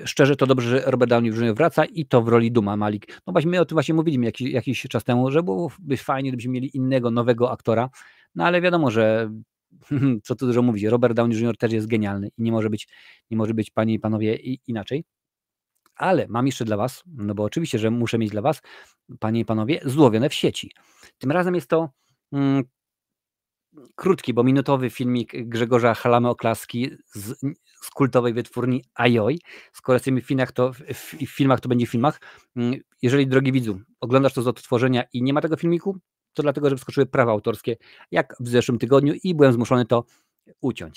Szczerze to dobrze, że Robert Downey Jr. wraca i to w roli Duma Malik. No właśnie, my o tym właśnie mówiliśmy jakiś czas temu, że byłoby fajnie, gdybyśmy mieli innego, nowego aktora, no ale wiadomo, że co tu dużo mówić, Robert Downey Jr. też jest genialny i nie może być, panie i panowie, inaczej. Ale mam jeszcze dla was, no bo oczywiście, że muszę mieć dla was, panie i panowie, Złowione w sieci. Tym razem jest to krótki, bo minutowy filmik Grzegorza Halamy Oklaski z kultowej wytwórni Ajoj. Skoro jesteśmy w filmach, w filmach, to będzie w filmach. Jeżeli, drogi widzu, oglądasz to z odtworzenia i nie ma tego filmiku, to dlatego, że wskoczyły prawa autorskie, jak w zeszłym tygodniu i byłem zmuszony to uciąć.